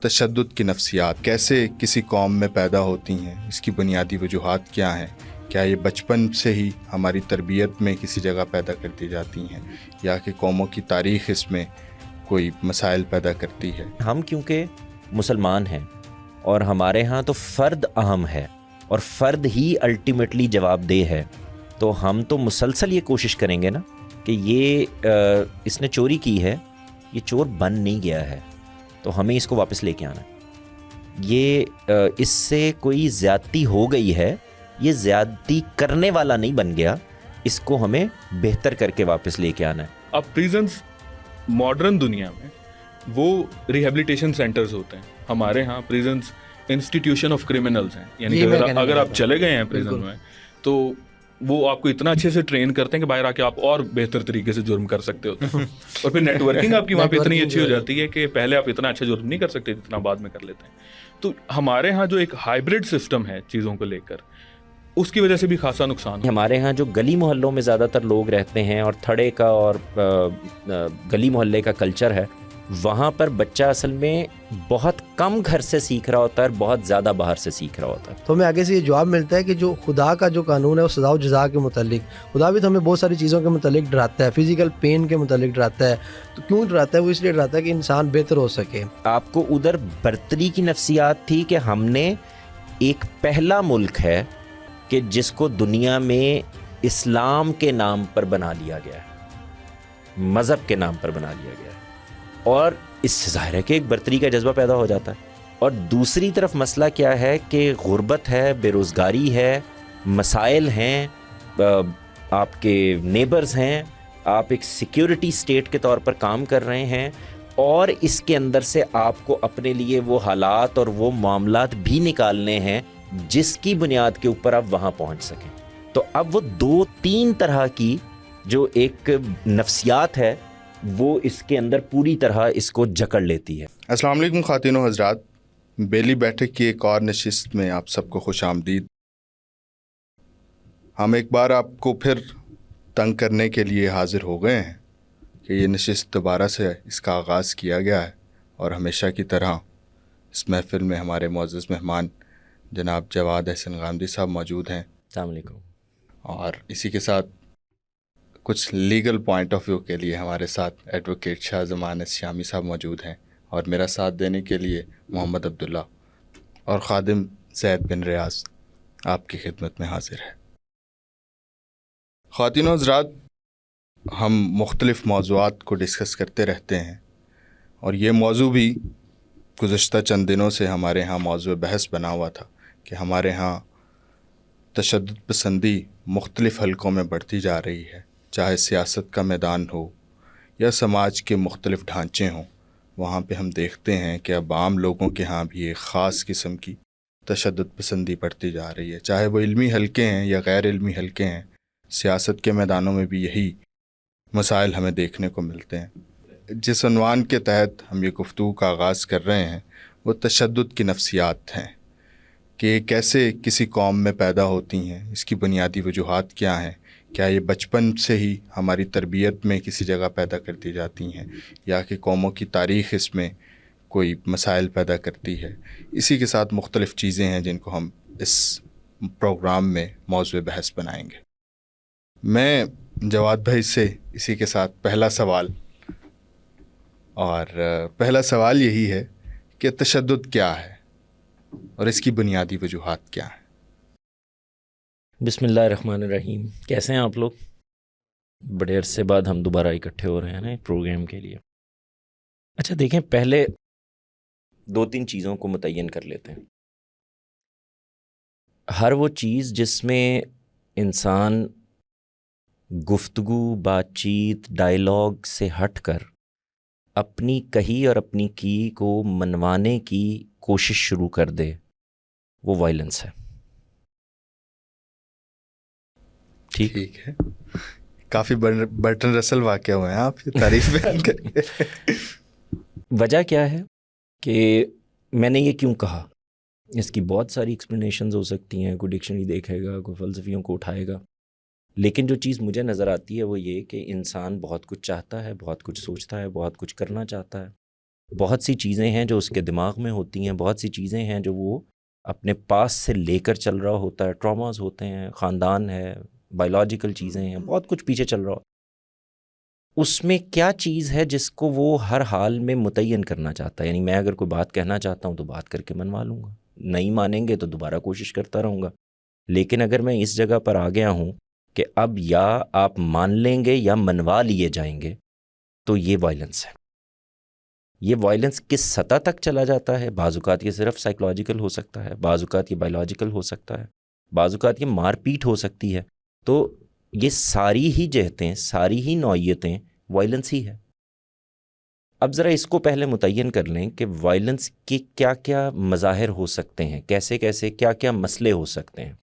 تشدد کی نفسیات کیسے کسی قوم میں پیدا ہوتی ہیں، اس کی بنیادی وجوہات کیا ہیں؟ کیا یہ بچپن سے ہی ہماری تربیت میں کسی جگہ پیدا کر دی جاتی ہیں، یا کہ قوموں کی تاریخ اس میں کوئی مسائل پیدا کرتی ہے؟ ہم کیونکہ مسلمان ہیں اور ہمارے ہاں تو فرد اہم ہے اور فرد ہی الٹیمیٹلی جواب دہ ہے، تو ہم تو مسلسل یہ کوشش کریں گے نا کہ یہ اس نے چوری کی ہے، یہ چور بن نہیں گیا ہے، تو ہمیں اس کو واپس لے کے آنا ہے۔ یہ اس سے کوئی زیادتی ہو گئی ہے، یہ زیادتی کرنے والا نہیں بن گیا، اس کو ہمیں بہتر کر کے واپس لے کے آنا ہے۔ اب پریزنس ماڈرن دنیا میں وہ ریہیبلیٹیشن سینٹرز ہوتے ہیں، ہمارے ہاں پریزنس انسٹیٹیوشن آف کرمنلز ہیں، یعنی کہ اگر آپ چلے گئے ہیں پریزن میں تو وہ آپ کو اتنا اچھے سے ٹرین کرتے ہیں کہ باہر آ کے آپ اور بہتر طریقے سے جرم کر سکتے ہوتے ہیں، اور پھر نیٹ ورکنگ آپ کی وہاں پہ اتنی اچھی ہو جاتی ہے کہ پہلے آپ اتنا اچھا جرم نہیں کر سکتے جتنا بعد میں کر لیتے ہیں۔ تو ہمارے ہاں جو ایک ہائبرڈ سسٹم ہے چیزوں کو لے کر، اس کی وجہ سے بھی خاصا نقصان ہے۔ ہمارے ہاں جو گلی محلوں میں زیادہ تر لوگ رہتے ہیں اور تھڑے کا اور گلی محلے کا کلچر ہے، وہاں پر بچہ اصل میں بہت کم گھر سے سیکھ رہا ہوتا ہے اور بہت زیادہ باہر سے سیکھ رہا ہوتا ہے۔ تو ہمیں آگے سے یہ جواب ملتا ہے کہ جو خدا کا جو قانون ہے وہ سزا و جزا کے متعلق، خدا بھی تو ہمیں بہت ساری چیزوں کے متعلق ڈراتا ہے، فزیکل پین کے متعلق ڈراتا ہے۔ تو کیوں ڈراتا ہے؟ وہ اس لیے ڈراتا ہے کہ انسان بہتر ہو سکے۔ آپ کو ادھر برتری کی نفسیات تھی کہ ہم نے ایک پہلا ملک ہے کہ جس کو دنیا میں اسلام کے نام پر بنا لیا گیا ہے، مذہب کے نام پر بنا لیا گیا ہے، اور اس سے ظاہر ہے کہ ایک برتری کا جذبہ پیدا ہو جاتا ہے۔ اور دوسری طرف مسئلہ کیا ہے کہ غربت ہے، بے روزگاری ہے، مسائل ہیں، آپ کے نیبرز ہیں، آپ ایک سیکیورٹی سٹیٹ کے طور پر کام کر رہے ہیں، اور اس کے اندر سے آپ کو اپنے لیے وہ حالات اور وہ معاملات بھی نکالنے ہیں جس کی بنیاد کے اوپر آپ وہاں پہنچ سکیں۔ تو اب وہ دو تین طرح کی جو ایک نفسیات ہے وہ اس کے اندر پوری طرح اس کو جکڑ لیتی ہے۔ السلام علیکم خواتین و حضرات، بیلی بیٹھک کی ایک اور نشست میں آپ سب کو خوش آمدید۔ ہم ایک بار آپ کو پھر تنگ کرنے کے لیے حاضر ہو گئے ہیں کہ یہ نشست دوبارہ سے اس کا آغاز کیا گیا ہے، اور ہمیشہ کی طرح اس محفل میں ہمارے معزز مہمان جناب جواد احسن غامدی صاحب موجود ہیں۔ السلام علیکم۔ اور اسی کے ساتھ کچھ لیگل پوائنٹ آف ویو کے لیے ہمارے ساتھ ایڈوکیٹ شاہ زمان شامی صاحب موجود ہیں، اور میرا ساتھ دینے کے لیے محمد عبداللہ اور خادم زید بن ریاض آپ کی خدمت میں حاضر ہے۔ خواتین و حضرات، ہم مختلف موضوعات کو ڈسکس کرتے رہتے ہیں، اور یہ موضوع بھی گزشتہ چند دنوں سے ہمارے ہاں موضوع بحث بنا ہوا تھا کہ ہمارے ہاں تشدد پسندی مختلف حلقوں میں بڑھتی جا رہی ہے، چاہے سیاست کا میدان ہو یا سماج کے مختلف ڈھانچے ہوں۔ وہاں پہ ہم دیکھتے ہیں کہ اب عام لوگوں کے ہاں بھی ایک خاص قسم کی تشدد پسندی بڑھتی جا رہی ہے، چاہے وہ علمی حلقے ہیں یا غیر علمی حلقے ہیں۔ سیاست کے میدانوں میں بھی یہی مسائل ہمیں دیکھنے کو ملتے ہیں۔ جس عنوان کے تحت ہم یہ گفتگو کا آغاز کر رہے ہیں وہ تشدد کی نفسیات ہیں، کہ یہ کیسے کسی قوم میں پیدا ہوتی ہیں، اس کی بنیادی وجوہات کیا ہیں؟ کیا یہ بچپن سے ہی ہماری تربیت میں کسی جگہ پیدا کر دی جاتی ہیں، یا کہ قوموں کی تاریخ اس میں کوئی مسائل پیدا کرتی ہے؟ اسی کے ساتھ مختلف چیزیں ہیں جن کو ہم اس پروگرام میں موضوع بحث بنائیں گے۔ میں جواد بھائی سے اسی کے ساتھ پہلا سوال یہی ہے کہ تشدد کیا ہے اور اس کی بنیادی وجوہات کیا ہیں؟ بسم اللہ الرحمن الرحیم۔ کیسے ہیں آپ لوگ؟ بڑے عرصے بعد ہم دوبارہ اکٹھے ہو رہے ہیں نا پروگرام کے لیے۔ اچھا دیکھیں، پہلے دو تین چیزوں کو متعین کر لیتے ہیں۔ ہر وہ چیز جس میں انسان گفتگو، بات چیت، ڈائیلاگ سے ہٹ کر اپنی کہی اور اپنی کی کو منوانے کی کوشش شروع کر دے، وہ وائلنس ہے۔ ٹھیک ہے، کافی برٹن رسل واقع ہوئے ہیں آپ، یہ تعریف بیان کریں۔ وجہ کیا ہے کہ میں نے یہ کیوں کہا؟ اس کی بہت ساری ایکسپلینیشنز ہو سکتی ہیں، کوئی ڈکشنری دیکھے گا، کوئی فلسفیوں کو اٹھائے گا، لیکن جو چیز مجھے نظر آتی ہے وہ یہ کہ انسان بہت کچھ چاہتا ہے، بہت کچھ سوچتا ہے، بہت کچھ کرنا چاہتا ہے، بہت سی چیزیں ہیں جو اس کے دماغ میں ہوتی ہیں، بہت سی چیزیں ہیں جو وہ اپنے پاس سے لے کر چل رہا ہوتا ہے، ٹراماز ہوتے ہیں، خاندان ہے، بایولوجیکل چیزیں ہیں، بہت کچھ پیچھے چل رہا ہو۔ اس میں کیا چیز ہے جس کو وہ ہر حال میں متعین کرنا چاہتا ہے؟ یعنی میں اگر کوئی بات کہنا چاہتا ہوں تو بات کر کے منوا لوں گا، نہیں مانیں گے تو دوبارہ کوشش کرتا رہوں گا۔ لیکن اگر میں اس جگہ پر آ گیا ہوں کہ اب یا آپ مان لیں گے یا منوا لیے جائیں گے، تو یہ وائلنس ہے۔ یہ وائلنس کس سطح تک چلا جاتا ہے؟ بعض اوقات یہ صرف سائیکولوجیکل ہو سکتا ہے، بعض اوقات یہ بایولوجیکل ہو سکتا ہے، بعض اوقات یہ مار پیٹ ہو سکتی ہے۔ تو یہ ساری ہی جہتیں، ساری ہی نوعیتیں وائلنس ہی ہے۔ اب ذرا اس کو پہلے متعین کر لیں کہ وائلنس کے کیا کیا مظاہر ہو سکتے ہیں، کیسے کیسے کیا کیا مسئلے ہو سکتے ہیں۔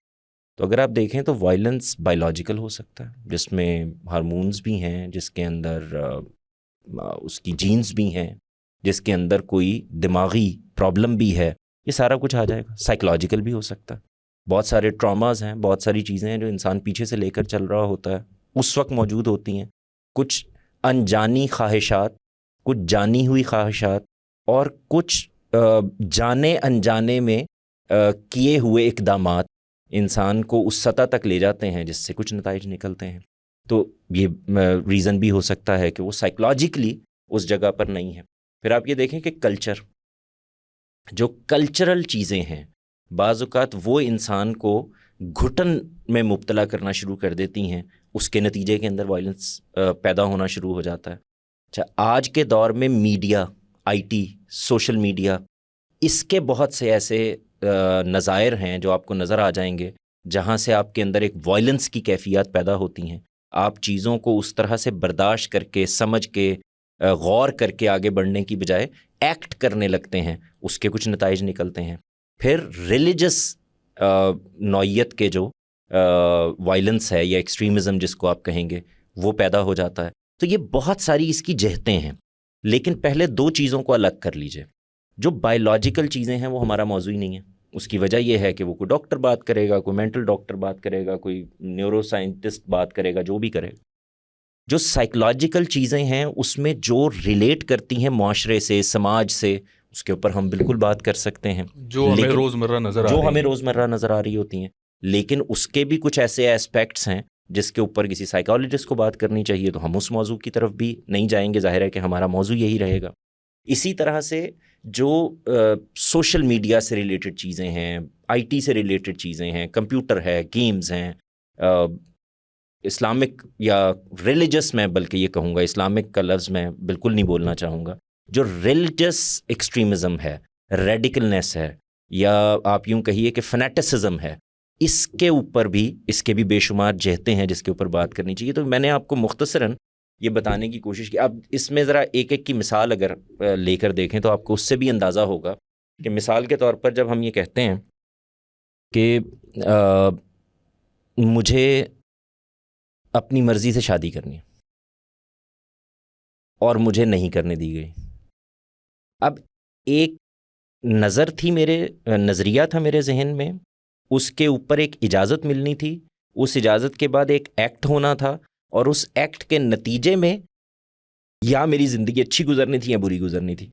تو اگر آپ دیکھیں تو وائلنس بایولوجیکل ہو سکتا ہے، جس میں ہارمونز بھی ہیں، جس کے اندر اس کی جینز بھی ہیں، جس کے اندر کوئی دماغی پرابلم بھی ہے، یہ سارا کچھ آ جائے گا۔ سائیکولوجیکل بھی ہو سکتا ہے، بہت سارے ٹراماز ہیں، بہت ساری چیزیں ہیں جو انسان پیچھے سے لے کر چل رہا ہوتا ہے، اس وقت موجود ہوتی ہیں۔ کچھ انجانی خواہشات، کچھ جانی ہوئی خواہشات، اور کچھ جانے انجانے میں کیے ہوئے اقدامات انسان کو اس سطح تک لے جاتے ہیں جس سے کچھ نتائج نکلتے ہیں۔ تو یہ ریزن بھی ہو سکتا ہے کہ وہ سائیکولوجیکلی اس جگہ پر نہیں ہے۔ پھر آپ یہ دیکھیں کہ کلچر، جو کلچرل چیزیں ہیں، بعض اوقات وہ انسان کو گھٹن میں مبتلا کرنا شروع کر دیتی ہیں، اس کے نتیجے کے اندر وائلنس پیدا ہونا شروع ہو جاتا ہے۔ اچھا، آج کے دور میں media, I T, social media, اس کے بہت سے ایسے نظائر ہیں جو آپ کو نظر آ جائیں گے جہاں سے آپ کے اندر ایک وائلنس کی کیفیات پیدا ہوتی ہیں۔ آپ چیزوں کو اس طرح سے برداشت کر کے، سمجھ کے، غور کر کے آگے بڑھنے کی بجائے ایکٹ کرنے لگتے ہیں، اس کے کچھ نتائج نکلتے ہیں۔ پھر ریلیجس نوعیت کے جو وائلنس ہے یا ایکسٹریمزم جس کو آپ کہیں گے، وہ پیدا ہو جاتا ہے۔ تو یہ بہت ساری اس کی جہتیں ہیں، لیکن پہلے دو چیزوں کو الگ کر لیجئے۔ جو بایولوجیکل چیزیں ہیں وہ ہمارا موضوع ہی نہیں ہے۔ اس کی وجہ یہ ہے کہ وہ کوئی ڈاکٹر بات کرے گا، کوئی مینٹل ڈاکٹر بات کرے گا، کوئی نیورو سائنٹسٹ بات کرے گا، جو بھی کرے گا۔ جو سائیکولوجیکل چیزیں ہیں اس میں جو ریلیٹ کرتی ہیں معاشرے سے، سماج سے، اس کے اوپر ہم بالکل بات کر سکتے ہیں، جو ہمیں روزمرہ نظر آ رہی ہوتی ہیں۔ لیکن اس کے بھی کچھ ایسے ایسپیکٹس ہیں جس کے اوپر کسی سائیکالوجسٹ کو بات کرنی چاہیے، تو ہم اس موضوع کی طرف بھی نہیں جائیں گے، ظاہر ہے کہ ہمارا موضوع یہی رہے گا۔ اسی طرح سے جو سوشل میڈیا سے ریلیٹڈ چیزیں ہیں، آئی ٹی سے ریلیٹڈ چیزیں ہیں، کمپیوٹر ہے، گیمز ہیں، اسلامک یا ریلیجس، میں بلکہ یہ کہوں گا اسلامک کا لفظ میں بالکل نہیں بولنا چاہوں گا، جو ریلیجس ایکسٹریمزم ہے، ریڈیکلنس ہے، یا آپ یوں کہیے کہ فنیٹسزم ہے، اس کے اوپر بھی، اس کے بھی بے شمار جہتیں ہیں جس کے اوپر بات کرنی چاہیے۔ تو میں نے آپ کو مختصراً یہ بتانے کی کوشش کی۔ اب اس میں ذرا ایک ایک کی مثال اگر لے کر دیکھیں تو آپ کو اس سے بھی اندازہ ہوگا کہ مثال کے طور پر جب ہم یہ کہتے ہیں کہ مجھے اپنی مرضی سے شادی کرنی ہے اور مجھے نہیں کرنے دی گئی، اب ایک نظر تھی، نظریہ تھا میرے ذہن میں، اس کے اوپر ایک اجازت ملنی تھی، اس اجازت کے بعد ایک ایکٹ ہونا تھا، اور اس ایکٹ کے نتیجے میں یا میری زندگی اچھی گزرنی تھی یا بری گزرنی تھی۔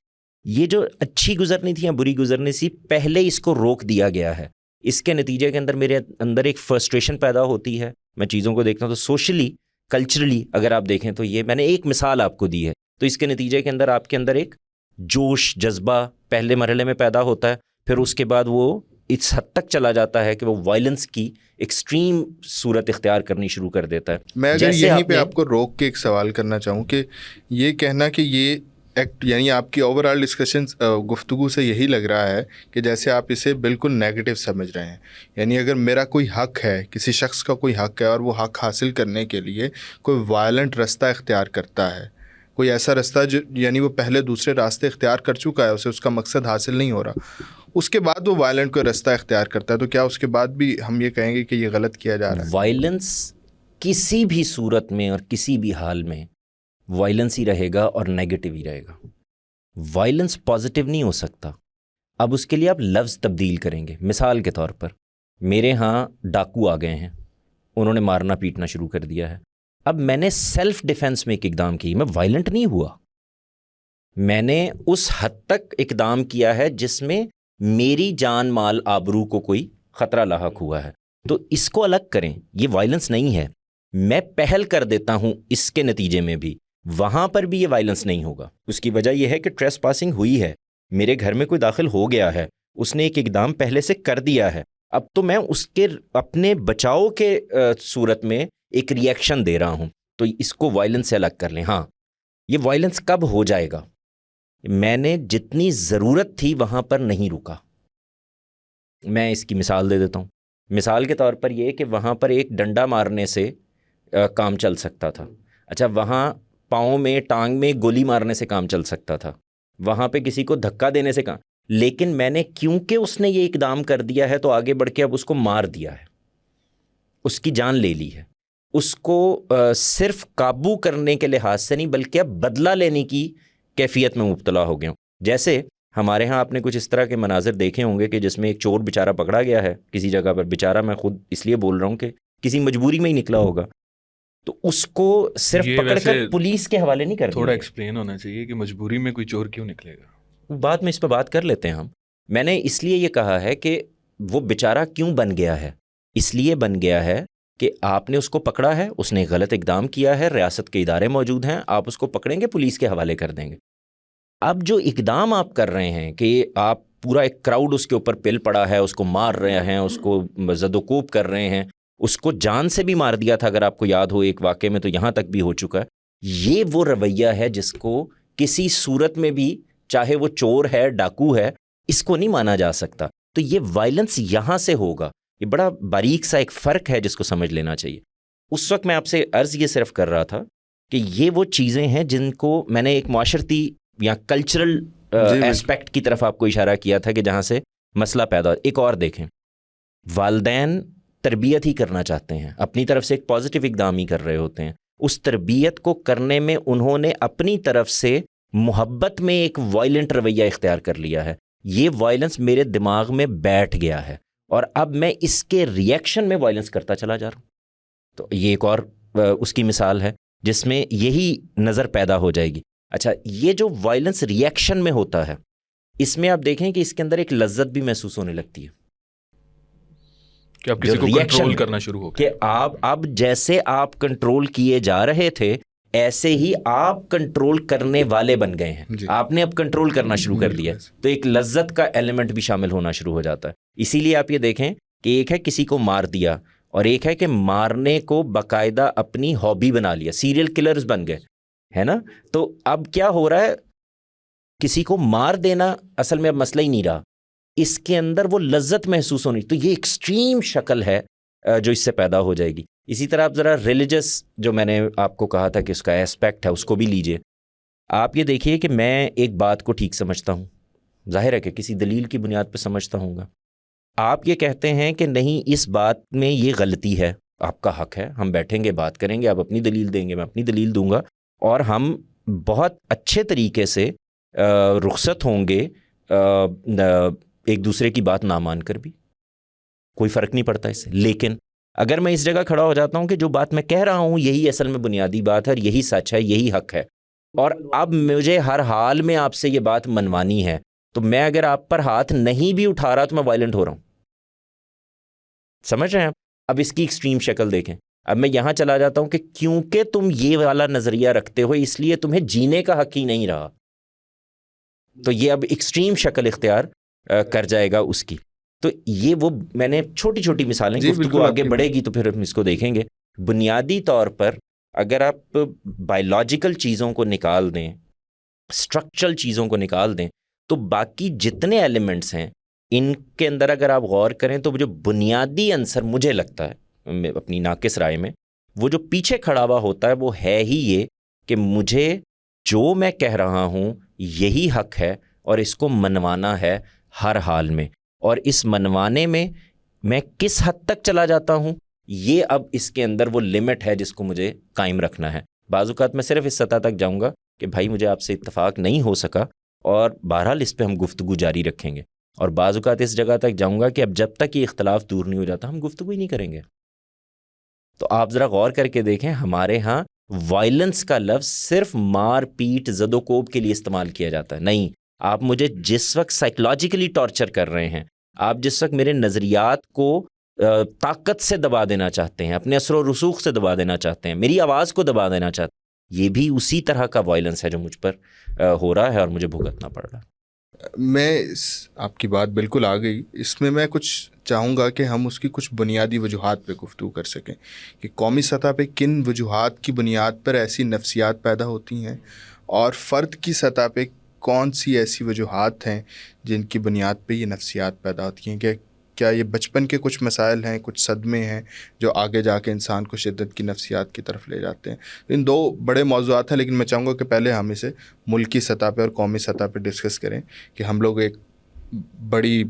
یہ جو اچھی گزرنی تھی یا بری گزرنی تھی، پہلے اس کو روک دیا گیا ہے۔ اس کے نتیجے کے اندر میرے اندر ایک فرسٹریشن پیدا ہوتی ہے، میں چیزوں کو دیکھتا ہوں تو سوشلی، کلچرلی اگر آپ دیکھیں تو یہ میں نے ایک مثال آپ کو دی ہے، تو اس کے نتیجے کے اندر آپ کے اندر ایک جوش، جذبہ پہلے مرحلے میں پیدا ہوتا ہے، پھر اس کے بعد وہ اس حد تک چلا جاتا ہے کہ وہ وائلنس کی ایکسٹریم صورت اختیار کرنی شروع کر دیتا ہے۔ میں اگر یہیں پہ آپ کو روک کے ایک سوال کرنا چاہوں کہ یہ کہنا کہ یہ ایکٹ، یعنی آپ کی اوور آل ڈسکشن گفتگو سے یہی لگ رہا ہے کہ جیسے آپ اسے بالکل نیگیٹو سمجھ رہے ہیں، یعنی اگر میرا کوئی حق ہے، کسی شخص کا کوئی حق ہے، اور وہ حق حاصل کرنے کے لیے کوئی وائلنٹ رستہ اختیار کرتا ہے، کوئی ایسا رستہ جو یعنی وہ پہلے دوسرے راستے اختیار کر چکا ہے، اسے اس کا مقصد حاصل نہیں ہو رہا، اس کے بعد وہ وائلنٹ کوئی رستہ اختیار کرتا ہے، تو کیا اس کے بعد بھی ہم یہ کہیں گے کہ یہ غلط کیا جا رہا ہے؟ وائلنس کسی بھی صورت میں اور کسی بھی حال میں وائلنس ہی رہے گا اور نیگیٹو ہی رہے گا۔ وائلنس پازیٹیو نہیں ہو سکتا۔ اب اس کے لیے آپ لفظ تبدیل کریں گے۔ مثال کے طور پر میرے ہاں ڈاکو آ گئے ہیں، انہوں نے مارنا پیٹنا شروع کر دیا ہے، اب میں نے سیلف ڈیفense میں ایک اقدام کی، میں وائلنٹ نہیں ہوا، میں نے اس حد تک اقدام کیا ہے جس میں میری جان مال آبرو کو کوئی خطرہ لاحق ہوا ہے. تو اس کو الگ کریں, یہ وائلنس نہیں ہے. میں پہل کر دیتا ہوں اس کے نتیجے میں بھی, وہاں پر بھی یہ وائلنس نہیں ہوگا. اس کی وجہ یہ ہے کہ ٹریس پاسنگ ہوئی ہے, میرے گھر میں کوئی داخل ہو گیا ہے, اس نے ایک اقدام پہلے سے کر دیا ہے, اب تو میں اس کے اپنے بچاؤ کے صورت میں ایک ری ایکشن دے رہا ہوں. تو اس کو وائلنس سے الگ کر لیں. ہاں, یہ وائلنس کب ہو جائے گا؟ میں نے جتنی ضرورت تھی وہاں پر نہیں رکا. میں اس کی مثال دے دیتا ہوں. مثال کے طور پر یہ کہ وہاں پر ایک ڈنڈا مارنے سے کام چل سکتا تھا. اچھا, وہاں پاؤں میں ٹانگ میں گولی مارنے سے کام چل سکتا تھا, وہاں پہ کسی کو دھکا دینے سے کام, لیکن میں نے کیونکہ اس نے یہ اقدام کر دیا ہے تو آگے بڑھ کے اب اس کو مار دیا ہے, اس کی جان لے لی ہے. اس کو صرف قابو کرنے کے لحاظ سے نہیں بلکہ اب بدلہ لینے کی کیفیت میں مبتلا ہو گیا ہوں. جیسے ہمارے ہاں آپ نے کچھ اس طرح کے مناظر دیکھے ہوں گے کہ جس میں ایک چور بیچارہ پکڑا گیا ہے کسی جگہ پر. بیچارہ میں خود اس لیے بول رہا ہوں کہ کسی مجبوری میں ہی نکلا ہوگا, تو اس کو صرف پکڑ کر پولیس کے حوالے نہیں کر دیا. تھوڑا ایکسپلین ہونا چاہیے کہ مجبوری میں کوئی چور کیوں نکلے گا. بعد میں اس پہ بات کر لیتے ہیں ہم. میں نے اس لیے یہ کہا ہے کہ وہ بیچارہ کیوں بن گیا ہے, اس لیے بن گیا ہے کہ آپ نے اس کو پکڑا ہے, اس نے غلط اقدام کیا ہے, ریاست کے ادارے موجود ہیں, آپ اس کو پکڑیں گے, پولیس کے حوالے کر دیں گے. اب جو اقدام آپ کر رہے ہیں کہ آپ پورا ایک کراؤڈ اس کے اوپر پل پڑا ہے, اس کو مار رہے ہیں, اس کو زد و کوب کر رہے ہیں, اس کو جان سے بھی مار دیا تھا اگر آپ کو یاد ہو ایک واقعے میں, تو یہاں تک بھی ہو چکا ہے. یہ وہ رویہ ہے جس کو کسی صورت میں بھی, چاہے وہ چور ہے, ڈاکو ہے, اس کو نہیں مانا جا سکتا. تو یہ وائلنس یہاں سے ہوگا. یہ بڑا باریک سا ایک فرق ہے جس کو سمجھ لینا چاہیے. اس وقت میں آپ سے عرض یہ صرف کر رہا تھا کہ یہ وہ چیزیں ہیں جن کو میں نے ایک معاشرتی یا کلچرل ایسپیکٹ کی طرف آپ کو اشارہ کیا تھا کہ جہاں سے مسئلہ پیدا ہو. ایک اور دیکھیں, والدین تربیت ہی کرنا چاہتے ہیں, اپنی طرف سے ایک پازیٹیو اقدام ہی کر رہے ہوتے ہیں. اس تربیت کو کرنے میں انہوں نے اپنی طرف سے محبت میں ایک وائلنٹ رویہ اختیار کر لیا ہے. یہ وائلنس میرے دماغ میں بیٹھ گیا ہے اور اب میں اس کے ری ایکشن میں وائلنس کرتا چلا جا رہا ہوں. تو یہ ایک اور اس کی مثال ہے جس میں یہی نظر پیدا ہو جائے گی. اچھا, یہ جو وائلنس ری ایکشن میں ہوتا ہے, اس میں آپ دیکھیں کہ اس کے اندر ایک لذت بھی محسوس ہونے لگتی ہے کہ آپ کسی کو کنٹرول کرنا شروع ہو کہ آپ اب جیسے آپ کنٹرول کیے جا رہے تھے ایسے ہی آپ کنٹرول کرنے والے بن گئے ہیں. آپ نے اب کنٹرول کرنا شروع کر دیا, تو ایک لذت کا ایلیمنٹ بھی شامل ہونا شروع ہو جاتا ہے. اسی لیے آپ یہ دیکھیں کہ ایک ہے کسی کو مار دیا اور ایک ہے کہ مارنے کو باقاعدہ اپنی ہابی بنا لیا, سیریل کلرز بن گئے, ہے نا. تو اب کیا ہو رہا ہے, کسی کو مار دینا اصل میں اب مسئلہ ہی نہیں رہا, اس کے اندر وہ لذت محسوس ہونی. تو یہ ایکسٹریم شکل ہے جو اس سے پیدا ہو جائے گی. اسی طرح آپ ذرا ریلیجس جو میں نے آپ کو کہا تھا کہ اس کا ایسپیکٹ ہے, اس کو بھی لیجئے. آپ یہ دیکھیے کہ میں ایک بات کو ٹھیک سمجھتا ہوں, ظاہر ہے کہ کسی دلیل کی بنیاد پہ سمجھتا ہوں گا. آپ یہ کہتے ہیں کہ نہیں اس بات میں یہ غلطی ہے, آپ کا حق ہے, ہم بیٹھیں گے بات کریں گے, آپ اپنی دلیل دیں گے, میں اپنی دلیل دوں گا, اور ہم بہت اچھے طریقے سے رخصت ہوں گے ایک دوسرے کی بات نہ مان کر بھی, کوئی فرق نہیں پڑتا اس سے. لیکن اگر میں اس جگہ کھڑا ہو جاتا ہوں کہ جو بات میں کہہ رہا ہوں یہی اصل میں بنیادی بات ہے اور یہی سچ ہے, یہی حق ہے, اور اب مجھے ہر حال میں آپ سے یہ بات منوانی ہے, تو میں اگر آپ پر ہاتھ نہیں بھی اٹھا رہا تو میں وائلنٹ ہو رہا ہوں. سمجھ رہے ہیں آپ؟ اب اس کی ایکسٹریم شکل دیکھیں. اب میں یہاں چلا جاتا ہوں کہ کیونکہ تم یہ والا نظریہ رکھتے ہو اس لیے تمہیں جینے کا حق ہی نہیں رہا, تو یہ اب ایکسٹریم شکل اختیار کر جائے گا اس کی. تو یہ وہ میں نے چھوٹی چھوٹی مثالیں, گفتگو آگے بڑھے گی تو پھر ہم اس کو دیکھیں گے. بنیادی طور پر اگر آپ بایولوجیکل چیزوں کو نکال دیں, اسٹرکچرل چیزوں کو نکال دیں, تو باقی جتنے ایلیمنٹس ہیں ان کے اندر اگر آپ غور کریں تو جو بنیادی عنصر مجھے لگتا ہے اپنی ناقص رائے میں, وہ جو پیچھے کھڑا ہوا ہوتا ہے وہ ہے ہی یہ کہ مجھے جو میں کہہ رہا ہوں یہی حق ہے اور اس کو منوانا ہے ہر حال میں, اور اس منوانے میں کس حد تک چلا جاتا ہوں یہ اب اس کے اندر وہ لمٹ ہے جس کو مجھے قائم رکھنا ہے. بعض اوقات میں صرف اس سطح تک جاؤں گا کہ بھائی مجھے آپ سے اتفاق نہیں ہو سکا, اور بہرحال اس پہ ہم گفتگو جاری رکھیں گے, اور بعض اوقات اس جگہ تک جاؤں گا کہ اب جب تک یہ اختلاف دور نہیں ہو جاتا ہم گفتگو ہی نہیں کریں گے. تو آپ ذرا غور کر کے دیکھیں, ہمارے ہاں وائلنس کا لفظ صرف مار پیٹ زد و کوب کے لیے استعمال کیا جاتا ہے. نہیں, آپ مجھے جس وقت سائیکولوجیکلی ٹارچر کر رہے ہیں, آپ جس وقت میرے نظریات کو طاقت سے دبا دینا چاہتے ہیں, اپنے اثر و رسوخ سے دبا دینا چاہتے ہیں, میری آواز کو دبا دینا چاہتے ہیں, یہ بھی اسی طرح کا وائلنس ہے جو مجھ پر ہو رہا ہے اور مجھے بھگتنا پڑ رہا ہے. میں آپ کی بات بالکل آ گئی. اس میں میں کچھ چاہوں گا کہ ہم اس کی کچھ بنیادی وجوہات پہ گفتگو کر سکیں کہ قومی سطح پہ کن وجوہات کی بنیاد پر ایسی نفسیات پیدا ہوتی ہیں, اور فرد کی سطح پہ کون سی ایسی وجوہات ہیں جن کی بنیاد پہ یہ نفسیات پیدا ہوتی ہیں. کہ کیا یہ بچپن کے کچھ مسائل ہیں, کچھ صدمے ہیں جو آگے جا کے انسان کو شدت کی نفسیات کی طرف لے جاتے ہیں. ان دو بڑے موضوعات ہیں, لیکن میں چاہوں گا کہ پہلے ہم اسے ملکی سطح پہ اور قومی سطح پہ ڈسکس کریں کہ ہم لوگ ایک بڑی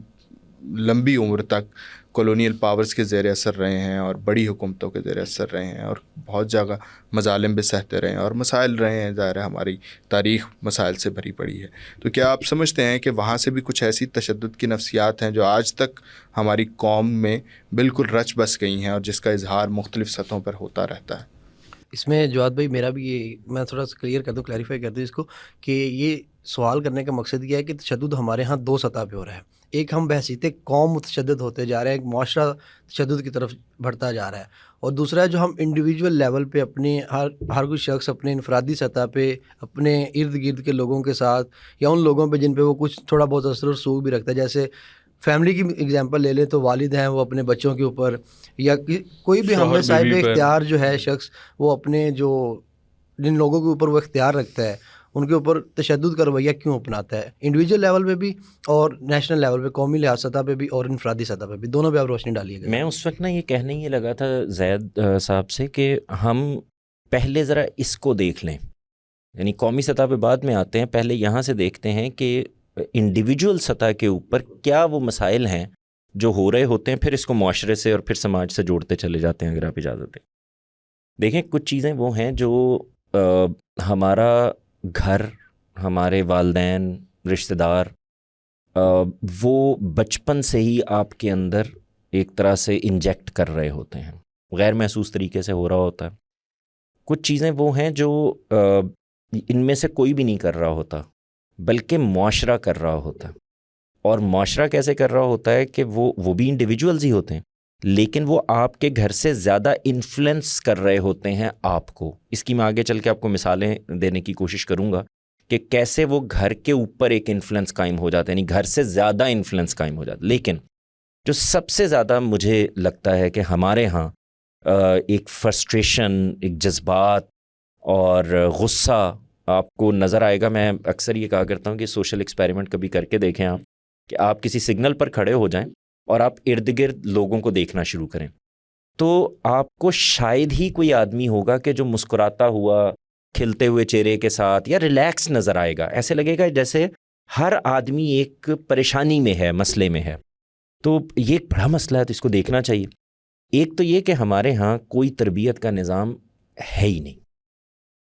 لمبی عمر تک کولونیل پاورز کے زیر اثر رہے ہیں اور بڑی حکومتوں کے زیر اثر رہے ہیں, اور بہت جگہ مظالم بھی سہتے رہے ہیں اور مسائل رہے ہیں. ظاہر ہے ہماری تاریخ مسائل سے بھری پڑی ہے. تو کیا آپ سمجھتے ہیں کہ وہاں سے بھی کچھ ایسی تشدد کی نفسیات ہیں جو آج تک ہماری قوم میں بالکل رچ بس گئی ہیں اور جس کا اظہار مختلف سطحوں پر ہوتا رہتا ہے؟ اس میں جواد بھائی میرا بھی یہ, میں تھوڑا سا کلیئر کر دوں, کلیریفائی کر دوں اس کو, کہ یہ سوال کرنے کا مقصد یہ ہے کہ تشدد ہمارے ہاں دو سطح پہ ہو رہا ہے. ایک ہم بحثیت قوم متشدد ہوتے جا رہے ہیں, ایک معاشرہ تشدد کی طرف بڑھتا جا رہا ہے, اور دوسرا ہے جو ہم انڈیویجول لیول پہ اپنے ہر کوئی شخص اپنے انفرادی سطح پہ اپنے ارد گرد کے لوگوں کے ساتھ, یا ان لوگوں پہ جن پہ وہ کچھ تھوڑا بہت اثر و رسوخ بھی رکھتا ہے, جیسے فیملی کی اگزامپل لے لیں تو والد ہیں وہ اپنے بچوں کے اوپر, یا کوئی بھی ہم میں صاحب اختیار جو ہے شخص وہ اپنے جو جن لوگوں کے اوپر وہ اختیار رکھتا ہے ان کے اوپر تشدد کا رویہ کیوں اپناتا ہے, انڈیویجول لیول پہ بھی اور نیشنل لیول پہ, قومی لحاظ سطح پہ بھی اور انفرادی سطح پہ بھی, دونوں پہ آپ روشنی ڈالیے گا. میں اس وقت یہ کہنے یہ لگا تھا زید صاحب سے کہ ہم پہلے ذرا اس کو دیکھ لیں, یعنی قومی سطح پہ بعد میں آتے ہیں, پہلے یہاں سے دیکھتے ہیں کہ انڈیویجول سطح کے اوپر کیا وہ مسائل ہیں جو ہو رہے ہوتے ہیں, پھر اس کو معاشرے سے اور پھر سماج سے جوڑتے چلے جاتے ہیں اگر آپ اجازت دیں. دیکھیں کچھ چیزیں وہ ہیں جو ہمارا گھر, ہمارے والدین, رشتہ دار وہ بچپن سے ہی آپ کے اندر ایک طرح سے انجیکٹ کر رہے ہوتے ہیں, غیر محسوس طریقے سے ہو رہا ہوتا ہے. کچھ چیزیں وہ ہیں جو ان میں سے کوئی بھی نہیں کر رہا ہوتا بلکہ معاشرہ کر رہا ہوتا ہے. اور معاشرہ کیسے کر رہا ہوتا ہے کہ وہ بھی انڈیویجولز ہی ہوتے ہیں, لیکن وہ آپ کے گھر سے زیادہ انفلوئنس کر رہے ہوتے ہیں آپ کو. اس کی میں آگے چل کے آپ کو مثالیں دینے کی کوشش کروں گا کہ کیسے وہ گھر کے اوپر ایک انفلوئنس قائم ہو جاتا ہے, یعنی گھر سے زیادہ انفلوئنس قائم ہو جاتا ہے. لیکن جو سب سے زیادہ مجھے لگتا ہے کہ ہمارے ہاں ایک فرسٹریشن, ایک جذبات اور غصہ آپ کو نظر آئے گا. میں اکثر یہ کہا کرتا ہوں کہ سوشل ایکسپیریمنٹ کبھی کر کے دیکھیں آپ, کہ آپ کسی سگنل پر کھڑے ہو جائیں اور آپ ارد گرد لوگوں کو دیکھنا شروع کریں, تو آپ کو شاید ہی کوئی آدمی ہوگا کہ جو مسکراتا ہوا, کھلتے ہوئے چہرے کے ساتھ یا ریلیکس نظر آئے گا. ایسے لگے گا جیسے ہر آدمی ایک پریشانی میں ہے, مسئلے میں ہے. تو یہ ایک بڑا مسئلہ ہے, تو اس کو دیکھنا چاہیے. ایک تو یہ کہ ہمارے ہاں کوئی تربیت کا نظام ہے ہی نہیں,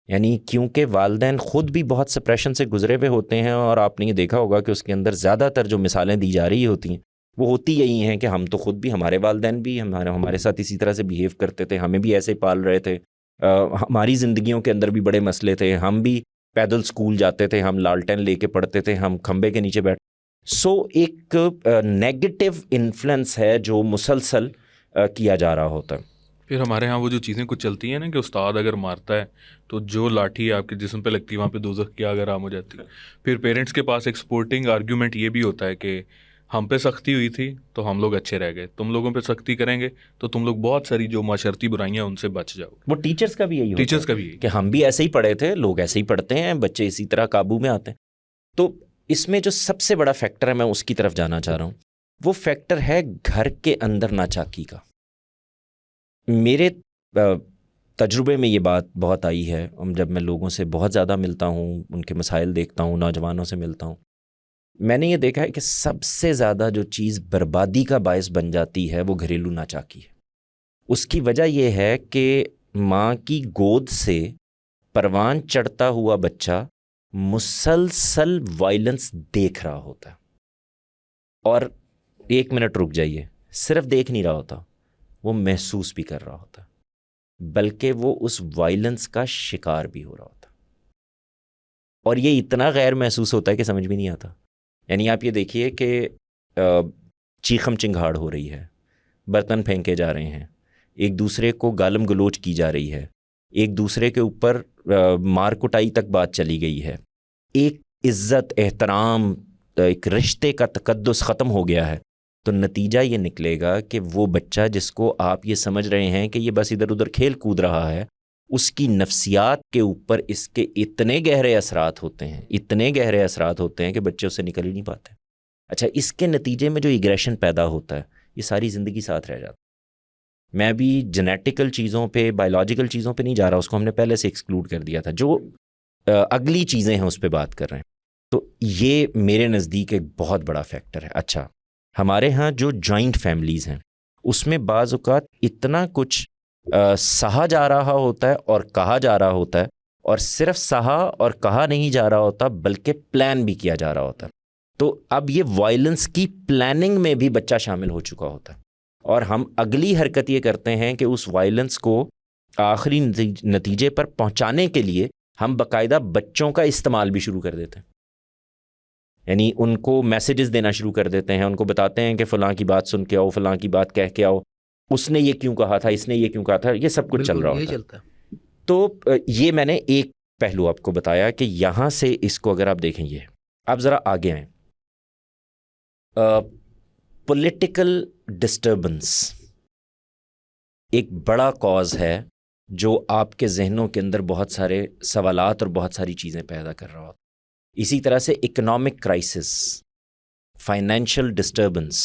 یعنی کیونکہ والدین خود بھی بہت سپریشن سے گزرے ہوئے ہوتے ہیں, اور آپ نے یہ دیکھا ہوگا کہ اس کے اندر زیادہ تر جو مثالیں دی جا رہی ہوتی ہیں وہ ہوتی یہی ہیں کہ ہم تو خود بھی, ہمارے والدین بھی ہمارے ساتھ اسی طرح سے بیہیو کرتے تھے, ہمیں بھی ایسے پال رہے تھے, ہماری زندگیوں کے اندر بھی بڑے مسئلے تھے, ہم بھی پیدل سکول جاتے تھے, ہم لالٹین لے کے پڑھتے تھے, ہم کھمبے کے نیچے بیٹھ. سو ایک نیگیٹو انفلوئنس ہے جو مسلسل کیا جا رہا ہوتا ہے. پھر ہمارے ہاں وہ جو چیزیں کچھ چلتی ہیں نا کہ استاد اگر مارتا ہے تو جو لاٹھی آپ کے جسم پہ لگتی ہے وہاں پہ دوزخ کی آگ آرام ہو جاتی ہے. پھر پیرنٹس کے پاس ایک سپورٹنگ آرگیومنٹ یہ بھی ہوتا ہے کہ ہم پہ سختی ہوئی تھی تو ہم لوگ اچھے رہ گئے, تم لوگوں پہ سختی کریں گے تو تم لوگ بہت ساری جو معاشرتی برائیاں ان سے بچ جاؤ. وہ ٹیچرز کا بھی یہی ہوتا ہے, ٹیچرز کا بھی کہ ہم بھی ایسے ہی پڑھے تھے, لوگ ایسے ہی پڑھتے ہیں, بچے اسی طرح قابو میں آتے ہیں. تو اس میں جو سب سے بڑا فیکٹر ہے, میں اس کی طرف جانا چاہ رہا ہوں, وہ فیکٹر ہے گھر کے اندر ناچاکی کا. میرے تجربے میں یہ بات بہت آئی ہے, جب میں لوگوں سے بہت زیادہ ملتا ہوں, ان کے مسائل دیکھتا ہوں, نوجوانوں سے ملتا ہوں, میں نے یہ دیکھا ہے کہ سب سے زیادہ جو چیز بربادی کا باعث بن جاتی ہے وہ گھریلو ناچاکی ہے. اس کی وجہ یہ ہے کہ ماں کی گود سے پروان چڑھتا ہوا بچہ مسلسل وائلنس دیکھ رہا ہوتا ہے, اور ایک منٹ رک جائیے, صرف دیکھ نہیں رہا ہوتا, وہ محسوس بھی کر رہا ہوتا ہے. بلکہ وہ اس وائلنس کا شکار بھی ہو رہا ہوتا ہے، اور یہ اتنا غیر محسوس ہوتا ہے کہ سمجھ بھی نہیں آتا. یعنی آپ یہ دیکھیے کہ چیخم چنگھاڑ ہو رہی ہے، برتن پھینکے جا رہے ہیں، ایک دوسرے کو گالم گلوچ کی جا رہی ہے، ایک دوسرے کے اوپر مار کٹائی تک بات چلی گئی ہے، ایک عزت احترام ایک رشتے کا تقدس ختم ہو گیا ہے. تو نتیجہ یہ نکلے گا کہ وہ بچہ جس کو آپ یہ سمجھ رہے ہیں کہ یہ بس ادھر ادھر کھیل کود رہا ہے، اس کی نفسیات کے اوپر اس کے اتنے گہرے اثرات ہوتے ہیں، اتنے گہرے اثرات ہوتے ہیں کہ بچے اس سے نکل ہی نہیں پاتے. اچھا، اس کے نتیجے میں جو ایگریشن پیدا ہوتا ہے یہ ساری زندگی ساتھ رہ جاتا ہے. میں بھی جینیٹیکل چیزوں پہ، بایولوجیکل چیزوں پہ نہیں جا رہا، اس کو ہم نے پہلے سے ایکسکلوڈ کر دیا تھا. جو اگلی چیزیں ہیں اس پہ بات کر رہے ہیں. تو یہ میرے نزدیک ایک بہت بڑا فیکٹر ہے. اچھا، ہمارے ہاں جو جوائنٹ فیملیز ہیں اس میں بعض اوقات اتنا کچھ سہا جا رہا ہوتا ہے اور کہا جا رہا ہوتا ہے، اور صرف سہا اور کہا نہیں جا رہا ہوتا بلکہ پلان بھی کیا جا رہا ہوتا ہے. تو اب یہ وائلنس کی پلاننگ میں بھی بچہ شامل ہو چکا ہوتا ہے، اور ہم اگلی حرکت یہ کرتے ہیں کہ اس وائلنس کو آخری نتیجے پر پہنچانے کے لیے ہم باقاعدہ بچوں کا استعمال بھی شروع کر دیتے ہیں. یعنی ان کو میسیجز دینا شروع کر دیتے ہیں، ان کو بتاتے ہیں کہ فلاں کی بات سن کے آؤ، فلاں کی بات کہہ کے آؤ، اس نے یہ کیوں کہا تھا، اس نے یہ کیوں کہا تھا، یہ سب کچھ چل رہا ہوتا ہے. تو یہ میں نے ایک پہلو آپ کو بتایا کہ یہاں سے اس کو اگر آپ دیکھیں. یہ آپ ذرا آگے آئیں. پولیٹیکل ڈسٹربنس ایک بڑا کاز ہے جو آپ کے ذہنوں کے اندر بہت سارے سوالات اور بہت ساری چیزیں پیدا کر رہا ہوتا. اسی طرح سے اکنامک کرائسس، فائنینشیل ڈسٹربنس،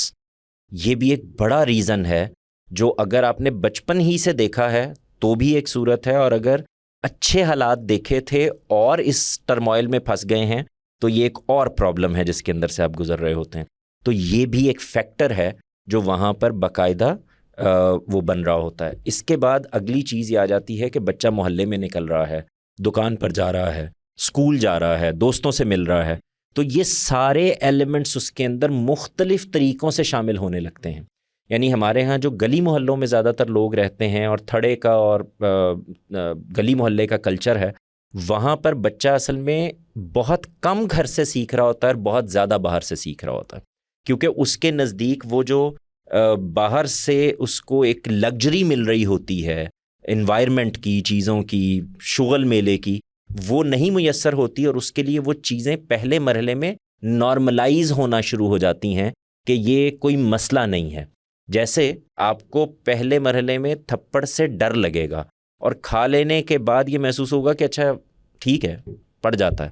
یہ بھی ایک بڑا ریزن ہے جو اگر آپ نے بچپن ہی سے دیکھا ہے تو بھی ایک صورت ہے، اور اگر اچھے حالات دیکھے تھے اور اس ٹرموائل میں پھنس گئے ہیں تو یہ ایک اور پرابلم ہے جس کے اندر سے آپ گزر رہے ہوتے ہیں. تو یہ بھی ایک فیکٹر ہے جو وہاں پر باقاعدہ وہ بن رہا ہوتا ہے. اس کے بعد اگلی چیز یہ آ جاتی ہے کہ بچہ محلے میں نکل رہا ہے، دکان پر جا رہا ہے، اسکول جا رہا ہے، دوستوں سے مل رہا ہے. تو یہ سارے ایلیمنٹس اس کے اندر مختلف طریقوں سے شامل ہونے لگتے ہیں. یعنی ہمارے ہاں جو گلی محلوں میں زیادہ تر لوگ رہتے ہیں اور تھڑے کا اور گلی محلے کا کلچر ہے، وہاں پر بچہ اصل میں بہت کم گھر سے سیکھ رہا ہوتا ہے اور بہت زیادہ باہر سے سیکھ رہا ہوتا ہے، کیونکہ اس کے نزدیک وہ جو باہر سے اس کو ایک لگژری مل رہی ہوتی ہے، انوائرمنٹ کی، چیزوں کی، شغل میلے کی، وہ نہیں میسر ہوتی، اور اس کے لیے وہ چیزیں پہلے مرحلے میں نارملائز ہونا شروع ہو جاتی ہیں کہ یہ کوئی مسئلہ نہیں ہے. جیسے آپ کو پہلے مرحلے میں تھپڑ سے ڈر لگے گا اور کھا لینے کے بعد یہ محسوس ہوگا کہ اچھا ٹھیک ہے، پڑ جاتا ہے.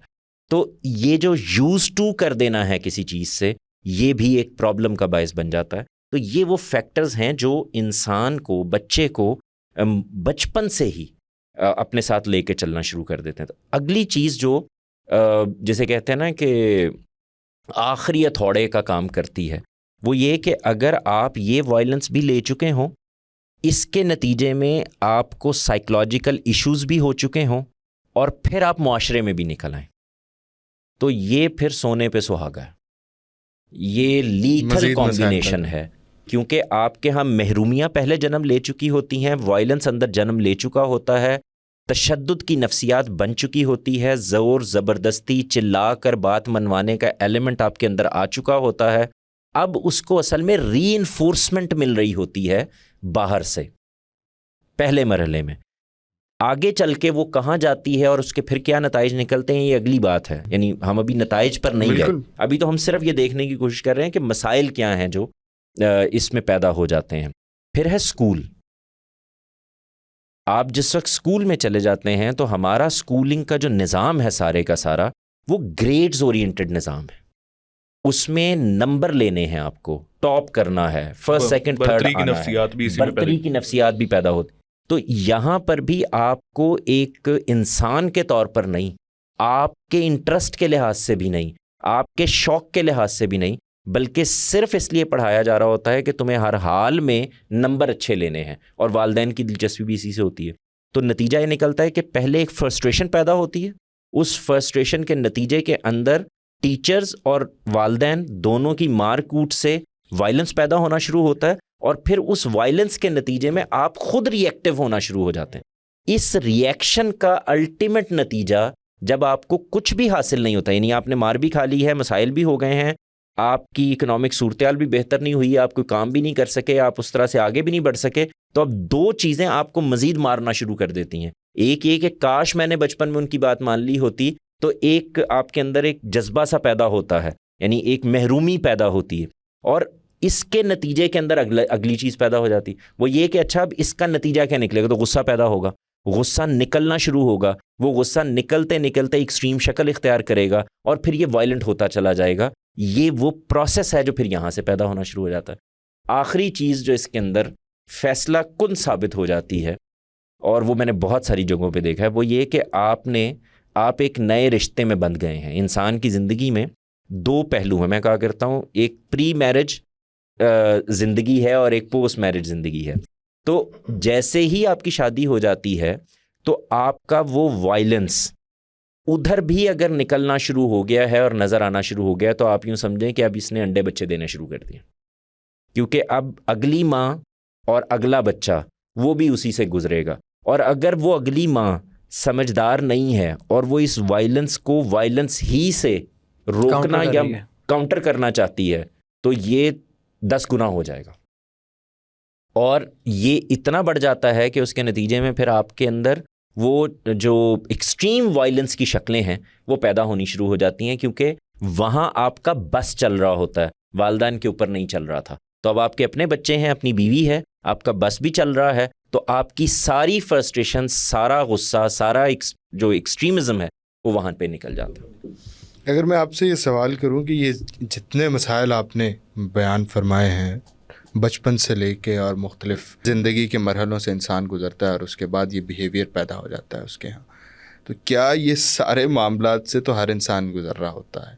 تو یہ جو یوز ٹو کر دینا ہے کسی چیز سے، یہ بھی ایک پرابلم کا باعث بن جاتا ہے. تو یہ وہ فیکٹرز ہیں جو انسان کو، بچے کو بچپن سے ہی اپنے ساتھ لے کے چلنا شروع کر دیتے ہیں. تو اگلی چیز جو جسے کہتے ہیں نا کہ آخری ہتھوڑے کا کام کرتی ہے، وہ یہ کہ اگر آپ یہ وائلنس بھی لے چکے ہوں، اس کے نتیجے میں آپ کو سائیکولوجیکل ایشوز بھی ہو چکے ہوں، اور پھر آپ معاشرے میں بھی نکل آئیں، تو یہ پھر سونے پہ سہاگا ہے. یہ لیتھل کمبینیشن ہے، کیونکہ آپ کے ہاں محرومیاں پہلے جنم لے چکی ہوتی ہیں، وائلنس اندر جنم لے چکا ہوتا ہے، تشدد کی نفسیات بن چکی ہوتی ہے، زور زبردستی چلا کر بات منوانے کا ایلیمنٹ آپ کے اندر آ چکا ہوتا ہے. اب اس کو اصل میں ری انفورسمنٹ مل رہی ہوتی ہے باہر سے پہلے مرحلے میں. آگے چل کے وہ کہاں جاتی ہے اور اس کے پھر کیا نتائج نکلتے ہیں، یہ اگلی بات ہے. یعنی ہم ابھی نتائج پر نہیں گئے، ابھی تو ہم صرف یہ دیکھنے کی کوشش کر رہے ہیں کہ مسائل کیا ہیں جو اس میں پیدا ہو جاتے ہیں. پھر ہے اسکول. آپ جس وقت اسکول میں چلے جاتے ہیں تو ہمارا اسکولنگ کا جو نظام ہے سارے کا سارا، وہ گریڈز اورینٹڈ نظام ہے. اس میں نمبر لینے ہیں، آپ کو ٹاپ کرنا ہے، فرسٹ سیکنڈ تھرڈ آنا ہے، برتری کی نفسیات بھی پیدا ہوتی. تو یہاں پر بھی آپ کو ایک انسان کے طور پر نہیں، آپ کے انٹرسٹ کے لحاظ سے بھی نہیں، آپ کے شوق کے لحاظ سے بھی نہیں، بلکہ صرف اس لیے پڑھایا جا رہا ہوتا ہے کہ تمہیں ہر حال میں نمبر اچھے لینے ہیں، اور والدین کی دلچسپی بھی اسی سے ہوتی ہے. تو نتیجہ یہ نکلتا ہے کہ پہلے ایک فرسٹریشن پیدا ہوتی ہے، اس فرسٹریشن کے نتیجے کے اندر ٹیچرز اور والدین دونوں کی مار کوٹ سے وائلنس پیدا ہونا شروع ہوتا ہے، اور پھر اس وائلنس کے نتیجے میں آپ خود ری ایکٹیو ہونا شروع ہو جاتے ہیں۔ اس ری ایکشن کا الٹیمیٹ نتیجہ جب آپ کو کچھ بھی حاصل نہیں ہوتا، یعنی آپ نے مار بھی کھا لی ہے، مسائل بھی ہو گئے ہیں، آپ کی اکنامک صورتحال بھی بہتر نہیں ہوئی، آپ کوئی کام بھی نہیں کر سکے، آپ اس طرح سے آگے بھی نہیں بڑھ سکے، تو اب دو چیزیں آپ کو مزید مارنا شروع کر دیتی ہیں۔ ایک یہ کہ کاش میں نے بچپن میں ان کی بات مان لی ہوتی، تو ایک آپ کے اندر ایک جذبہ سا پیدا ہوتا ہے، یعنی ایک محرومی پیدا ہوتی ہے، اور اس کے نتیجے کے اندر اگلی چیز پیدا ہو جاتی، وہ یہ کہ اچھا اب اس کا نتیجہ کیا نکلے گا، تو غصہ پیدا ہوگا، غصہ نکلنا شروع ہوگا، وہ غصہ نکلتے نکلتے ایکسٹریم شکل اختیار کرے گا اور پھر یہ وائلنٹ ہوتا چلا جائے گا۔ یہ وہ پروسیس ہے جو پھر یہاں سے پیدا ہونا شروع ہو جاتا ہے۔ آخری چیز جو اس کے اندر فیصلہ کن ثابت ہو جاتی ہے، اور وہ میں نے بہت ساری جگہوں پہ دیکھا ہے، وہ یہ کہ آپ ایک نئے رشتے میں بندھ گئے ہیں۔ انسان کی زندگی میں دو پہلو ہیں، میں کہا کرتا ہوں ایک پری میرج زندگی ہے اور ایک پوسٹ میرج زندگی ہے۔ تو جیسے ہی آپ کی شادی ہو جاتی ہے تو آپ کا وہ وائلنس ادھر بھی اگر نکلنا شروع ہو گیا ہے اور نظر آنا شروع ہو گیا، تو آپ یوں سمجھیں کہ اب اس نے انڈے بچے دینے شروع کر دیے، کیونکہ اب اگلی ماں اور اگلا بچہ وہ بھی اسی سے گزرے گا، اور اگر وہ اگلی ماں سمجھدار نہیں ہے اور وہ اس وائلنس کو وائلنس ہی سے روکنا یا کاؤنٹر کرنا چاہتی ہے، تو یہ 10 گنا ہو جائے گا، اور یہ اتنا بڑھ جاتا ہے کہ اس کے نتیجے میں پھر آپ کے اندر وہ جو ایکسٹریم وائلنس کی شکلیں ہیں وہ پیدا ہونی شروع ہو جاتی ہیں، کیونکہ وہاں آپ کا بس چل رہا ہوتا ہے، والدین کے اوپر نہیں چل رہا تھا۔ تو اب آپ کے اپنے بچے ہیں، اپنی بیوی ہے، آپ کا بس بھی چل رہا ہے، تو آپ کی ساری فرسٹریشن، سارا غصہ، سارا جو ایکسٹریمزم ہے وہ وہاں پہ نکل جاتا ہے۔ اگر میں آپ سے یہ سوال کروں کہ یہ جتنے مسائل آپ نے بیان فرمائے ہیں بچپن سے لے کے اور مختلف زندگی کے مرحلوں سے انسان گزرتا ہے اور اس کے بعد یہ بیہیویئر پیدا ہو جاتا ہے اس کے ہاں، تو کیا یہ سارے معاملات سے تو ہر انسان گزر رہا ہوتا ہے؟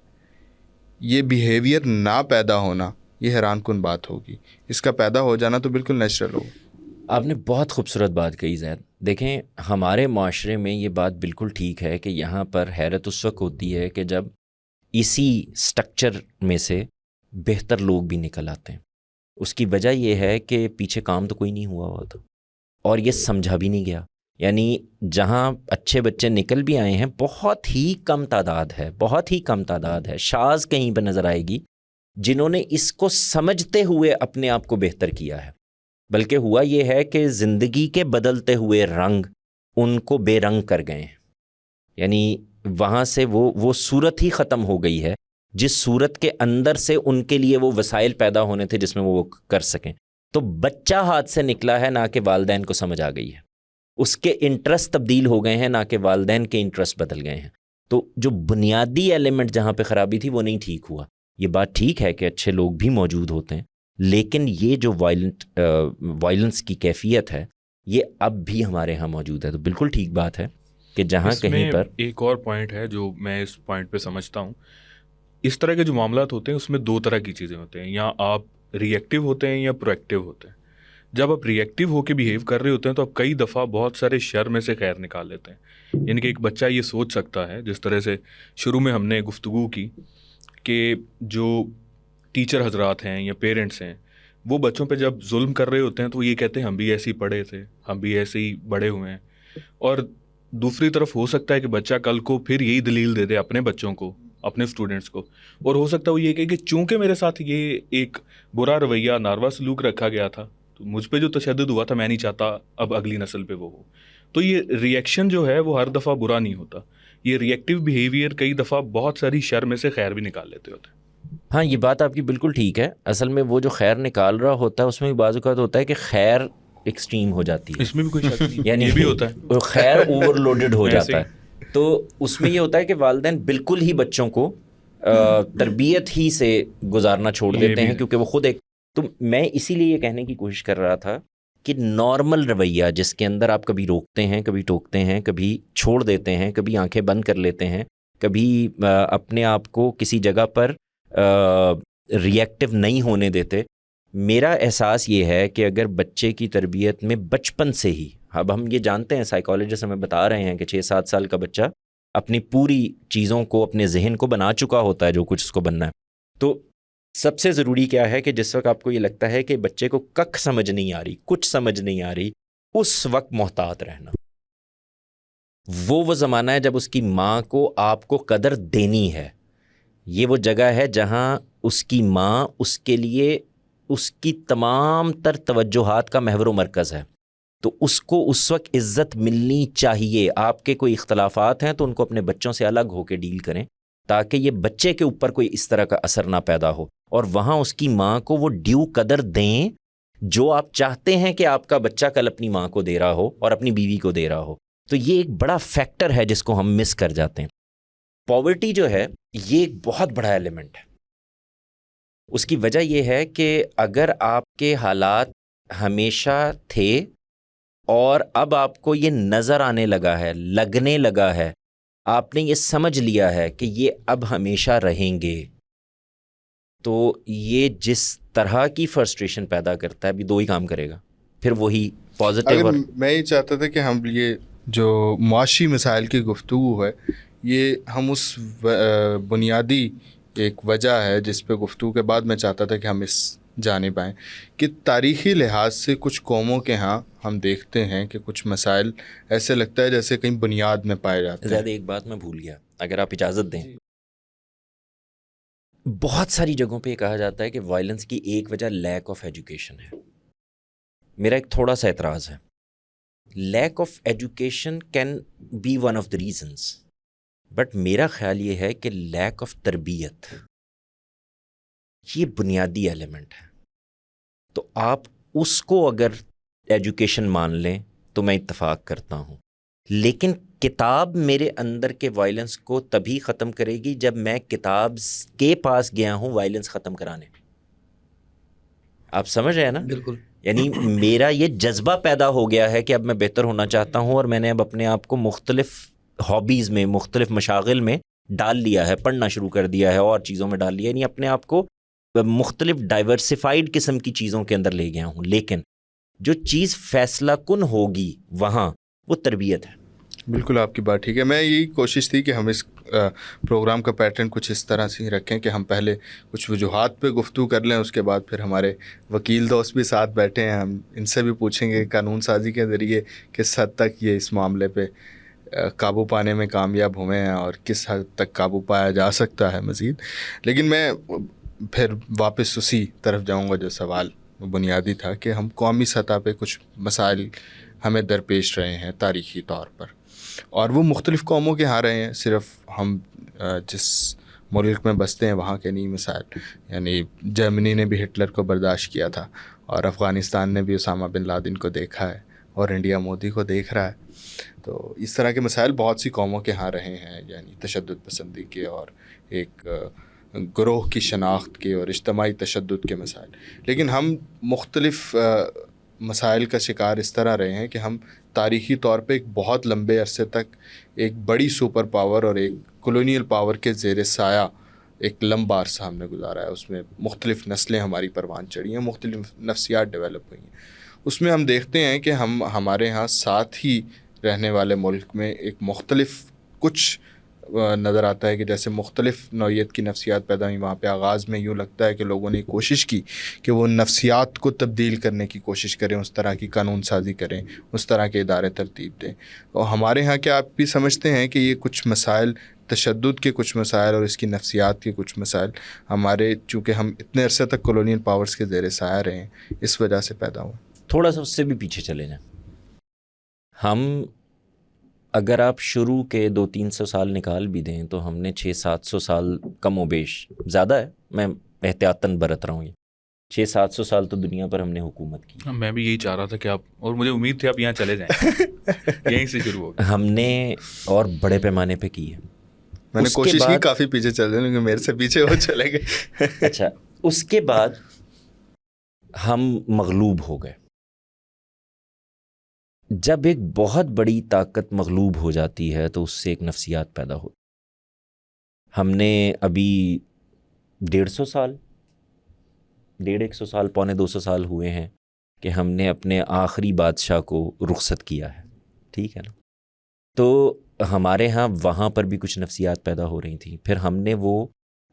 یہ بیہیویئر نہ پیدا ہونا یہ حیران کن بات ہوگی، اس کا پیدا ہو جانا تو بالکل نیچرل ہوگا۔ آپ نے بہت خوبصورت بات کہی زید۔ دیکھیں ہمارے معاشرے میں یہ بات بالکل ٹھیک ہے کہ یہاں پر حیرت اس وقت ہوتی ہے کہ جب اسی سٹرکچر میں سے بہتر لوگ بھی نکل آتے ہیں۔ اس کی وجہ یہ ہے کہ پیچھے کام تو کوئی نہیں ہوا ہوتا اور یہ سمجھا بھی نہیں گیا، یعنی جہاں اچھے بچے نکل بھی آئے ہیں بہت ہی کم تعداد ہے، بہت ہی کم تعداد ہے، شاذ کہیں پہ نظر آئے گی جنہوں نے اس کو سمجھتے ہوئے اپنے آپ کو بہتر کیا ہے۔ بلکہ ہوا یہ ہے کہ زندگی کے بدلتے ہوئے رنگ ان کو بے رنگ کر گئے ہیں، یعنی وہاں سے وہ صورت ہی ختم ہو گئی ہے جس صورت کے اندر سے ان کے لیے وہ وسائل پیدا ہونے تھے جس میں وہ کر سکیں۔ تو بچہ ہاتھ سے نکلا ہے، نہ کہ والدین کو سمجھ آ گئی ہے، اس کے انٹرسٹ تبدیل ہو گئے ہیں، نہ کہ والدین کے انٹرسٹ بدل گئے ہیں۔ تو جو بنیادی ایلیمنٹ جہاں پہ خرابی تھی وہ نہیں ٹھیک ہوا۔ یہ بات ٹھیک ہے کہ اچھے لوگ بھی موجود ہوتے ہیں، لیکن یہ جو وائلنس کی کیفیت ہے یہ اب بھی ہمارے ہاں موجود ہے۔ تو بالکل ٹھیک بات ہے کہ جہاں کہیں پر ایک اور پوائنٹ ہے جو میں اس پوائنٹ پہ سمجھتا ہوں، اس طرح کے جو معاملات ہوتے ہیں اس میں دو طرح کی چیزیں ہوتے ہیں، یا آپ ری ایکٹیو ہوتے ہیں یا پرو ایکٹیو ہوتے ہیں۔ جب آپ ری ایکٹیو ہو کے بیہیو کر رہے ہوتے ہیں تو آپ کئی دفعہ بہت سارے شر میں سے خیر نکال لیتے ہیں، یعنی کہ ایک بچہ یہ سوچ سکتا ہے، جس طرح سے شروع میں ہم نے گفتگو کی کہ جو ٹیچر حضرات ہیں یا پیرنٹس ہیں وہ بچوں پہ جب ظلم کر رہے ہوتے ہیں تو وہ یہ کہتے ہیں ہم بھی ایسے ہی پڑھے تھے، ہم بھی ایسے ہی بڑے ہوئے ہیں، اور دوسری طرف ہو سکتا ہے کہ بچہ کل کو پھر یہی دلیل دے دے اپنے بچوں کو، اپنے اسٹوڈنٹس کو، اور ہو سکتا ہے وہ یہ کہے کہ چونکہ میرے ساتھ یہ ایک برا رویہ، ناروا سلوک رکھا گیا تھا تو مجھ پہ جو تشدد ہوا تھا میں نہیں چاہتا اب اگلی نسل پہ وہ ہو۔ تو یہ ری ایکشن جو ہے وہ ہر دفعہ برا نہیں ہوتا، یہ ری ایکٹیو بیہیویئر کئی دفعہ بہت ساری شر میں سے خیر بھی نکال لیتے ہوتے ہیں۔ ہاں یہ بات آپ کی بالکل ٹھیک ہے۔ اصل میں وہ جو خیر نکال رہا ہوتا ہے اس میں بھی بعض اوقات ہوتا ہے کہ خیر ایکسٹریم ہو جاتی ہے، اس میں بھی کوئی شک نہیں، یعنی یہ بھی ہوتا ہے، خیر اوور لوڈڈ ہو جاتا ہے۔ تو اس میں یہ ہوتا ہے کہ والدین بالکل ہی بچوں کو تربیت ہی سے گزارنا چھوڑ دیتے ہیں، کیونکہ وہ خود ایک، تو میں اسی لیے یہ کہنے کی کوشش کر رہا تھا کہ نارمل رویہ جس کے اندر آپ کبھی روکتے ہیں، کبھی ٹوکتے ہیں، کبھی چھوڑ دیتے ہیں، کبھی آنکھیں بند کر لیتے ہیں، کبھی اپنے آپ کو کسی جگہ پر ری ایکٹیو نہیں ہونے دیتے۔ میرا احساس یہ ہے کہ اگر بچے کی تربیت میں بچپن سے ہی، اب ہم یہ جانتے ہیں، سائیکالوجسٹ ہمیں بتا رہے ہیں کہ 6-7 سال کا بچہ اپنی پوری چیزوں کو، اپنے ذہن کو بنا چکا ہوتا ہے جو کچھ اس کو بننا ہے، تو سب سے ضروری کیا ہے کہ جس وقت آپ کو یہ لگتا ہے کہ بچے کو کک سمجھ نہیں آ رہی، کچھ سمجھ نہیں آ رہی، اس وقت محتاط رہنا. وہ زمانہ ہے جب اس کی ماں کو آپ کو قدر دینی ہے. یہ وہ جگہ ہے جہاں اس کی ماں اس کے لیے اس کی تمام تر توجہات کا محور و مرکز ہے. تو اس کو اس وقت عزت ملنی چاہیے. آپ کے کوئی اختلافات ہیں تو ان کو اپنے بچوں سے الگ ہو کے ڈیل کریں تاکہ یہ بچے کے اوپر کوئی اس طرح کا اثر نہ پیدا ہو، اور وہاں اس کی ماں کو وہ ڈیو قدر دیں جو آپ چاہتے ہیں کہ آپ کا بچہ کل اپنی ماں کو دے رہا ہو اور اپنی بیوی کو دے رہا ہو. تو یہ ایک بڑا فیکٹر ہے جس کو ہم مس کر جاتے ہیں. پاورٹی جو ہے یہ ایک بہت بڑا ایلیمنٹ ہے. اس کی وجہ یہ ہے کہ اگر آپ کے حالات ہمیشہ تھے اور اب آپ کو یہ نظر آنے لگا ہے، لگنے لگا ہے، آپ نے یہ سمجھ لیا ہے کہ یہ اب ہمیشہ رہیں گے، تو یہ جس طرح کی فرسٹریشن پیدا کرتا ہے ابھی دو ہی کام کرے گا. پھر وہی پازیٹیو. اگر میں یہ چاہتا تھا کہ ہم یہ جو معاشی مسائل کی گفتگو ہے، یہ ہم اس بنیادی ایک وجہ ہے جس پہ گفتگو کے بعد میں چاہتا تھا کہ ہم اس جانب آئیں کہ تاریخی لحاظ سے کچھ قوموں کے ہاں ہم دیکھتے ہیں کہ کچھ مسائل ایسے لگتا ہے جیسے کہیں بنیاد میں پائے جاتے ہیں. زیادہ ایک بات میں بھول گیا، اگر آپ اجازت دیں. بہت ساری جگہوں پہ یہ کہا جاتا ہے کہ وائلنس کی ایک وجہ لیک آف ایجوکیشن ہے. میرا ایک تھوڑا سا اعتراض ہے. Lack of education can be one of the reasons, but میرا خیال یہ ہے کہ لیک آف تربیت یہ بنیادی ایلیمنٹ ہے. تو آپ اس کو اگر ایجوکیشن مان لیں تو میں اتفاق کرتا ہوں، لیکن کتاب میرے اندر کے وائلنس کو تبھی ختم کرے گی جب میں کتاب کے پاس گیا ہوں وائلنس ختم کرانے. آپ سمجھ رہے ہیں نا؟ بالکل. یعنی میرا یہ جذبہ پیدا ہو گیا ہے کہ اب میں بہتر ہونا چاہتا ہوں، اور میں نے اب اپنے آپ کو مختلف ہابیز میں، مختلف مشاغل میں ڈال لیا ہے، پڑھنا شروع کر دیا ہے اور چیزوں میں ڈال لیا ہے، یعنی اپنے آپ کو مختلف ڈائیورسیفائڈ قسم کی چیزوں کے اندر لے گیا ہوں. لیکن جو چیز فیصلہ کن ہوگی وہاں وہ تربیت ہے. بالکل آپ کی بات ٹھیک ہے. میں یہی کوشش تھی کہ ہم اس پروگرام کا پیٹرن کچھ اس طرح سے ہی رکھیں کہ ہم پہلے کچھ وجوہات پہ گفتگو کر لیں، اس کے بعد پھر ہمارے وکیل دوست بھی ساتھ بیٹھے ہیں، ہم ان سے بھی پوچھیں گے قانون سازی کے ذریعے کس حد تک یہ اس معاملے پہ قابو پانے میں کامیاب ہوئے ہیں اور کس حد تک قابو پایا جا سکتا ہے مزید. لیکن میں پھر واپس اسی طرف جاؤں گا جو سوال بنیادی تھا کہ ہم قومی سطح پہ کچھ مسائل ہمیں درپیش رہے ہیں تاریخی طور پر، اور وہ مختلف قوموں کے ہاں رہے ہیں، صرف ہم جس ملک میں بستے ہیں وہاں کے نہیں مسائل. یعنی جرمنی نے بھی ہٹلر کو برداشت کیا تھا، اور افغانستان نے بھی اسامہ بن لادن کو دیکھا ہے، اور انڈیا مودی کو دیکھ رہا ہے. تو اس طرح کے مسائل بہت سی قوموں کے ہاں رہے ہیں، یعنی تشدد پسندی کے اور ایک گروہ کی شناخت کے اور اجتماعی تشدد کے مسائل. لیکن ہم مختلف مسائل کا شکار اس طرح رہے ہیں کہ ہم تاریخی طور پہ ایک بہت لمبے عرصے تک ایک بڑی سپر پاور اور ایک کولونیل پاور کے زیر سایہ ایک لمبا عرصہ ہم نے گزارا ہے. اس میں مختلف نسلیں ہماری پروان چڑھی ہیں، مختلف نفسیات ڈیولپ ہوئی ہیں. اس میں ہم دیکھتے ہیں کہ ہمارے ہاں ساتھ ہی رہنے والے ملک میں ایک مختلف کچھ نظر آتا ہے کہ جیسے مختلف نوعیت کی نفسیات پیدا ہوئی. وہاں پہ آغاز میں یوں لگتا ہے کہ لوگوں نے کوشش کی کہ وہ نفسیات کو تبدیل کرنے کی کوشش کریں، اس طرح کی قانون سازی کریں، اس طرح کے ادارے ترتیب دیں. اور ہمارے ہاں کیا آپ بھی سمجھتے ہیں کہ یہ کچھ مسائل، تشدد کے کچھ مسائل اور اس کی نفسیات کے کچھ مسائل ہمارے، چونکہ ہم اتنے عرصے تک کولونیل پاورز کے زیر سایہ رہے ہیں، اس وجہ سے پیدا ہوئے؟ تھوڑا سا اس سے بھی پیچھے چلے جائیں. ہم اگر آپ شروع کے 200-300 سال نکال بھی دیں تو ہم نے 600-700 سال کم و بیش، زیادہ ہے میں احتیاطاً برت رہا ہوں، یہ 600-700 سال تو دنیا پر ہم نے حکومت کی. میں بھی یہی چاہ رہا تھا کہ آپ، اور مجھے امید تھی آپ یہاں چلے جائیں. یہیں سے شروع ہوگا. ہم نے اور بڑے پیمانے پہ کی ہے. میں نے کوشش کی کافی پیچھے چل جائیں، لیکن میرے سے پیچھے وہ چلے گئے. اچھا، اس کے بعد ہم مغلوب ہو گئے. جب ایک بہت بڑی طاقت مغلوب ہو جاتی ہے تو اس سے ایک نفسیات پیدا ہوتی. ہم نے ابھی 150 سال، 150 سال، 250 سال ہوئے ہیں کہ ہم نے اپنے آخری بادشاہ کو رخصت کیا ہے، ٹھیک ہے نا. تو ہمارے ہاں وہاں پر بھی کچھ نفسیات پیدا ہو رہی تھیں. پھر ہم نے وہ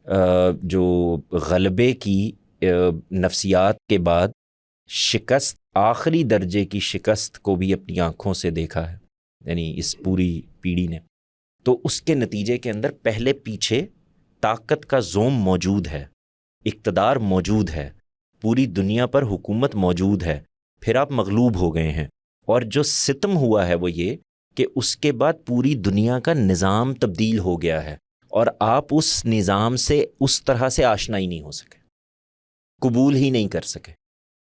جو غلبے کی نفسیات کے بعد شکست، آخری درجے کی شکست کو بھی اپنی آنکھوں سے دیکھا ہے، یعنی اس پوری پیڑھی نے. تو اس کے نتیجے کے اندر پہلے پیچھے طاقت کا زوم موجود ہے، اقتدار موجود ہے، پوری دنیا پر حکومت موجود ہے، پھر آپ مغلوب ہو گئے ہیں. اور جو ستم ہوا ہے وہ یہ کہ اس کے بعد پوری دنیا کا نظام تبدیل ہو گیا ہے، اور آپ اس نظام سے اس طرح سے آشنا ہی نہیں ہو سکے، قبول ہی نہیں کر سکے.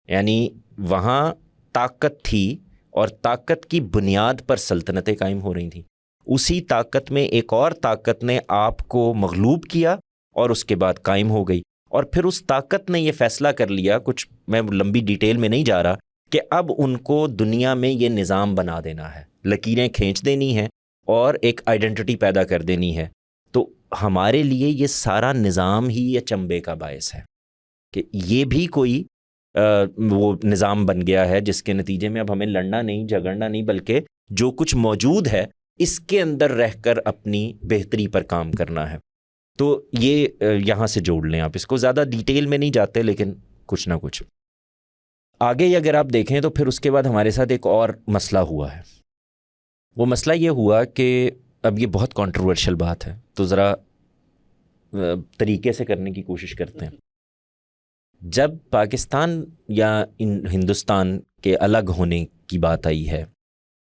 یعنی وہاں طاقت تھی اور طاقت کی بنیاد پر سلطنتیں قائم ہو رہی تھیں. اسی طاقت میں ایک اور طاقت نے آپ کو مغلوب کیا اور اس کے بعد قائم ہو گئی. اور پھر اس طاقت نے یہ فیصلہ کر لیا، کچھ میں لمبی ڈیٹیل میں نہیں جا رہا، کہ اب ان کو دنیا میں یہ نظام بنا دینا ہے، لکیریں کھینچ دینی ہیں اور ایک آئیڈینٹی پیدا کر دینی ہے. تو ہمارے لیے یہ سارا نظام ہی اچنبے کا باعث ہے کہ یہ بھی کوئی وہ نظام بن گیا ہے جس کے نتیجے میں اب ہمیں لڑنا نہیں، جھگڑنا نہیں، بلکہ جو کچھ موجود ہے اس کے اندر رہ کر اپنی بہتری پر کام کرنا ہے. تو یہ یہاں سے جوڑ لیں آپ اس کو، زیادہ ڈیٹیل میں نہیں جاتے لیکن کچھ نہ کچھ آگے اگر آپ دیکھیں تو پھر اس کے بعد ہمارے ساتھ ایک اور مسئلہ ہوا ہے. وہ مسئلہ یہ ہوا کہ اب یہ بہت کنٹروورشل بات ہے، تو ذرا طریقے سے کرنے کی کوشش کرتے ہیں. جب پاکستان یا ہندوستان کے الگ ہونے کی بات آئی ہے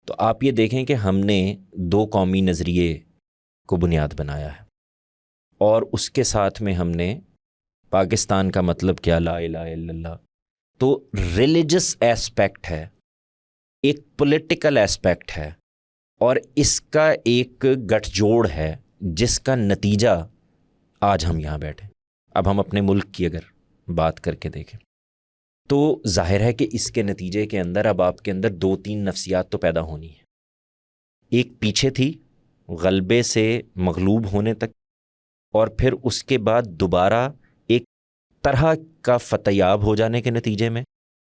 تو آپ یہ دیکھیں کہ ہم نے دو قومی نظریے کو بنیاد بنایا ہے، اور اس کے ساتھ میں ہم نے پاکستان کا مطلب کیا، لا الہ الا اللہ. تو ریلیجس ایسپیکٹ ہے، ایک پولیٹیکل ایسپیکٹ ہے، اور اس کا ایک گٹھ جوڑ ہے جس کا نتیجہ آج ہم یہاں بیٹھے. اب ہم اپنے ملک کی اگر بات کر کے دیکھیں تو ظاہر ہے کہ اس کے نتیجے کے اندر اب آپ کے اندر 2-3 نفسیات تو پیدا ہونی ہے. ایک پیچھے تھی غلبے سے مغلوب ہونے تک، اور پھر اس کے بعد دوبارہ ایک طرح کا فتح یاب ہو جانے کے نتیجے میں،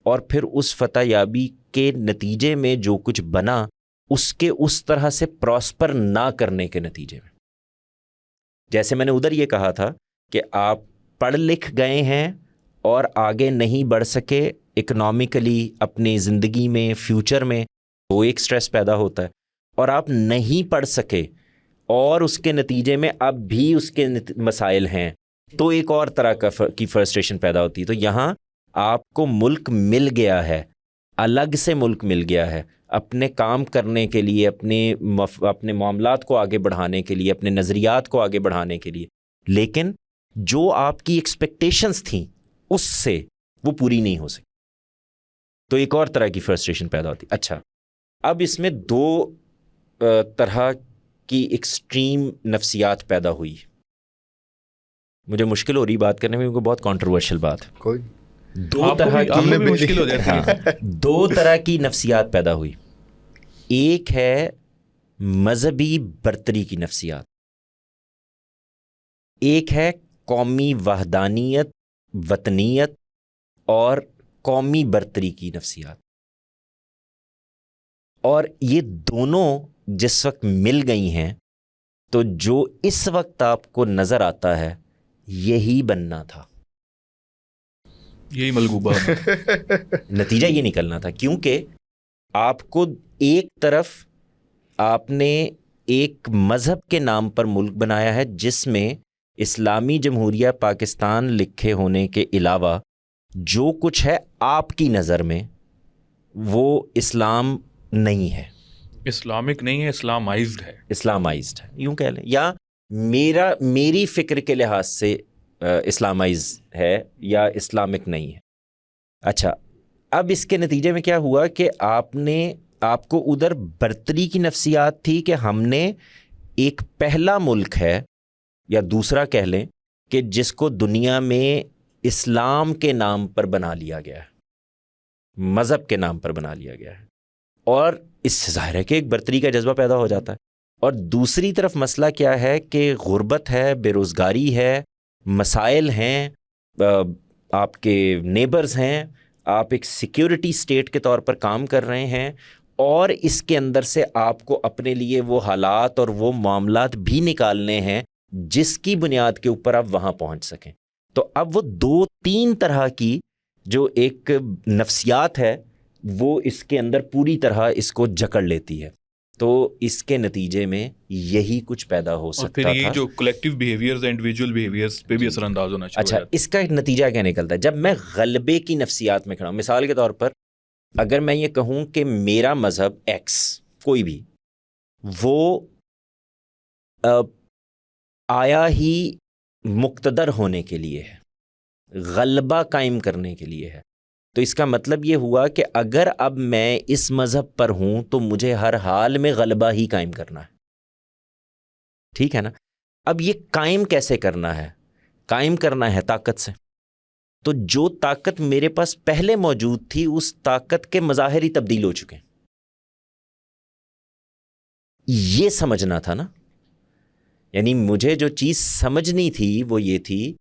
اور پھر اس فتح یابی کے نتیجے میں جو کچھ بنا اس کے اس طرح سے پراسپر نہ کرنے کے نتیجے میں. جیسے میں نے ادھر یہ کہا تھا کہ آپ پڑھ لکھ گئے ہیں اور آگے نہیں بڑھ سکے اکنامکلی اپنی زندگی میں، فیوچر میں، وہ ایک سٹریس پیدا ہوتا ہے. اور آپ نہیں پڑھ سکے اور اس کے نتیجے میں اب بھی اس کے مسائل ہیں تو ایک اور طرح کی فرسٹریشن پیدا ہوتی ہے. تو یہاں آپ کو ملک مل گیا ہے، الگ سے ملک مل گیا ہے اپنے کام کرنے کے لیے، اپنے معاملات کو آگے بڑھانے کے لیے، اپنے نظریات کو آگے بڑھانے کے لیے، لیکن جو آپ کی ایکسپیکٹیشنز تھیں اس سے وہ پوری نہیں ہو سکی. تو ایک اور طرح کی فرسٹریشن پیدا ہوتی. اچھا، اب اس میں 2 طرح کی ایکسٹریم نفسیات پیدا ہوئی. مجھے مشکل ہو رہی بات کرنے میں کیونکہ بہت کنٹروورشل بات ہے. کوئی 2 طرح کی مشکل ہو جاتی ہے. 2 طرح کی نفسیات پیدا ہوئی. ایک ہے مذہبی برتری کی نفسیات، ایک ہے قومی وحدانیت، وطنیت اور قومی برتری کی نفسیات. اور یہ دونوں جس وقت مل گئی ہیں تو جو اس وقت آپ کو نظر آتا ہے یہی بننا تھا، یہی ملغوبہ نتیجہ یہ نکلنا تھا. کیونکہ آپ کو ایک طرف آپ نے ایک مذہب کے نام پر ملک بنایا ہے جس میں اسلامی جمہوریہ پاکستان لکھے ہونے کے علاوہ جو کچھ ہے آپ کی نظر میں وہ اسلام نہیں ہے، اسلامک نہیں ہے، اسلامائزڈ ہے. اسلامائزڈ ہے یوں کہہ لیں، یا میری فکر کے لحاظ سے اسلامائز ہے یا اسلامک نہیں ہے. اچھا، اب اس کے نتیجے میں کیا ہوا کہ آپ کو ادھر برتری کی نفسیات تھی کہ ہم نے ایک پہلا ملک ہے یا دوسرا کہہ لیں کہ جس کو دنیا میں اسلام کے نام پر بنا لیا گیا ہے، مذہب کے نام پر بنا لیا گیا ہے، اور اس سے ظاہر ہے کہ ایک برتری کا جذبہ پیدا ہو جاتا ہے. اور دوسری طرف مسئلہ کیا ہے کہ غربت ہے، بے روزگاری ہے، مسائل ہیں، آپ کے نیبرز ہیں، آپ ایک سیکیورٹی سٹیٹ کے طور پر کام کر رہے ہیں، اور اس کے اندر سے آپ کو اپنے لیے وہ حالات اور وہ معاملات بھی نکالنے ہیں جس کی بنیاد کے اوپر آپ وہاں پہنچ سکیں. تو اب وہ 2-3 طرح کی جو ایک نفسیات ہے وہ اس کے اندر پوری طرح اس کو جکڑ لیتی ہے. تو اس کے نتیجے میں یہی کچھ پیدا ہو سکتا تھا. اور پھر یہ جو کلیکٹیو بیہیویئرز انڈیویجول بیہیویئرز پہ بھی اثر انداز ہونا شروع ہو جاتا ہے. اچھا, اس کا ایک نتیجہ کیا نکلتا ہے؟ جب میں غلبے کی نفسیات میں کھڑا ہوں, مثال کے طور پر اگر میں یہ کہوں کہ میرا مذہب ایکس کوئی بھی وہ آیا ہی مقتدر ہونے کے لیے ہے, غلبہ قائم کرنے کے لیے ہے, تو اس کا مطلب یہ ہوا کہ اگر اب میں اس مذہب پر ہوں تو مجھے ہر حال میں غلبہ ہی قائم کرنا ہے. ٹھیک ہے نا؟ اب یہ قائم کیسے کرنا ہے؟ قائم کرنا ہے طاقت سے. تو جو طاقت میرے پاس پہلے موجود تھی اس طاقت کے مظاہر ہی تبدیل ہو چکے ہیں. یہ سمجھنا تھا نا, یعنی مجھے جو چیز سمجھنی تھی وہ یہ تھی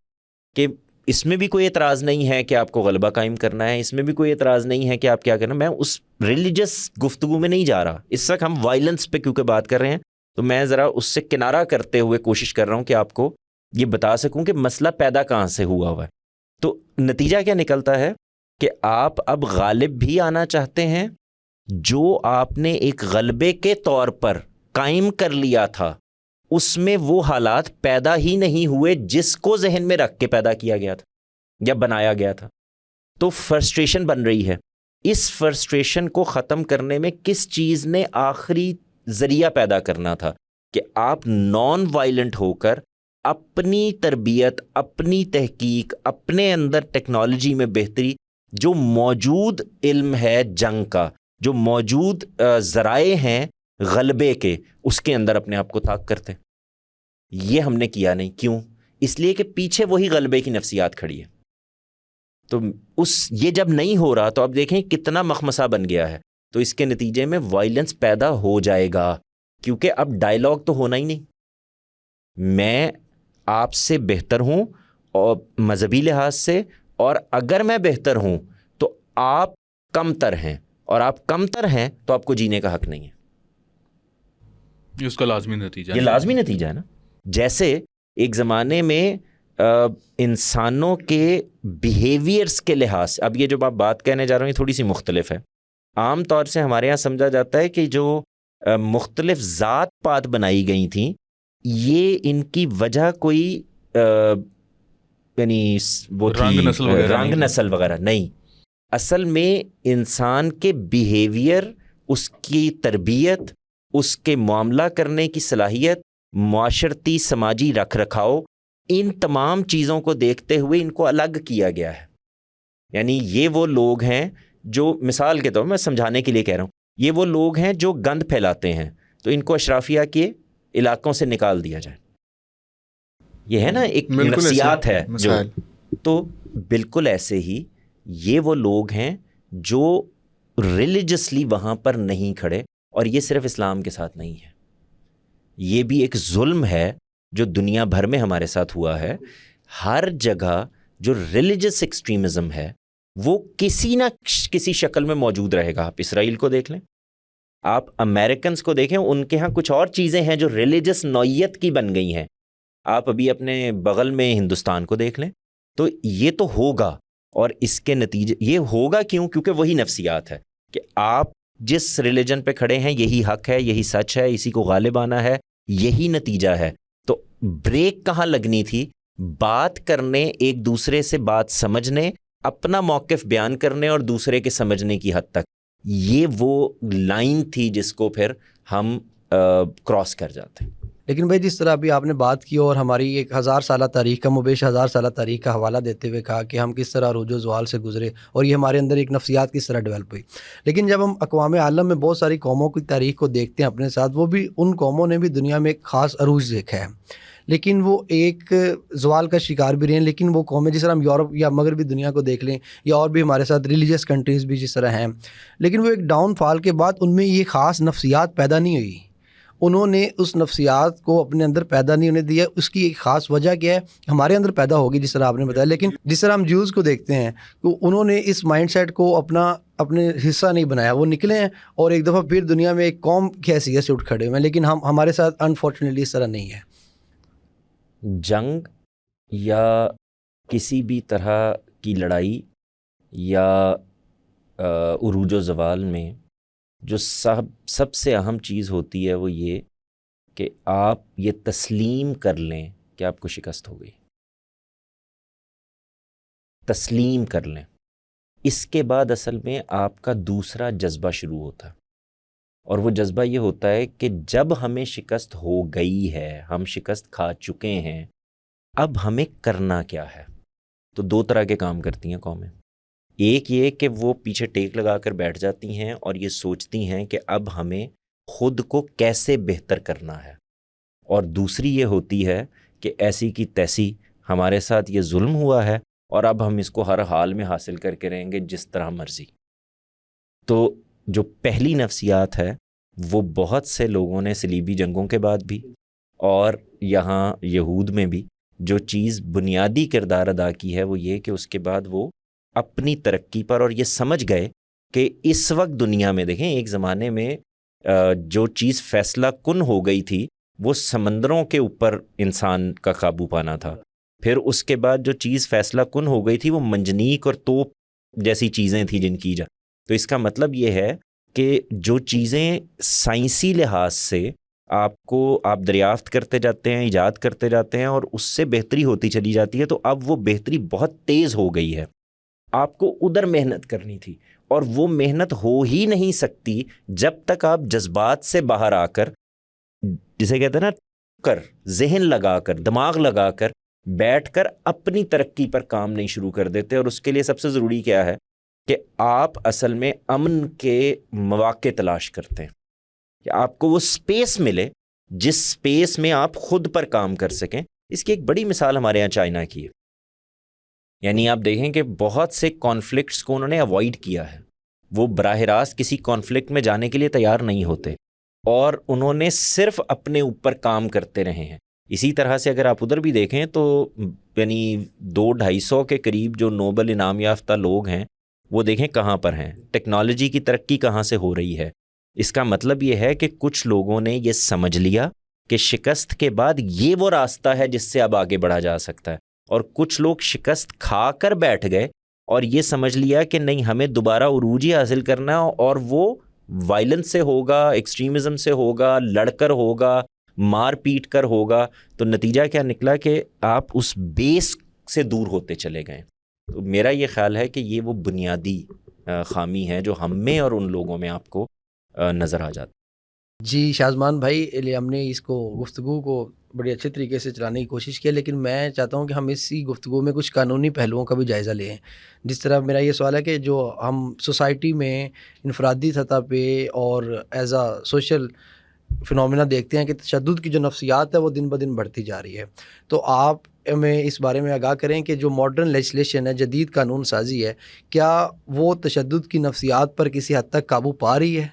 کہ اس میں بھی کوئی اعتراض نہیں ہے کہ آپ کو غلبہ قائم کرنا ہے, اس میں بھی کوئی اعتراض نہیں ہے کہ آپ کیا کرنا. میں اس ریلیجس گفتگو میں نہیں جا رہا. اس وقت ہم وائلنس پہ کیونکہ بات کر رہے ہیں تو میں ذرا اس سے کنارہ کرتے ہوئے کوشش کر رہا ہوں کہ آپ کو یہ بتا سکوں کہ مسئلہ پیدا کہاں سے ہوا ہے. تو نتیجہ کیا نکلتا ہے کہ آپ اب غالب بھی آنا چاہتے ہیں, جو آپ نے ایک غلبے کے طور پر قائم کر لیا تھا اس میں وہ حالات پیدا ہی نہیں ہوئے جس کو ذہن میں رکھ کے پیدا کیا گیا تھا یا بنایا گیا تھا. تو فرسٹریشن بن رہی ہے. اس فرسٹریشن کو ختم کرنے میں کس چیز نے آخری ذریعہ پیدا کرنا تھا کہ آپ نان وائلنٹ ہو کر اپنی تربیت, اپنی تحقیق, اپنے اندر ٹیکنالوجی میں بہتری, جو موجود علم ہے جنگ کا, جو موجود ذرائع ہیں غلبے کے, اس کے اندر اپنے آپ کو طاق کرتے. یہ ہم نے کیا نہیں. کیوں؟ اس لیے کہ پیچھے وہی غلبے کی نفسیات کھڑی ہے. تو یہ جب نہیں ہو رہا تو اب دیکھیں کتنا مخمصہ بن گیا ہے. تو اس کے نتیجے میں وائلنس پیدا ہو جائے گا, کیونکہ اب ڈائیلاگ تو ہونا ہی نہیں. میں آپ سے بہتر ہوں اور مذہبی لحاظ سے, اور اگر میں بہتر ہوں تو آپ کم تر ہیں, اور آپ کم تر ہیں تو آپ کو جینے کا حق نہیں ہے. اس کا لازمی نتیجہ, یہ لازمی نتیجہ ہے نا. جیسے ایک زمانے میں انسانوں کے بیہیویئرس کے لحاظ سے, اب یہ جو آپ بات کہنے جا رہے ہیں تھوڑی سی مختلف ہے. عام طور سے ہمارے یہاں سمجھا جاتا ہے کہ جو مختلف ذات پات بنائی گئی تھیں یہ ان کی وجہ کوئی یعنی وہ رنگ نسل وغیرہ نہیں. اصل میں انسان کے بیہیویئر, اس کی تربیت, اس کے معاملہ کرنے کی صلاحیت, معاشرتی سماجی رکھ رکھاؤ, ان تمام چیزوں کو دیکھتے ہوئے ان کو الگ کیا گیا ہے. یعنی یہ وہ لوگ ہیں جو, مثال کے طور پر میں سمجھانے کے لیے کہہ رہا ہوں, یہ وہ لوگ ہیں جو گند پھیلاتے ہیں تو ان کو اشرافیہ کے علاقوں سے نکال دیا جائے. یہ ہے نا ایک نفسیات ہے جو. تو بالکل ایسے ہی یہ وہ لوگ ہیں جو ریلیجسلی وہاں پر نہیں کھڑے. اور یہ صرف اسلام کے ساتھ نہیں ہے, یہ بھی ایک ظلم ہے جو دنیا بھر میں ہمارے ساتھ ہوا ہے. ہر جگہ جو ریلیجس ایکسٹریمزم ہے وہ کسی نہ کسی شکل میں موجود رہے گا. آپ اسرائیل کو دیکھ لیں, آپ امریکنز کو دیکھیں, ان کے ہاں کچھ اور چیزیں ہیں جو ریلیجس نوعیت کی بن گئی ہیں. آپ ابھی اپنے بغل میں ہندوستان کو دیکھ لیں. تو یہ تو ہوگا, اور اس کے نتیجے یہ ہوگا کیوں؟ کیونکہ وہی نفسیات ہے کہ آپ جس ریلیجن پہ کھڑے ہیں یہی حق ہے, یہی سچ ہے, اسی کو غالب آنا ہے, یہی نتیجہ ہے. تو بریک کہاں لگنی تھی؟ بات کرنے, ایک دوسرے سے بات سمجھنے, اپنا موقف بیان کرنے اور دوسرے کے سمجھنے کی حد تک. یہ وہ لائن تھی جس کو پھر ہم کراس کر جاتے ہیں. لیکن بھائی جس طرح ابھی آپ نے بات کی اور ہماری ایک 1000 سالہ تاریخ کا, مبیش 1000 سالہ تاریخ کا حوالہ دیتے ہوئے کہا کہ ہم کس طرح عروج و زوال سے گزرے اور یہ ہمارے اندر ایک نفسیات کس طرح ڈیولپ ہوئی. لیکن جب ہم اقوام عالم میں بہت ساری قوموں کی تاریخ کو دیکھتے ہیں اپنے ساتھ, وہ بھی ان قوموں نے بھی دنیا میں ایک خاص عروج دیکھا ہے, لیکن وہ ایک زوال کا شکار بھی رہے ہیں. لیکن وہ قومیں جس طرح ہم یورپ یا مغربی دنیا کو دیکھ لیں, یا اور بھی ہمارے ساتھ ریلیجس کنٹریز بھی جس طرح ہیں, لیکن وہ ایک ڈاؤن فال کے بعد ان میں یہ خاص نفسیات پیدا نہیں ہوئی. انہوں نے اس نفسیات کو اپنے اندر پیدا نہیں ہونے دیا. اس کی ایک خاص وجہ کیا ہے؟ ہمارے اندر پیدا ہوگی جس طرح آپ نے بتایا. لیکن جس طرح ہم جیوز کو دیکھتے ہیں تو انہوں نے اس مائنڈ سیٹ کو اپنے حصہ نہیں بنایا. وہ نکلے ہیں اور ایک دفعہ پھر دنیا میں ایک قوم کی حیثیت سے اٹھ کھڑے ہوئے ہیں. لیکن ہمارے ساتھ انفارچونیٹلی اس طرح نہیں ہے. جنگ یا کسی بھی طرح کی لڑائی یا عروج و زوال میں جو سب سے اہم چیز ہوتی ہے وہ یہ کہ آپ یہ تسلیم کر لیں کہ آپ کو شکست ہو گئی، تسلیم کر لیں۔ اس کے بعد اصل میں آپ کا دوسرا جذبہ شروع ہوتا ہے، اور وہ جذبہ یہ ہوتا ہے کہ جب ہمیں شکست ہو گئی ہے، ہم شکست کھا چکے ہیں، اب ہمیں کرنا کیا ہے؟ تو دو طرح کے کام کرتی ہیں قومیں۔ ایک یہ کہ وہ پیچھے ٹیک لگا کر بیٹھ جاتی ہیں اور یہ سوچتی ہیں کہ اب ہمیں خود کو کیسے بہتر کرنا ہے، اور دوسری یہ ہوتی ہے کہ ایسی کی تیسی ہمارے ساتھ یہ ظلم ہوا ہے اور اب ہم اس کو ہر حال میں حاصل کر کے رہیں گے جس طرح مرضی۔ تو جو پہلی نفسیات ہے وہ بہت سے لوگوں نے صلیبی جنگوں کے بعد بھی اور یہاں یہود میں بھی جو چیز بنیادی کردار ادا کی ہے وہ یہ کہ اس کے بعد وہ اپنی ترقی پر اور یہ سمجھ گئے کہ اس وقت دنیا میں دیکھیں، ایک زمانے میں جو چیز فیصلہ کن ہو گئی تھی وہ سمندروں کے اوپر انسان کا قابو پانا تھا، پھر اس کے بعد جو چیز فیصلہ کن ہو گئی تھی وہ منجنیق اور توپ جیسی چیزیں تھیں جن کی تو اس کا مطلب یہ ہے کہ جو چیزیں سائنسی لحاظ سے آپ دریافت کرتے جاتے ہیں، ایجاد کرتے جاتے ہیں اور اس سے بہتری ہوتی چلی جاتی ہے، تو اب وہ بہتری بہت تیز ہو گئی ہے۔ آپ کو ادھر محنت کرنی تھی، اور وہ محنت ہو ہی نہیں سکتی جب تک آپ جذبات سے باہر آ کر، جسے کہتے ہیں نا، ذہن لگا کر، دماغ لگا کر بیٹھ کر اپنی ترقی پر کام نہیں شروع کر دیتے۔ اور اس کے لیے سب سے ضروری کیا ہے کہ آپ اصل میں امن کے مواقع تلاش کرتے ہیں، کہ آپ کو وہ سپیس ملے جس سپیس میں آپ خود پر کام کر سکیں۔ اس کی ایک بڑی مثال ہمارے ہاں چائنا کی ہے، یعنی آپ دیکھیں کہ بہت سے کانفلکٹس کو انہوں نے اوائڈ کیا ہے، وہ براہ راست کسی کانفلکٹ میں جانے کے لیے تیار نہیں ہوتے اور انہوں نے صرف اپنے اوپر کام کرتے رہے ہیں۔ اسی طرح سے اگر آپ ادھر بھی دیکھیں تو یعنی 200-250 کے قریب جو نوبل انعام یافتہ لوگ ہیں وہ دیکھیں کہاں پر ہیں، ٹیکنالوجی کی ترقی کہاں سے ہو رہی ہے۔ اس کا مطلب یہ ہے کہ کچھ لوگوں نے یہ سمجھ لیا کہ شکست کے بعد یہ وہ راستہ ہے جس سے اب آگے بڑھا جا سکتا ہے، اور کچھ لوگ شکست کھا کر بیٹھ گئے اور یہ سمجھ لیا کہ نہیں، ہمیں دوبارہ عروج ہی حاصل کرنا ہے، اور وہ وائلنس سے ہوگا، ایکسٹریمزم سے ہوگا، لڑ کر ہوگا، مار پیٹ کر ہوگا۔ تو نتیجہ کیا نکلا کہ آپ اس بیس سے دور ہوتے چلے گئے۔ تو میرا یہ خیال ہے کہ یہ وہ بنیادی خامی ہے جو ہم میں اور ان لوگوں میں آپ کو نظر آ جاتا۔ جی شازمان بھائی، ہم نے اس گفتگو کو بڑے اچھے طریقے سے چلانے کی کوشش کی، لیکن میں چاہتا ہوں کہ ہم اسی گفتگو میں کچھ قانونی پہلوؤں کا بھی جائزہ لیں۔ جس طرح میرا یہ سوال ہے کہ جو ہم سوسائٹی میں انفرادی سطح پہ اور ایز اے سوشل فنومینا دیکھتے ہیں کہ تشدد کی جو نفسیات ہے وہ دن بدن بڑھتی جا رہی ہے، تو آپ ہمیں اس بارے میں آگاہ کریں کہ جو ماڈرن لیجسلیشن ہے، جدید قانون سازی ہے، کیا وہ تشدد کی نفسیات پر کسی حد تک قابو پا رہی ہے؟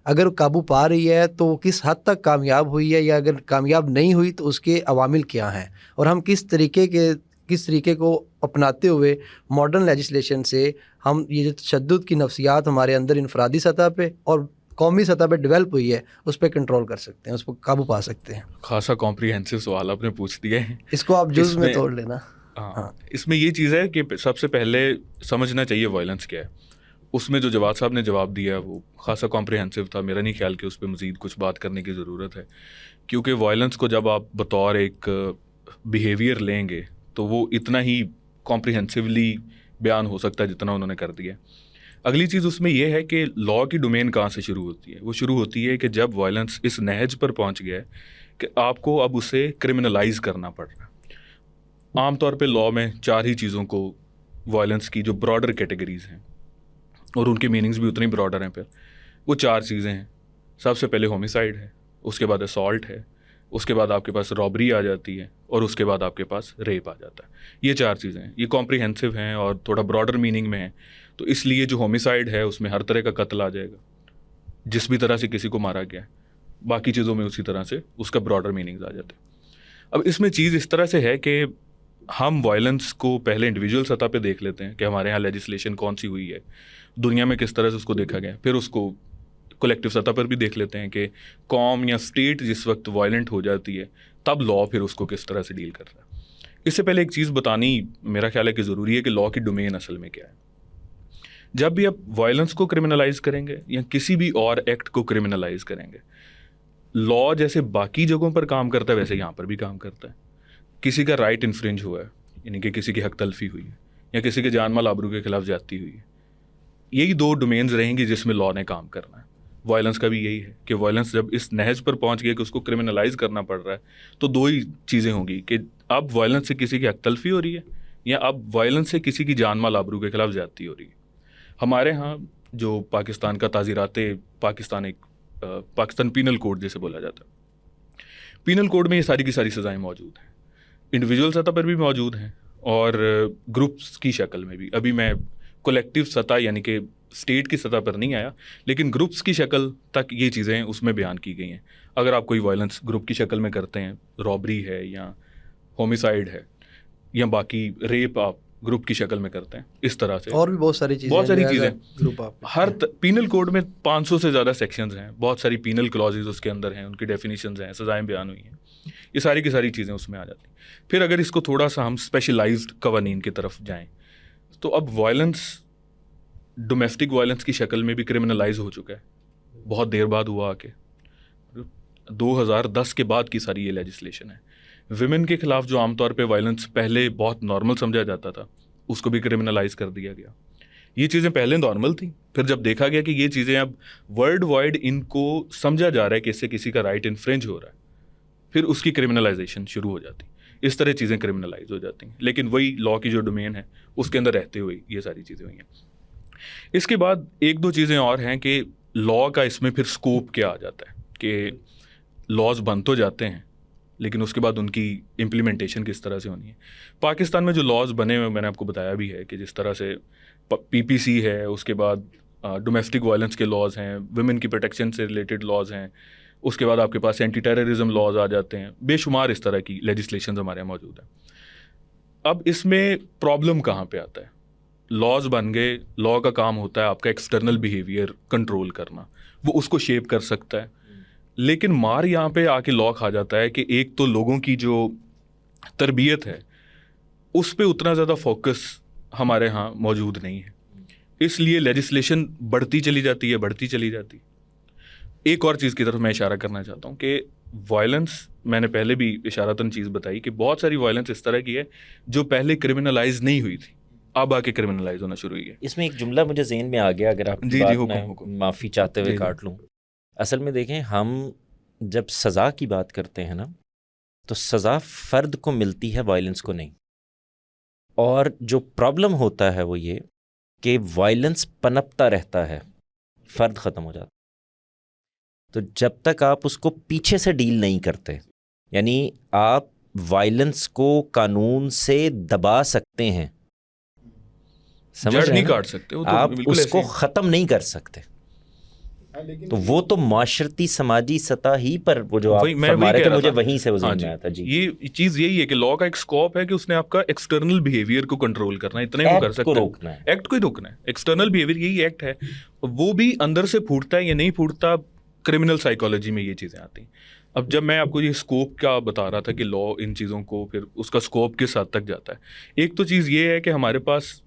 اگر قابو پا رہی ہے تو کس حد تک کامیاب ہوئی ہے، یا اگر کامیاب نہیں ہوئی تو اس کے عوامل کیا ہیں، اور ہم کس طریقے کو اپناتے ہوئے ماڈرن لیجسلیشن سے ہم یہ جو تشدد کی نفسیات ہمارے اندر انفرادی سطح پہ اور قومی سطح پہ ڈیولپ ہوئی ہے اس پہ کنٹرول کر سکتے ہیں، اس پہ قابو پا سکتے ہیں؟ خاصا کمپریہنسو سوال آپ نے پوچھ دیا ہے، اس کو آپ جز میں توڑ لینا۔ ہاں، اس میں یہ چیز ہے کہ سب سے پہلے سمجھنا چاہیے وائلنس کیا ہے۔ اس میں جو جواد صاحب نے جواب دیا وہ خاصا کمپریہنسو تھا، میرا نہیں خیال کہ اس پہ مزید کچھ بات کرنے کی ضرورت ہے، کیونکہ وائلنس کو جب آپ بطور ایک بیہیویئر لیں گے تو وہ اتنا ہی کمپریہنسولی بیان ہو سکتا ہے جتنا انہوں نے کر دیا۔ اگلی چیز اس میں یہ ہے کہ لاء کی ڈومین کہاں سے شروع ہوتی ہے؟ وہ شروع ہوتی ہے کہ جب وائلنس اس نہج پر پہنچ گیا ہے کہ آپ کو اب اسے کرمنلائز کرنا پڑ رہا ہے۔ عام طور پہ لاء میں 4 ہی چیزوں کو وائلنس کی جو براڈر کیٹیگریز ہیں، اور ان کی میننگز بھی اتنی براڈر ہیں، پھر وہ 4 چیزیں ہیں۔ سب سے پہلے ہومیسائڈ ہے، اس کے بعد اسالٹ ہے، اس کے بعد آپ کے پاس رابری آ جاتی ہے، اور اس کے بعد آپ کے پاس ریپ آ جاتا ہے۔ یہ 4 چیزیں ہیں، یہ کمپریہنسو ہیں اور تھوڑا براڈر میننگ میں ہیں۔ تو اس لیے جو ہومیسائڈ ہے اس میں ہر طرح کا قتل آ جائے گا، جس بھی طرح سے کسی کو مارا گیا ہے۔ باقی چیزوں میں اسی طرح سے اس کا براڈر میننگز آ جاتے ہیں۔ اب اس میں چیز اس طرح سے ہے کہ ہم وائلنس کو پہلے انڈیویجول سطح پہ دیکھ لیتے ہیں کہ ہمارے یہاں لیجسلیشن کون سی ہوئی ہے، دنیا میں کس طرح سے اس کو دیکھا گیا، پھر اس کو کولیکٹیو سطح پر بھی دیکھ لیتے ہیں کہ قوم یا اسٹیٹ جس وقت وائلنٹ ہو جاتی ہے تب لا پھر اس کو کس طرح سے ڈیل کر رہا ہے. اس سے پہلے ایک چیز بتانی میرا خیال ہے کہ ضروری ہے کہ لا کی ڈومین اصل میں کیا ہے. جب بھی آپ وائلنس کو کرمنلائز کریں گے یا کسی بھی اور ایکٹ کو کرمنلائز کریں گے, لا جیسے باقی جگہوں پر کام کرتا ہے ویسے یہاں پر بھی کام کرتا ہے. کسی کا رائٹ انفرنج ہوا ہے, یعنی کہ کسی کی حق تلفی ہوئی ہے یا کسی کے جان مال آبرو کے خلاف زیادتی ہوئی ہے, یہی دو ڈومینز رہیں گی جس میں لا نے کام کرنا ہے. وائلنس کا بھی یہی ہے کہ وائلنس جب اس نہج پر پہنچ گیا کہ اس کو کرمنلائز کرنا پڑ رہا ہے تو دو ہی چیزیں ہوں گی کہ اب وائلنس سے کسی کی حق تلفی ہو رہی ہے یا اب وائلنس سے کسی کی جان مال آبرو کے خلاف زیادتی ہو رہی ہے. ہمارے ہاں جو پاکستان کا تعزیرات پاکستان پینل کوڈ جیسے بولا جاتا ہے, پینل کوڈ میں یہ ساری کی ساری سزائیں موجود ہیں, انڈیویجول سطح پر بھی موجود ہیں اور گروپس کی شکل میں بھی. ابھی میں کولیکٹیو سطح یعنی کہ اسٹیٹ کی سطح پر نہیں آیا, لیکن گروپس کی شکل تک یہ چیزیں اس میں بیان کی گئی ہیں. اگر آپ کوئی وائلنس گروپ کی شکل میں کرتے ہیں, رابری ہے یا ہومیسائڈ ہے یا باقی ریپ آپ گروپ کی شکل میں کرتے ہیں, اس طرح سے اور بھی بہت ساری چیزیں گروپ آپ ہر پینل کوڈ میں 500 سے زیادہ سیکشنز ہیں, بہت ساری پینل کلازز اس کے اندر ہیں, ان کی ڈیفینیشنز ہیں, سزائیں بیان ہوئی ہیں, یہ ساری کی ساری چیزیں اس میں آ جاتی ہیں. پھر اگر اس کو تھوڑا سا ہم اسپیشلائزڈ قوانین کی طرف جائیں تو اب وائلنس ڈومیسٹک وائلنس کی شکل میں بھی کرمنلائز ہو چکا ہے. بہت دیر بعد ہوا کہ 2010 کے بعد کی ساری یہ لیجسلیشن ہے. ویمن کے خلاف جو عام طور پہ وائلنس پہلے بہت نارمل سمجھا جاتا تھا اس کو بھی کرمنلائز کر دیا گیا. یہ چیزیں پہلے نارمل تھیں, پھر جب دیکھا گیا کہ یہ چیزیں اب ورلڈ وائڈ ان کو سمجھا جا رہا ہے کہ اس سے کسی کا رائٹ انفرنج ہو رہا ہے, پھر اس کی کرمنلائزیشن شروع ہو جاتی. اس طرح چیزیں کرمنلائز ہو جاتی ہیں, لیکن وہی لا کی جو ڈومین ہے اس کے اندر رہتے ہوئے یہ ساری چیزیں ہوئی ہیں. اس کے بعد ایک دو چیزیں اور ہیں کہ لا کا اس میں پھر اسکوپ کیا آ جاتا ہے کہ لاز بن تو جاتے ہیں لیکن اس کے بعد ان کی امپلیمنٹیشن کس طرح سے ہونی ہے. پاکستان میں جو لاز بنے ہوئے میں نے آپ کو بتایا بھی ہے کہ جس طرح سے پی پی سی ہے, اس کے بعد ڈومیسٹک وائلنس کے لاز ہیں, ویمن کی پروٹیکشن سے ریلیٹڈ لاز ہیں, اس کے بعد آپ کے پاس اینٹی ٹیررزم لاز آ جاتے ہیں, بے شمار اس طرح کی لیجسلیشنز ہمارے یہاں موجود ہیں. اب اس میں پرابلم کہاں پہ آتا ہے؟ لاز بن گئے, لا کا کام ہوتا ہے آپ کا ایکسٹرنل بیہیویئر کنٹرول کرنا, وہ اس کو شیپ کر سکتا ہے, لیکن مار یہاں پہ آ کے لا کھا جاتا ہے کہ ایک تو لوگوں کی جو تربیت ہے اس پہ اتنا زیادہ فوکس ہمارے ہاں موجود نہیں ہے, اس لیے لیجسلیشن بڑھتی چلی جاتی ہے. ایک اور چیز کی طرف میں اشارہ کرنا چاہتا ہوں کہ وائلنس, میں نے پہلے بھی اشارتاً چیز بتائی کہ بہت ساری وائلنس اس طرح کی ہے جو پہلے کرمنلائز نہیں ہوئی تھی, اب آ کے کرمنلائز ہونا شروع ہوئی ہے. اس میں ایک جملہ مجھے ذہن میں آ گیا, اگر آپ حکم معافی چاہتے ہوئے کاٹ لوں. اصل میں دیکھیں, ہم جب سزا کی بات کرتے ہیں نا تو سزا فرد کو ملتی ہے, وائلنس کو نہیں. اور جو پرابلم ہوتا ہے وہ یہ کہ وائلنس پنپتا رہتا ہے, فرد ختم ہو جاتا. تو جب تک آپ اس کو پیچھے سے ڈیل نہیں کرتے, یعنی آپ وائلنس کو قانون سے دبا سکتے ہیں, جڑ نہیں کاٹ سکتے, آپ اس کو ختم نہیں کر سکتے, تو وہ تو معاشرتی سماجی سطح ہی پر وہ جو آپ فرما رہے تھے مجھے وہیں سے ذہن میں آیا تھا. جی, یہ چیز یہی ہے کہ لا کا ایک اسکوپ ہے کہ اس نے آپ کا ایکسٹرنل بیہیویئر کو کنٹرول کرنا ہے, اتنا ہی وہ کر سکتا ہے, ایکٹ کو ہی روکنا ہے. ایکسٹرنل بیہیویئر یہی ایکٹ ہے, وہ بھی اندر سے پھوٹتا ہے یا نہیں پھوٹتا, کرمنل سائیکالوجی میں یہ چیزیں آتی ہیں. اب جب میں آپ کو یہ اسکوپ کیا بتا رہا تھا کہ لا ان چیزوں کو پھر اس کا اسکوپ کس حد تک جاتا ہے, ایک تو چیز یہ ہے کہ ہمارے پاس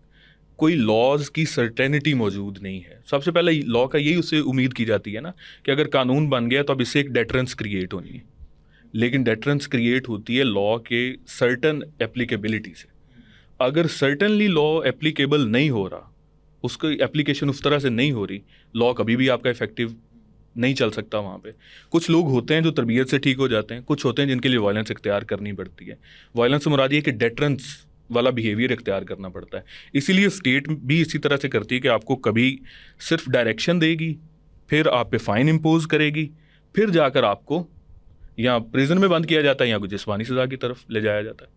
کوئی لاز کی سرٹینٹی موجود نہیں ہے. سب سے پہلے لا کا یہی اس سے امید کی جاتی ہے نا کہ اگر قانون بن گیا تو اب اس سے ایک ڈیٹرنس کریٹ ہونی ہے, لیکن ڈیٹرنس کریٹ ہوتی ہے لا کے سرٹن اپلیکیبلٹی سے. اگر سرٹنلی لا اپلیکیبل نہیں ہو رہا, اس کی اپلیکیشن اس طرح سے نہیں ہو رہی, لا کبھی بھی آپ کا افیکٹو نہیں چل سکتا. وہاں پہ کچھ لوگ ہوتے ہیں جو تربیت سے ٹھیک ہو جاتے ہیں, کچھ ہوتے ہیں جن کے لیے وائلنس اختیار کرنی پڑتی ہے. وائلنس سے مراد یہ کہ ڈیٹرنس والا بیہیویئر اختیار کرنا پڑتا ہے. اسی لیے اسٹیٹ بھی اسی طرح سے کرتی ہے کہ آپ کو کبھی صرف ڈائریکشن دے گی, پھر آپ پہ فائن امپوز کرے گی, پھر جا کر آپ کو یا پریزن میں بند کیا جاتا ہے یا کوئی جسمانی سزا کی طرف لے جایا جاتا ہے.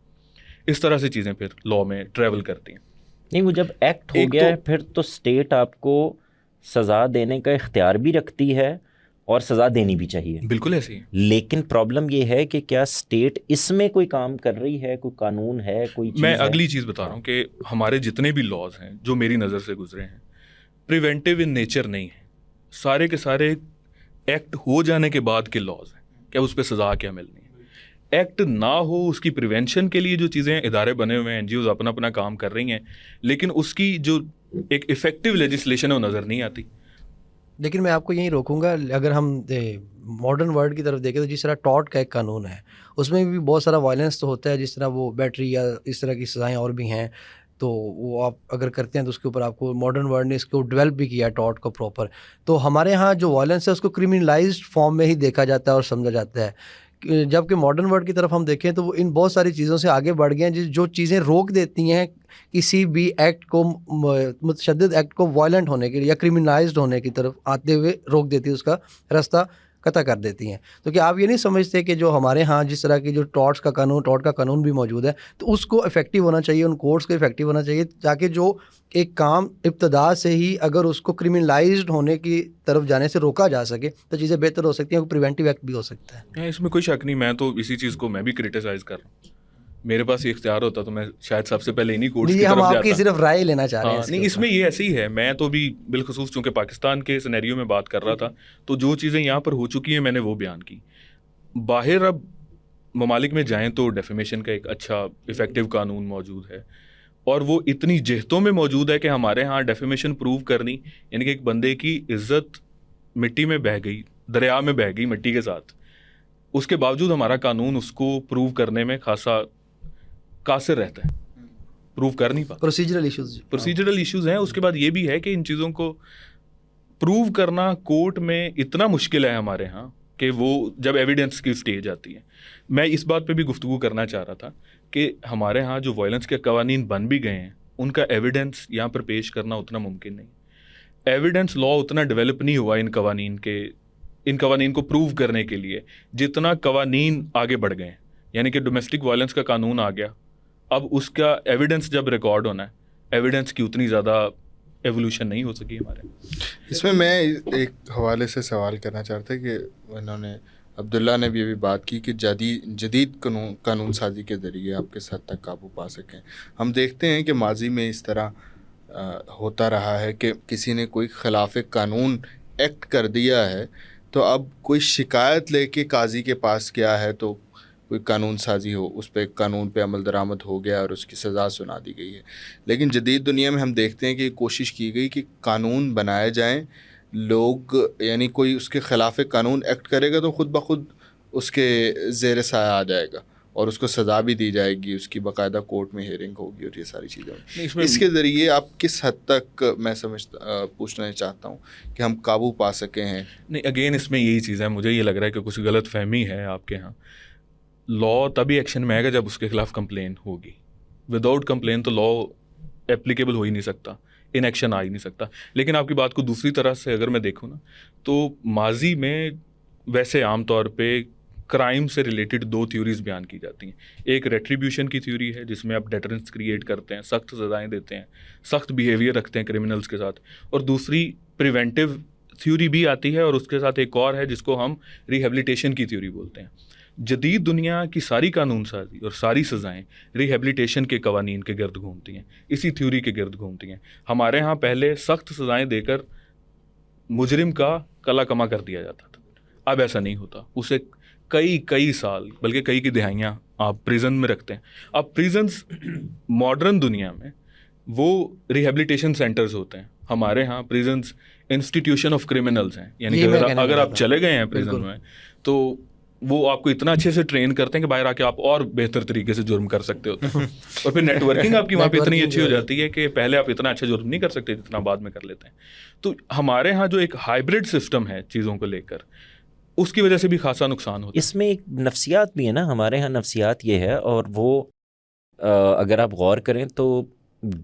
اس طرح سے چیزیں پھر لا میں ٹریول کرتی ہیں. نہیں, وہ جب ایکٹ ہو گیا ہے پھر تو اسٹیٹ آپ کو سزا دینے کا اختیار بھی رکھتی ہے اور سزا دینی بھی چاہیے, بالکل ایسے ہی. لیکن پرابلم یہ ہے کہ کیا اسٹیٹ اس میں کوئی کام کر رہی ہے, کوئی قانون ہے, کوئی چیز میں ہے؟ اگلی چیز بتا رہا ہوں کہ ہمارے جتنے بھی لاز ہیں جو میری نظر سے گزرے ہیں پریونٹیو ان نیچر نہیں ہیں, سارے کے سارے ایکٹ ہو جانے کے بعد کے لاز ہیں کہ اب اس پہ سزا کیا ملنی ہے. ایکٹ نہ ہو اس کی پریونشن کے لیے جو چیزیں ادارے بنے ہوئے ہیں, این جی اوز اپنا اپنا کام کر رہی ہیں, لیکن اس کی جو ایک افیکٹو لیجسلیشن ہے وہ نظر نہیں آتی. لیکن میں آپ کو یہیں روکوں گا, اگر ہم ماڈرن ورلڈ کی طرف دیکھیں تو جس طرح ٹاٹ کا ایک قانون ہے اس میں بھی بہت سارا وائلنس تو ہوتا ہے, جس طرح وہ بیٹری یا اس طرح کی سزائیں اور بھی ہیں, تو وہ آپ اگر کرتے ہیں تو اس کے اوپر آپ کو ماڈرن ورلڈ نے اس کو ڈیولپ بھی کیا ہے ٹاٹ کو پراپر. تو ہمارے ہاں جو وائلنس ہے اس کو کرمنلائزڈ فارم میں ہی دیکھا جاتا ہے اور سمجھا جاتا ہے, جبکہ ماڈرن ورلڈ کی طرف ہم دیکھیں تو وہ ان بہت ساری چیزوں سے آگے بڑھ گئے ہیں جو چیزیں روک دیتی ہیں کسی بھی ایکٹ کو, متشدد ایکٹ کو وائلنٹ ہونے کے لیے یا کرمنلائزڈ ہونے کی طرف آتے ہوئے روک دیتی ہے, اس کا راستہ قطع کر دیتی ہیں. تو کیا آپ یہ نہیں سمجھتے کہ جو ہمارے ہاں جس طرح کی جو ٹاٹ کا قانون بھی موجود ہے تو اس کو افیکٹو ہونا چاہیے, ان کوڈس کو افیکٹو ہونا چاہیے, تاکہ جو ایک کام ابتدا سے ہی اگر اس کو کرمنلائزڈ ہونے کی طرف جانے سے روکا جا سکے تو چیزیں بہتر ہو سکتی ہیں, پریونٹیو ایکٹ بھی ہو سکتا ہے. اس میں کوئی شک نہیں, میں تو اسی چیز کو میں بھی کرٹیسائز کر رہا ہوں. میرے پاس یہ اختیار ہوتا تو میں شاید سب سے پہلے انہی کوڈس کی طرف جاتا. ہم آپ کی صرف رائے لینا چاہ رہے ہیں. نہیں, اس میں یہ ایسے ہی ہے. میں تو بھی بالخصوص چونکہ پاکستان کے سینیریو میں بات کر رہا تھا, تو جو چیزیں یہاں پر ہو چکی ہیں میں نے وہ بیان کی. باہر اب ممالک میں جائیں تو ڈیفیمیشن کا ایک اچھا افیکٹو قانون موجود ہے, اور وہ اتنی جہتوں میں موجود ہے کہ ہمارے ہاں ڈیفیمیشن پروو کرنی, یعنی کہ ایک بندے کی عزت مٹی میں بہہ گئی, دریا میں بہہ گئی مٹی کے ساتھ, اس کے باوجود ہمارا قانون اس کو پروو کرنے میں خاصا قاصر رہتا ہے, پروو کر نہیں پاتا. پروسیجرل ایشوز ہیں. اس کے بعد یہ بھی ہے کہ ان چیزوں کو پروو کرنا کورٹ میں اتنا مشکل ہے ہمارے ہاں کہ وہ جب ایویڈنس کی اسٹیج آتی ہے. میں اس بات پہ بھی گفتگو کرنا چاہ رہا تھا کہ ہمارے ہاں جو وائلنس کے قوانین بن بھی گئے ہیں ان کا ایویڈنس یہاں پر پیش کرنا اتنا ممکن نہیں. ایویڈنس لا اتنا ڈیولپ نہیں ہوا ان قوانین کو پروو کرنے کے لیے جتنا قوانین آگے بڑھ گئے ہیں. یعنی کہ ڈومیسٹک وائلنس کا قانون آ گیا, اب اس کا ایویڈنس جب ریکارڈ ہونا ہے, ایویڈنس کی اتنی زیادہ ایوولوشن نہیں ہو سکی ہمارے. اس میں ایک حوالے سے سوال کرنا چاہتا ہوں کہ انہوں نے عبداللہ نے بھی ابھی بات کی کہ جدید قانون سازی کے ذریعے آپ کس حد تک قابو پا سکیں. ہم دیکھتے ہیں کہ ماضی میں اس طرح ہوتا رہا ہے کہ کسی نے کوئی خلاف قانون ایکٹ کر دیا ہے تو اب کوئی شکایت لے کے قاضی کے پاس گیا ہے تو کوئی قانون سازی ہو, اس پہ قانون پہ عمل درآمد ہو گیا اور اس کی سزا سنا دی گئی ہے. لیکن جدید دنیا میں ہم دیکھتے ہیں کہ کوشش کی گئی کہ قانون بنائے جائیں, لوگ یعنی کوئی اس کے خلاف قانون ایکٹ کرے گا تو خود بخود اس کے زیر سایہ آ جائے گا اور اس کو سزا بھی دی جائے گی, اس کی باقاعدہ کورٹ میں ہیئرنگ ہوگی اور یہ ساری چیزیں. اس کے ذریعے آپ کس حد تک میں پوچھنا چاہتا ہوں کہ ہم قابو پا سکے ہیں. نہیں, اگین اس میں یہی چیز ہے, مجھے یہ لگ رہا ہے کہ کچھ غلط فہمی ہے آپ کے ہاں. لا تبھی ایکشن میں آئے گا جب اس کے خلاف کمپلین ہوگی. وداؤٹ کمپلین تو لا اپلیکیبل ہو ہی نہیں سکتا, ان ایکشن آ ہی نہیں سکتا. لیکن آپ کی بات کو دوسری طرح سے اگر میں دیکھوں نا تو ماضی میں ویسے عام طور پہ کرائم سے ریلیٹڈ 2 تھیوریز بیان کی جاتی ہیں. ایک ریٹریبیوشن کی تھیوری ہے جس میں آپ ڈیٹرنس کریٹ کرتے ہیں, سخت سزائیں دیتے ہیں, سخت بیہیویئر رکھتے ہیں کرمنلز کے ساتھ. اور دوسری پریونٹیو تھیوری بھی آتی ہے, اور اس کے ساتھ ایک اور ہے جس کو ہم ریہیبلیٹیشن کی تھیوری بولتے ہیں. جدید دنیا کی ساری قانون سازی اور ساری سزائیں ریہیبلیٹیشن کے قوانین کے گرد گھومتی ہیں, اسی تھیوری کے گرد گھومتی ہیں. ہمارے ہاں پہلے سخت سزائیں دے کر مجرم کا کلا کما کر دیا جاتا تھا, اب ایسا نہیں ہوتا. اسے کئی سال بلکہ کئی کی دہائیاں آپ پریزن میں رکھتے ہیں. اب پریزنز ماڈرن دنیا میں وہ ریہیبلیٹیشن سینٹرز ہوتے ہیں. ہمارے ہاں پریزنز انسٹیٹیوشن آف کرمنلز ہیں, یعنی کہ اگر آپ چلے گئے ہیں پریزن میں تو وہ آپ کو اتنا اچھے سے ٹرین کرتے ہیں کہ باہر آ کے آپ اور بہتر طریقے سے جرم کر سکتے ہوتے ہیں. اور پھر نیٹ ورکنگ آپ کی وہاں پہ اتنی اچھی ہو جاتی ہے کہ پہلے آپ اتنا اچھا جرم نہیں کر سکتے جتنا بعد میں کر لیتے ہیں. تو ہمارے ہاں جو ایک ہائبرڈ سسٹم ہے چیزوں کو لے کر, اس کی وجہ سے بھی خاصا نقصان ہوتا ہے. اس میں ایک نفسیات بھی ہے نا, ہمارے ہاں نفسیات یہ ہے, اور وہ اگر آپ غور کریں تو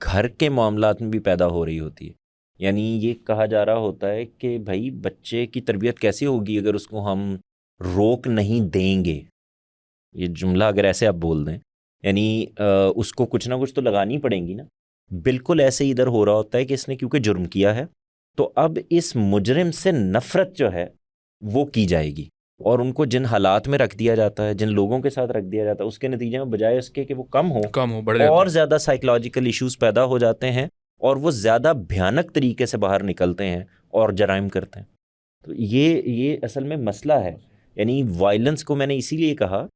گھر کے معاملات میں بھی پیدا ہو رہی ہوتی ہے. یعنی یہ کہا جا رہا ہوتا ہے کہ بھائی بچے کی تربیت کیسی ہوگی اگر اس کو ہم روک نہیں دیں گے. یہ جملہ اگر ایسے آپ بول دیں, یعنی اس کو کچھ نہ کچھ تو لگانی پڑیں گی نا. بالکل ایسے ہی ادھر ہو رہا ہوتا ہے کہ اس نے کیونکہ جرم کیا ہے تو اب اس مجرم سے نفرت جو ہے وہ کی جائے گی, اور ان کو جن حالات میں رکھ دیا جاتا ہے, جن لوگوں کے ساتھ رکھ دیا جاتا ہے, اس کے نتیجے میں بجائے اس کے کہ وہ کم ہو اور زیادہ سائیکولوجیکل ایشوز پیدا ہو جاتے ہیں, اور وہ زیادہ بھیانک طریقے سے باہر نکلتے ہیں اور جرائم کرتے ہیں. تو یہ اصل میں مسئلہ ہے. یعنی وائلنس کو میں نے اسی لیے کہا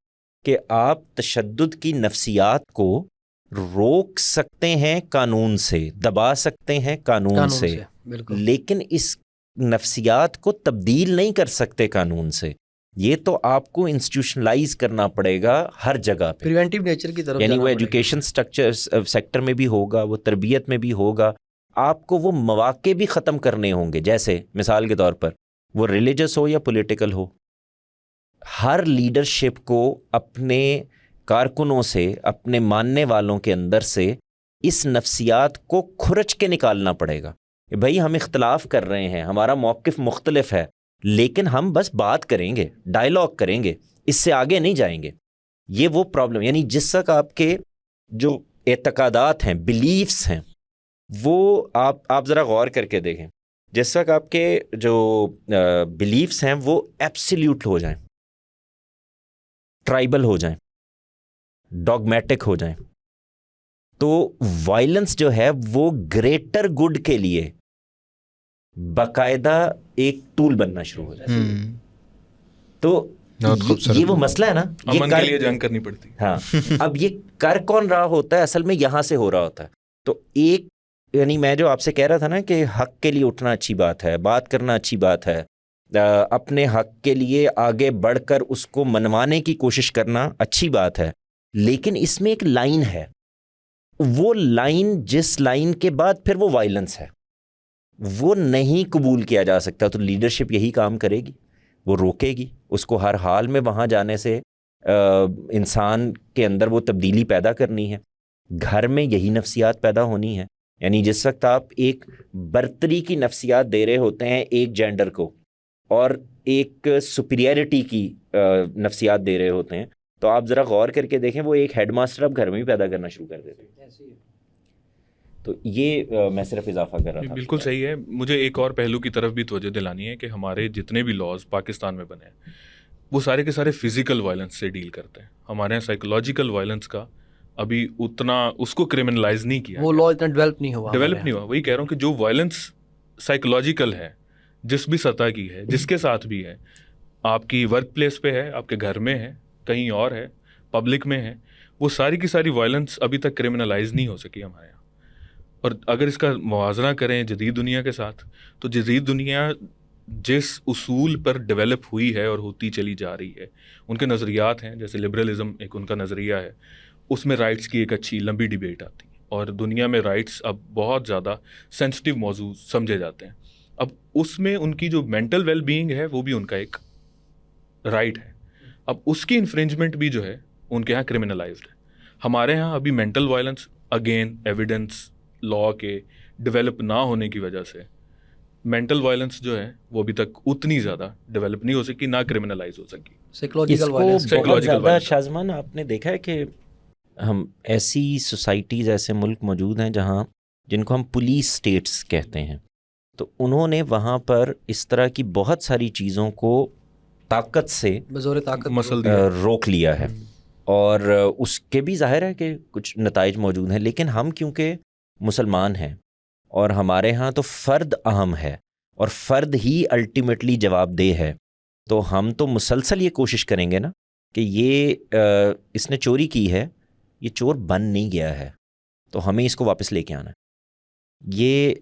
کہ آپ تشدد کی نفسیات کو روک سکتے ہیں قانون سے، دبا سکتے ہیں قانون سے، بالکل، لیکن اس نفسیات کو تبدیل نہیں کر سکتے قانون سے. یہ تو آپ کو انسٹیٹیوشنلائز کرنا پڑے گا ہر جگہ پہ، پریونٹیو نیچر کی طرف یعنی جانا وہ پڑے گا. ایجوکیشن سٹرکچر سیکٹر میں بھی ہوگا، وہ تربیت میں بھی ہوگا. آپ کو وہ مواقع بھی ختم کرنے ہوں گے، جیسے مثال کے طور پر وہ ریلیجس ہو یا پولیٹیکل ہو. ہر لیڈرشپ کو اپنے کارکنوں سے، اپنے ماننے والوں کے اندر سے اس نفسیات کو کھرچ کے نکالنا پڑے گا کہ بھائی ہم اختلاف کر رہے ہیں، ہمارا موقف مختلف ہے، لیکن ہم بس بات کریں گے، ڈائلاگ کریں گے، اس سے آگے نہیں جائیں گے. یہ وہ پرابلم، یعنی جس تک آپ کے جو اعتقادات ہیں، بلیفس ہیں، وہ آپ ذرا غور کر کے دیکھیں. جس تک آپ کے جو بلیفس ہیں وہ ایبسلیوٹ ہو جائیں، ٹرائبل ہو جائیں، ڈاگمیٹک ہو جائیں، تو وائلنس جو ہے وہ گریٹر گڈ کے لیے باقاعدہ ایک ٹول بننا شروع ہو جائے. تو یہ وہ مسئلہ ہے نا، امن کے لیے جنگ کرنی پڑتی. ہاں، اب یہ کر کون رہا ہوتا ہے؟ اصل میں یہاں سے ہو رہا ہوتا ہے. تو ایک، یعنی میں جو آپ سے کہہ رہا تھا نا کہ حق کے لیے اٹھنا اچھی بات ہے، بات کرنا اچھی بات ہے، اپنے حق کے لیے آگے بڑھ کر اس کو منوانے کی کوشش کرنا اچھی بات ہے، لیکن اس میں ایک لائن ہے. وہ لائن، جس لائن کے بعد پھر وہ وائلنس ہے، وہ نہیں قبول کیا جا سکتا. تو لیڈرشپ یہی کام کرے گی، وہ روکے گی اس کو ہر حال میں وہاں جانے سے. انسان کے اندر وہ تبدیلی پیدا کرنی ہے، گھر میں یہی نفسیات پیدا ہونی ہے. یعنی جس وقت آپ ایک برتری کی نفسیات دے رہے ہوتے ہیں ایک جینڈر کو، اور ایک سپیریئرٹی کی نفسیات دے رہے ہوتے ہیں، تو آپ ذرا غور کر کے دیکھیں وہ ایک ہیڈ ماسٹر آپ گھر میں بھی پیدا کرنا شروع کر دیتے ہیں. تو یہ میں صرف اضافہ کر رہا تھا. بالکل صحیح ہے. مجھے ایک اور پہلو کی طرف بھی توجہ دلانی ہے کہ ہمارے جتنے بھی لاز پاکستان میں بنے ہیں وہ سارے کے سارے فزیکل وائلنس سے ڈیل کرتے ہیں. ہمارے یہاں سائیکولوجیکل وائلنس کا ابھی اتنا اس کو کرمنلائز نہیں کیا، وہ لا اتنا ڈیولپ نہیں ہوا. وہی کہہ رہا ہوں کہ جو وائلنس سائیکولوجیکل ہے، جس بھی سطح کی ہے، جس کے ساتھ بھی ہے، آپ کی ورک پلیس پہ ہے، آپ کے گھر میں ہے، کہیں اور ہے، پبلک میں ہے، وہ ساری کی ساری وائلنس ابھی تک کرمنلائز نہیں ہو سکی ہمارے یہاں. اور اگر اس کا موازنہ کریں جدید دنیا کے ساتھ، تو جدید دنیا جس اصول پر ڈیولپ ہوئی ہے اور ہوتی چلی جا رہی ہے، ان کے نظریات ہیں، جیسے لبرلزم ایک ان کا نظریہ ہے، اس میں رائٹس کی ایک اچھی لمبی ڈیبیٹ آتی ہے، اور دنیا میں رائٹس اب بہت زیادہ سینسٹیو موضوع سمجھے جاتے ہیں. اب اس میں ان کی جو مینٹل ویل بینگ ہے وہ بھی ان کا ایک رائٹ ہے. اب اس کی انفرنجمنٹ بھی جو ہے ان کے یہاں کرمنلائزڈ ہے. ہمارے یہاں ابھی مینٹل وائلنس اگین ایویڈنس لا کے ڈیولپ نہ ہونے کی وجہ سے مینٹل وائلنس جو ہے وہ ابھی تک اتنی زیادہ ڈیولپ نہیں ہو سکی، نہ کرمنلائز ہو سکی. سائیکولوجیکل وائلنس، بہت زیادہ شازمان آپ نے دیکھا ہے کہ ہم ایسی سوسائٹیز، ایسے ملک موجود ہیں جہاں جن کو ہم پولیس اسٹیٹس کہتے ہیں، تو انہوں نے وہاں پر اس طرح کی بہت ساری چیزوں کو طاقت سے بزور طاقت مسل دیا، روک لیا ہے، اور اس کے بھی ظاہر ہے کہ کچھ نتائج موجود ہیں. لیکن ہم کیونکہ مسلمان ہیں اور ہمارے ہاں تو فرد اہم ہے اور فرد ہی الٹیمیٹلی جواب دہ ہے، تو ہم تو مسلسل یہ کوشش کریں گے نا کہ یہ اس نے چوری کی ہے، یہ چور بن نہیں گیا ہے، تو ہمیں اس کو واپس لے کے آنا ہے. یہ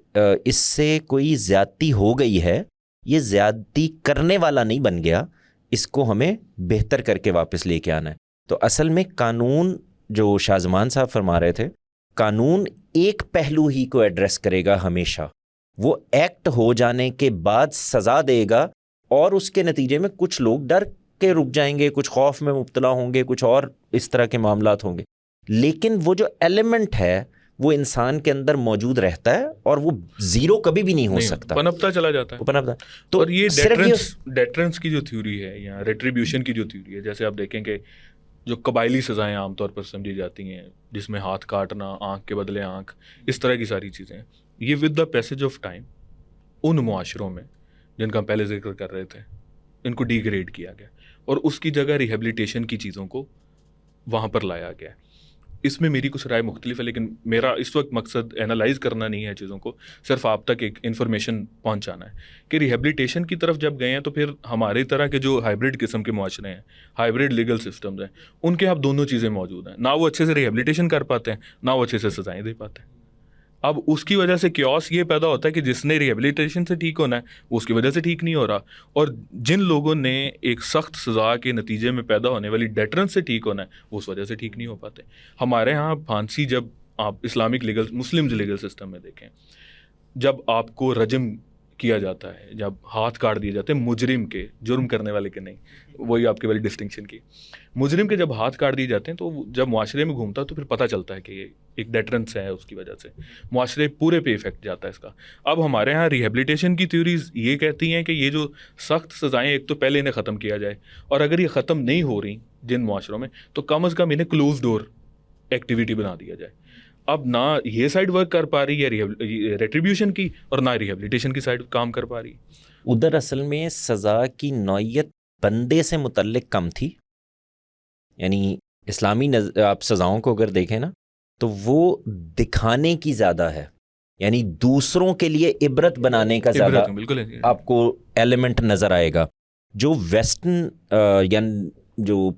اس سے کوئی زیادتی ہو گئی ہے، یہ زیادتی کرنے والا نہیں بن گیا، اس کو ہمیں بہتر کر کے واپس لے کے آنا ہے. تو اصل میں قانون، جو شازمان صاحب فرما رہے تھے، قانون ایک پہلو ہی کو ایڈریس کرے گا ہمیشہ. وہ ایکٹ ہو جانے کے بعد سزا دے گا، اور اس کے نتیجے میں کچھ لوگ ڈر کے رک جائیں گے، کچھ خوف میں مبتلا ہوں گے، کچھ اور اس طرح کے معاملات ہوں گے. لیکن وہ جو ایلیمنٹ ہے وہ انسان کے اندر موجود رہتا ہے، اور وہ زیرو کبھی بھی نہیں ہو سکتا، پنپتا چلا جاتا ہے. تو اور یہ ڈیٹرنس کی جو تھیوری ہے یا ریٹریبیوشن کی جو تھیوری ہے، جیسے آپ دیکھیں کہ جو قبائلی سزائیں عام طور پر سمجھی جاتی ہیں، جس میں ہاتھ کاٹنا، آنکھ کے بدلے آنکھ، اس طرح کی ساری چیزیں، یہ with the passage of time ان معاشروں میں جن کا ہم پہلے ذکر کر رہے تھے، ان کو ڈی گریڈ کیا گیا، اور اس کی جگہ ریہیبلیٹیشن کی چیزوں کو وہاں پر لایا گیا. اس میں میری کچھ رائے مختلف ہے، لیکن میرا اس وقت مقصد انالائز کرنا نہیں ہے چیزوں کو، صرف آپ تک ایک انفارمیشن پہنچانا ہے کہ ریہیبلیٹیشن کی طرف جب گئے ہیں تو پھر ہماری طرح کے جو ہائبرڈ قسم کے معاشرے ہیں، ہائبرڈ لیگل سسٹمز ہیں، ان کے اب دونوں چیزیں موجود ہیں، نہ وہ اچھے سے ریہیبلیٹیشن کر پاتے ہیں، نہ وہ اچھے سے سزائیں دے پاتے ہیں۔ اب اس کی وجہ سے کیوس یہ پیدا ہوتا ہے کہ جس نے ریہیبلیٹیشن سے ٹھیک ہونا ہے وہ اس کی وجہ سے ٹھیک نہیں ہو رہا، اور جن لوگوں نے ایک سخت سزا کے نتیجے میں پیدا ہونے والی ڈیٹرنس سے ٹھیک ہونا ہے وہ اس وجہ سے ٹھیک نہیں ہو پاتے۔ ہمارے ہاں پھانسی، جب آپ اسلامک لیگل مسلم لیگل سسٹم میں دیکھیں، جب آپ کو رجم کیا جاتا ہے، جب ہاتھ کاٹ دیے جاتے ہیں مجرم کے، جرم کرنے والے کے نہیں، وہی آپ کے والی ڈسٹنکشن کی، مجرم کے جب ہاتھ کاٹ دیے جاتے ہیں تو جب معاشرے میں گھومتا ہے تو پھر پتہ چلتا ہے کہ یہ ایک ڈیٹرنس ہے، اس کی وجہ سے معاشرے پورے پہ افیکٹ جاتا ہے اس کا۔ اب ہمارے ہاں ریہیبلیٹیشن کی تھیوریز یہ کہتی ہیں کہ یہ جو سخت سزائیں ایک تو پہلے انہیں ختم کیا جائے، اور اگر یہ ختم نہیں ہو رہی جن معاشروں میں تو کم از کم انہیں کلوز ڈور ایکٹیویٹی بنا دیا جائے۔ اب نہ یہ سائڈ ورک کر پا رہی ہے ریٹریبیوشن کی، اور نہ ریہیبلیٹیشن کی سائڈ کام کر پا رہی۔ ادھر اصل میں سزا کی نوعیت بندے سے متعلق کم تھی، یعنی اسلامی آپ سزاؤں کو اگر دیکھیں نا تو وہ دکھانے کی زیادہ ہے، یعنی دوسروں کے لیے عبرت بنانے کا زیادہ آپ کو ایلیمنٹ نظر آئے گا۔ جو ویسٹرن یعنی جو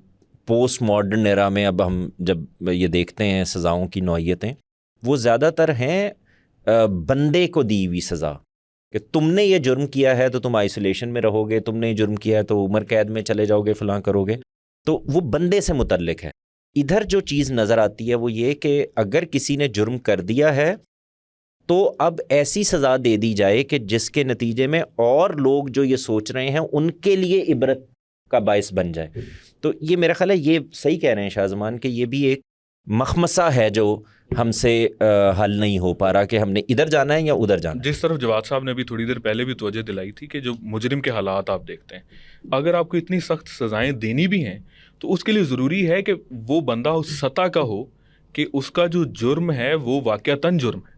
پوسٹ ماڈرن ایرا میں اب ہم جب یہ دیکھتے ہیں سزاؤں کی نوعیتیں، وہ زیادہ تر ہیں بندے کو دی ہوئی سزا، کہ تم نے یہ جرم کیا ہے تو تم آئسولیشن میں رہو گے، تم نے یہ جرم کیا ہے تو عمر قید میں چلے جاؤ گے، فلاں کرو گے، تو وہ بندے سے متعلق ہے۔ ادھر جو چیز نظر آتی ہے وہ یہ کہ اگر کسی نے جرم کر دیا ہے تو اب ایسی سزا دے دی جائے کہ جس کے نتیجے میں اور لوگ جو یہ سوچ رہے ہیں ان کے لیے عبرت کا باعث بن جائے۔ تو یہ میرا خیال ہے یہ صحیح کہہ رہے ہیں شاہ زمان کہ یہ بھی ایک مخمصہ ہے جو ہم سے حل نہیں ہو پا رہا کہ ہم نے ادھر جانا ہے یا ادھر جانا ہے۔ جس طرف جواد صاحب نے بھی تھوڑی دیر پہلے بھی توجہ دلائی تھی کہ جو مجرم کے حالات آپ دیکھتے ہیں، اگر آپ کو اتنی سخت سزائیں دینی بھی ہیں تو اس کے لیے ضروری ہے کہ وہ بندہ اس سطح کا ہو کہ اس کا جو جرم ہے وہ واقعتاً جرم ہے۔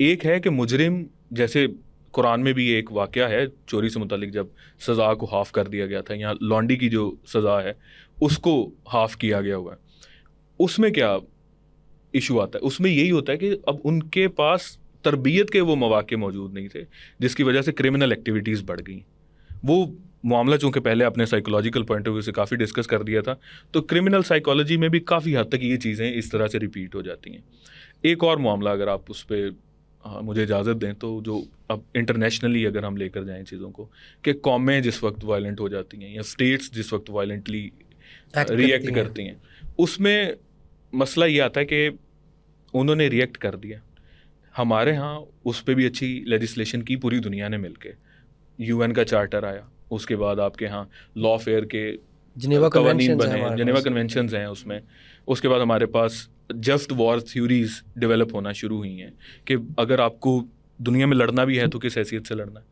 ایک ہے کہ مجرم، جیسے قرآن میں بھی ایک واقعہ ہے چوری سے متعلق، جب سزا کو ہاف کر دیا گیا تھا، یا لانڈی کی جو سزا ہے اس کو ہاف کیا گیا ہوا ہے۔ اس میں کیا ایشو آتا ہے؟ اس میں یہی ہوتا ہے کہ اب ان کے پاس تربیت کے وہ مواقع موجود نہیں تھے جس کی وجہ سے کرمنل ایکٹیویٹیز بڑھ گئیں۔ وہ معاملہ چونکہ پہلے اپنے سائیکولوجیکل پوائنٹ آف ویو سے کافی ڈسکس کر دیا تھا، تو کرمنل سائیکالوجی میں بھی کافی حد تک یہ چیزیں اس طرح سے ریپیٹ ہو جاتی ہیں۔ ایک اور معاملہ اگر آپ اس پہ مجھے اجازت دیں تو، جو اب انٹرنیشنلی اگر ہم لے کر جائیں چیزوں کو، کہ قومیں جس وقت وائلنٹ ہو جاتی ہیں یا اسٹیٹس جس وقت وائلنٹلی ری ایکٹ کرتی ہیں، اس میں مسئلہ یہ آتا ہے کہ انہوں نے ری ایکٹ کر دیا۔ ہمارے ہاں اس پہ بھی اچھی لیجسلیشن کی پوری دنیا نے مل کے، UN کا چارٹر آیا، اس کے بعد آپ کے ہاں لا فیئر کے قوانین بنے، جنیوا کنونشنز ہیں اس میں، اس کے بعد ہمارے پاس جسٹ وار تھیوریز ڈیولپ ہونا شروع ہوئی ہیں کہ اگر آپ کو دنیا میں لڑنا بھی ہے تو کس حیثیت سے لڑنا ہے،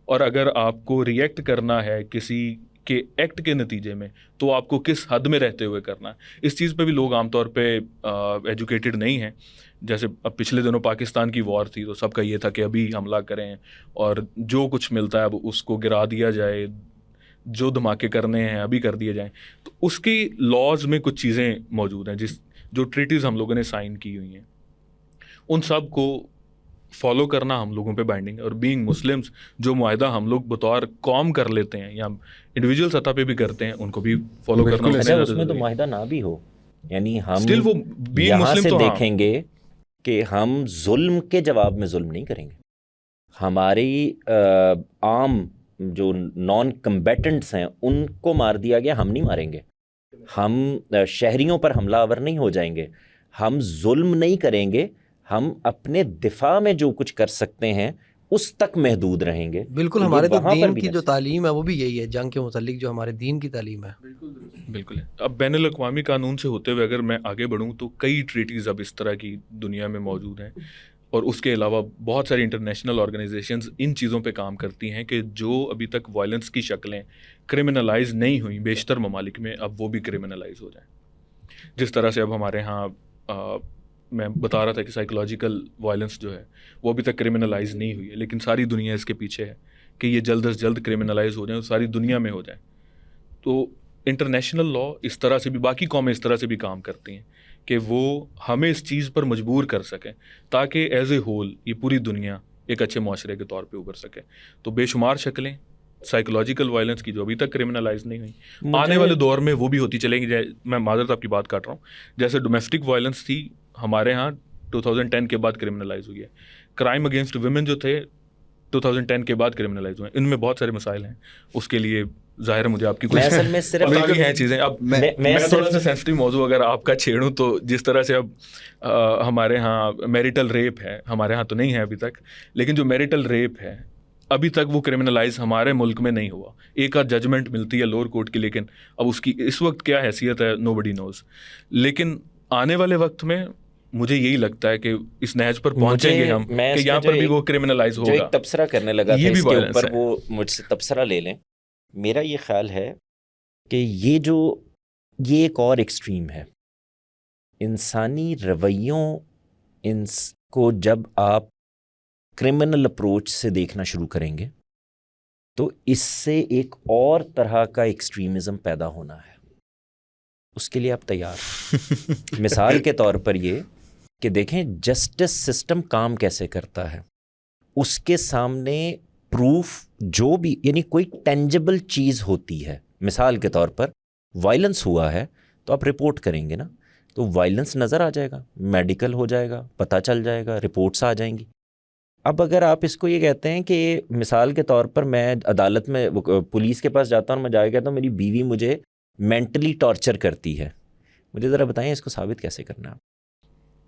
اور اگر آپ کو ری ایکٹ کرنا ہے کسی کے ایکٹ کے نتیجے میں تو آپ کو کس حد میں رہتے ہوئے کرنا ہے۔ اس چیز پہ بھی لوگ عام طور پہ ایجوکیٹڈ نہیں ہیں۔ جیسے اب پچھلے دنوں پاکستان کی وار تھی تو سب کا یہ تھا کہ ابھی حملہ کریں اور جو کچھ ملتا ہے اب اس کو گرا دیا جائے، جو دھماکے کرنے ہیں ابھی کر دیے جائیں۔ تو اس کی لاز میں کچھ چیزیں موجود ہیں، جو ٹریٹیز ہم لوگوں نے سائن کی ہوئی ہیں، ان سب کو فالو کرنا ہم لوگوں پہ بائنڈنگ ہے۔ اور بینگ مسلمس جو معاہدہ ہم لوگ بطور قوم کر لیتے ہیں یا انڈیویجول سطح پہ بھی کرتے ہیں، ان کو بھی فالو کرنا۔ اس میں تو معاہدہ نہ بھی ہو، یعنی ہم یہاں سے دیکھیں گے کہ ہم ظلم کے جواب میں ظلم نہیں کریں گے۔ ہماری عام جو نان کمبیٹنٹس ہیں ان کو مار دیا گیا، ہم نہیں ماریں گے۔ ہم شہریوں پر حملہ آور نہیں ہو جائیں گے، ہم ظلم نہیں کریں گے، ہم اپنے دفاع میں جو کچھ کر سکتے ہیں اس تک محدود رہیں گے۔ بالکل، ہمارے تو دین کی جو تعلیم ہے وہ بھی یہی ہے، جنگ کے متعلق جو ہمارے دین کی تعلیم ہے۔ بالکل۔ اب بین الاقوامی قانون سے ہوتے ہوئے اگر میں آگے بڑھوں تو کئی ٹریٹیز اب اس طرح کی دنیا میں موجود ہیں، اور اس کے علاوہ بہت ساری انٹرنیشنل آرگنائزیشنز ان چیزوں پہ کام کرتی ہیں کہ جو ابھی تک وائلنس کی شکلیں کرمنلائز نہیں ہوئیں بیشتر ممالک میں، اب وہ بھی کرمنلائز ہو جائیں۔ جس طرح سے اب ہمارے ہاں میں بتا رہا تھا کہ سائیکولوجیکل وائلنس جو ہے وہ ابھی تک کرمنلائز نہیں ہوئی ہے، لیکن ساری دنیا اس کے پیچھے ہے کہ یہ جلد از جلد کرمنلائز ہو جائیں اور ساری دنیا میں ہو جائیں۔ تو انٹرنیشنل لا اس طرح سے بھی، باقی قومیں اس طرح سے بھی کام کرتی ہیں کہ وہ ہمیں اس چیز پر مجبور کر سکیں تاکہ ایز اے ہول یہ پوری دنیا ایک اچھے معاشرے کے طور پہ ابھر سکے. تو بے شمار شکلیں سائیکولوجیکل وائلنس کی جو ابھی تک کرمنلائز نہیں ہوئی, آنے والے دور میں وہ بھی ہوتی چلیں گی. میں معذرت آپ کی بات کاٹ رہا ہوں, جیسے ڈومیسٹک وائلنس تھی ہمارے ہاں 2010 کے بعد کرمنلائز ہوئی ہے. کرائم اگینسٹ ویمن جو تھے 2010 کے بعد کرمنلائز ہوئے ہیں. ان میں بہت سارے مسائل ہیں, اس کے لیے ظاہر ہے مجھے آپ کی کچھ ہیں چیزیں. اب میں تھوڑا سا سینسٹیو موضوع اگر آپ کا چھیڑوں تو جس طرح سے اب ہمارے ہاں میریٹل ریپ ہے, ہمارے ہاں تو نہیں ہے ابھی تک, لیکن جو میریٹل ریپ ہے ابھی تک وہ کرمنلائز ہمارے ملک میں نہیں ہوا. ایک آدھ ججمنٹ ملتی ہے لوور کورٹ کی, لیکن اب اس کی اس وقت کیا حیثیت ہے نو بڈی نوز. لیکن آنے والے وقت میں مجھے یہی لگتا ہے کہ اس نہج پر پہنچیں گے ہم کہ یہاں پر بھی وہ کرمنلائز ہوگا. جو ایک تبصرہ کرنے لگا تھا اس کے اوپر, وہ مجھ سے تبصرہ لے لیں. میرا یہ خیال ہے کہ یہ ایک اور ایکسٹریم ہے. انسانی رویوں کو جب آپ کرمنل اپروچ سے دیکھنا شروع کریں گے تو اس سے ایک اور طرح کا ایکسٹریمزم پیدا ہونا ہے. اس کے لیے آپ تیار؟ مثال کے طور پر یہ کہ دیکھیں جسٹس سسٹم کام کیسے کرتا ہے. اس کے سامنے پروف جو بھی, یعنی کوئی ٹینجبل چیز ہوتی ہے, مثال کے طور پر وائلنس ہوا ہے تو آپ رپورٹ کریں گے نا, تو وائلنس نظر آ جائے گا, میڈیکل ہو جائے گا, پتہ چل جائے گا, رپورٹس آ جائیں گی. اب اگر آپ اس کو یہ کہتے ہیں کہ مثال کے طور پر میں عدالت میں پولیس کے پاس جاتا ہوں, میں جا کے کہتا ہوں میری بیوی مجھے مینٹلی ٹارچر کرتی ہے, مجھے ذرا بتائیں اس کو ثابت کیسے کرنا ہے؟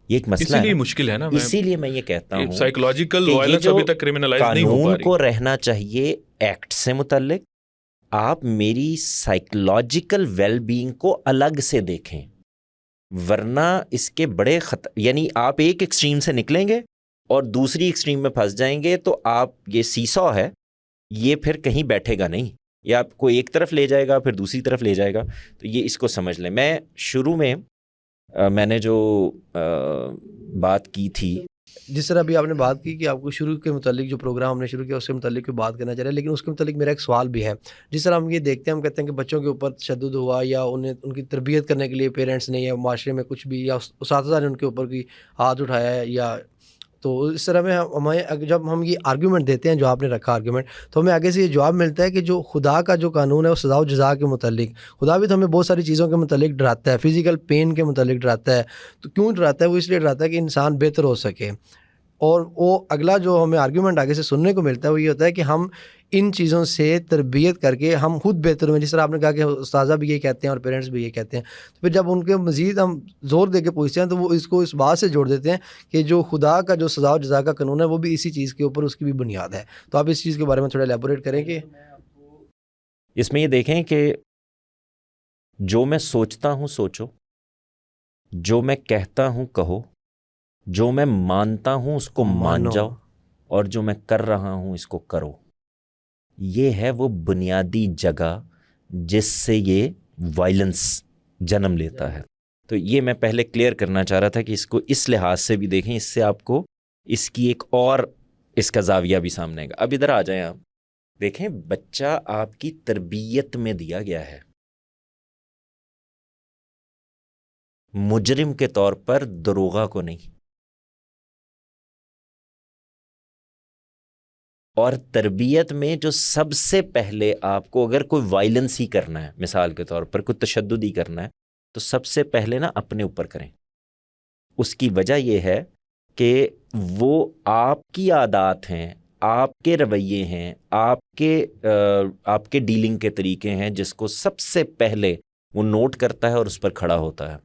یہ ایک مسئلہ ہے, مشکل ہے نا. اسی لیے میں یہ کہتا ہوں سائیکولوجیکل وائلنس ابھی تک کرمنلائز نہیں ہو پا رہی. قانون کو رہنا چاہیے ایکٹ سے متعلق, آپ میری سائیکولوجیکل ویل بینگ کو الگ سے دیکھیں, ورنہ اس کے بڑے یعنی آپ ایک ایکسٹریم سے نکلیں گے اور دوسری ایکسٹریم میں پھنس جائیں گے تو آپ, یہ سیسو ہے, یہ پھر کہیں بیٹھے گا نہیں, یہ آپ کو ایک طرف لے جائے گا پھر دوسری طرف لے جائے گا. تو یہ اس کو سمجھ لیں. میں شروع میں میں نے جو بات کی تھی, جس طرح ابھی آپ نے بات کی کہ آپ کو شروع کے متعلق جو پروگرام ہم نے شروع کیا اس کے متعلق کوئی بات کرنا چاہ رہے ہیں, لیکن اس کے متعلق میرا ایک سوال بھی ہے. جس طرح ہم یہ دیکھتے ہیں, ہم کہتے ہیں کہ بچوں کے اوپر تشدد ہوا یا ان کی تربیت کرنے کے لیے پیرنٹس نے یا معاشرے میں کچھ بھی یا اساتذہ نے ان کے اوپر کوئی ہاتھ اٹھایا ہے, یا تو اس طرح میں ہمیں جب ہم یہ آرگیومنٹ دیتے ہیں جو آپ نے رکھا آرگیومنٹ, تو ہمیں آگے سے یہ جواب ملتا ہے کہ جو خدا کا جو قانون ہے وہ سزا و جزا کے متعلق, خدا بھی تو ہمیں بہت ساری چیزوں کے متعلق ڈراتا ہے, فزیکل پین کے متعلق ڈراتا ہے. تو کیوں ڈراتا ہے؟ وہ اس لیے ڈراتا ہے کہ انسان بہتر ہو سکے. اور وہ اگلا جو ہمیں آرگیومنٹ آگے سے سننے کو ملتا ہے وہ یہ ہوتا ہے کہ ہم ان چیزوں سے تربیت کر کے ہم خود بہتر ہوئے. جس طرح آپ نے کہا کہ استاذہ بھی یہ کہتے ہیں اور پیرنٹس بھی یہ کہتے ہیں, تو پھر جب ان کے مزید ہم زور دے کے پوچھتے ہیں تو وہ اس کو اس بات سے جوڑ دیتے ہیں کہ جو خدا کا جو سزا و جزا کا قانون ہے وہ بھی اسی چیز کے اوپر اس کی بھی بنیاد ہے. تو آپ اس چیز کے بارے میں تھوڑا ایلیبوریٹ کریں کہ اس میں یہ دیکھیں کہ جو میں سوچتا ہوں سوچو, جو میں کہتا ہوں کہو, جو میں مانتا ہوں اس کو مان جاؤ, اور جو میں کر رہا ہوں اس کو کرو. یہ ہے وہ بنیادی جگہ جس سے یہ وائلنس جنم لیتا ہے. تو یہ میں پہلے کلیئر کرنا چاہ رہا تھا کہ اس کو اس لحاظ سے بھی دیکھیں, اس سے آپ کو اس کی ایک اور اس کا زاویہ بھی سامنے آئے گا. اب ادھر آ جائیں, آپ دیکھیں بچہ آپ کی تربیت میں دیا گیا ہے, مجرم کے طور پر دروغہ کو نہیں. اور تربیت میں جو سب سے پہلے آپ کو اگر کوئی وائلنس ہی کرنا ہے, مثال کے طور پر کوئی تشدد ہی کرنا ہے, تو سب سے پہلے نا اپنے اوپر کریں. اس کی وجہ یہ ہے کہ وہ آپ کی عادات ہیں, آپ کے رویے ہیں, آپ کے ڈیلنگ کے طریقے ہیں, جس کو سب سے پہلے وہ نوٹ کرتا ہے اور اس پر کھڑا ہوتا ہے.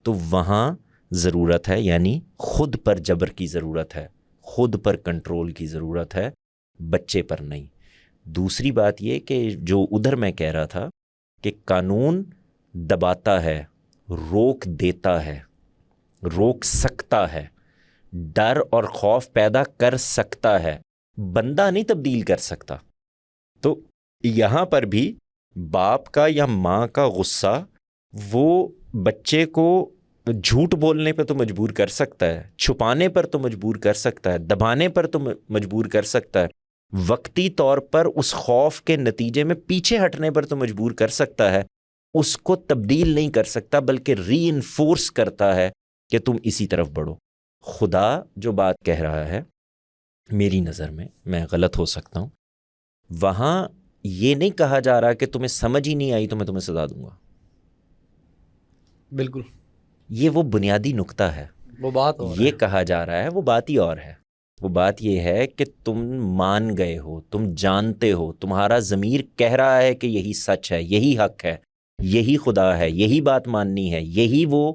تو وہاں ضرورت ہے, یعنی خود پر جبر کی ضرورت ہے, خود پر کنٹرول کی ضرورت ہے, بچے پر نہیں. دوسری بات یہ کہ جو ادھر میں کہہ رہا تھا کہ قانون دباتا ہے, روک دیتا ہے, روک سکتا ہے, ڈر اور خوف پیدا کر سکتا ہے, بندہ نہیں تبدیل کر سکتا. تو یہاں پر بھی باپ کا یا ماں کا غصہ وہ بچے کو جھوٹ بولنے پہ تو مجبور کر سکتا ہے, چھپانے پر تو مجبور کر سکتا ہے, دبانے پر تو مجبور کر سکتا ہے, وقتی طور پر اس خوف کے نتیجے میں پیچھے ہٹنے پر تو مجبور کر سکتا ہے. اس کو تبدیل نہیں کر سکتا, بلکہ ری انفورس کرتا ہے کہ تم اسی طرف بڑھو. خدا جو بات کہہ رہا ہے میری نظر میں غلط ہو سکتا ہوں، وہاں یہ نہیں کہا جا رہا کہ تمہیں سمجھ ہی نہیں آئی تو میں تمہیں سزا دوں گا. بالکل یہ وہ بنیادی نقطہ ہے. وہ بات اور یہ کہا جا رہا ہے، وہ بات ہی اور ہے. وہ بات یہ ہے کہ تم مان گئے ہو، تم جانتے ہو، تمہارا ضمیر کہہ رہا ہے کہ یہی سچ ہے، یہی حق ہے، یہی خدا ہے، یہی بات ماننی ہے، یہی وہ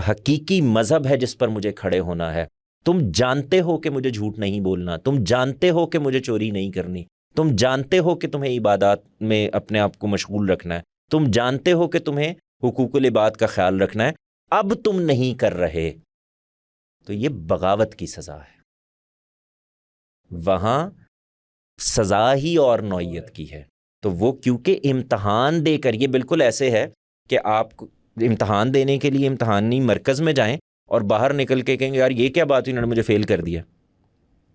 حقیقی مذہب ہے جس پر مجھے کھڑے ہونا ہے. تم جانتے ہو کہ مجھے جھوٹ نہیں بولنا، تم جانتے ہو کہ مجھے چوری نہیں کرنی، تم جانتے ہو کہ تمہیں عبادات میں اپنے آپ کو مشغول رکھنا ہے، تم جانتے ہو کہ تمہیں حقوق العباد کا خیال رکھنا ہے، اب تم نہیں کر رہے تو یہ بغاوت کی سزا ہے. وہاں سزا ہی اور نوعیت کی ہے. تو وہ کیونکہ امتحان دے کر، یہ بالکل ایسے ہے کہ آپ امتحان دینے کے لیے امتحانی مرکز میں جائیں اور باہر نکل کے کہیں گے یار یہ کیا بات ہوئی، انہوں نے مجھے فیل کر دیا.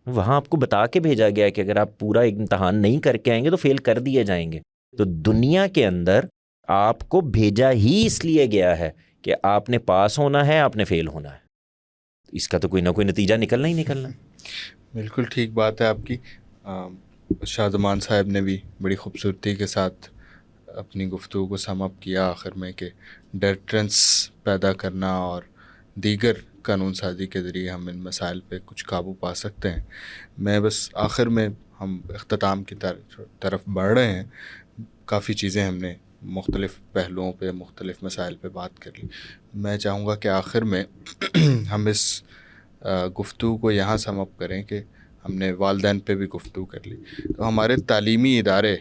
وہاں آپ کو بتا کے بھیجا گیا ہے کہ اگر آپ پورا امتحان نہیں کر کے آئیں گے تو فیل کر دیے جائیں گے. تو دنیا کے اندر آپ کو بھیجا ہی اس لیے گیا ہے کہ آپ نے پاس ہونا ہے، آپ نے فیل ہونا ہے. اس کا تو کوئی نہ کوئی نتیجہ نکلنا ہی نکلنا. بالکل ٹھیک بات ہے آپ کی. شاہ زمان صاحب نے بھی بڑی خوبصورتی کے ساتھ اپنی گفتگو کو سم اپ کیا آخر میں کہ ڈیٹرنس پیدا کرنا اور دیگر قانون سازی کے ذریعے ہم ان مسائل پہ کچھ قابو پا سکتے ہیں. میں بس آخر میں ہم اختتام کی طرف بڑھ رہے ہیں. کافی چیزیں ہم نے مختلف پہلوؤں پہ، مختلف مسائل پہ بات کر لی. میں چاہوں گا کہ آخر میں ہم اس گفتگو کو یہاں سم اپ کریں کہ ہم نے والدین پہ بھی گفتگو کر لی. تو ہمارے تعلیمی ادارے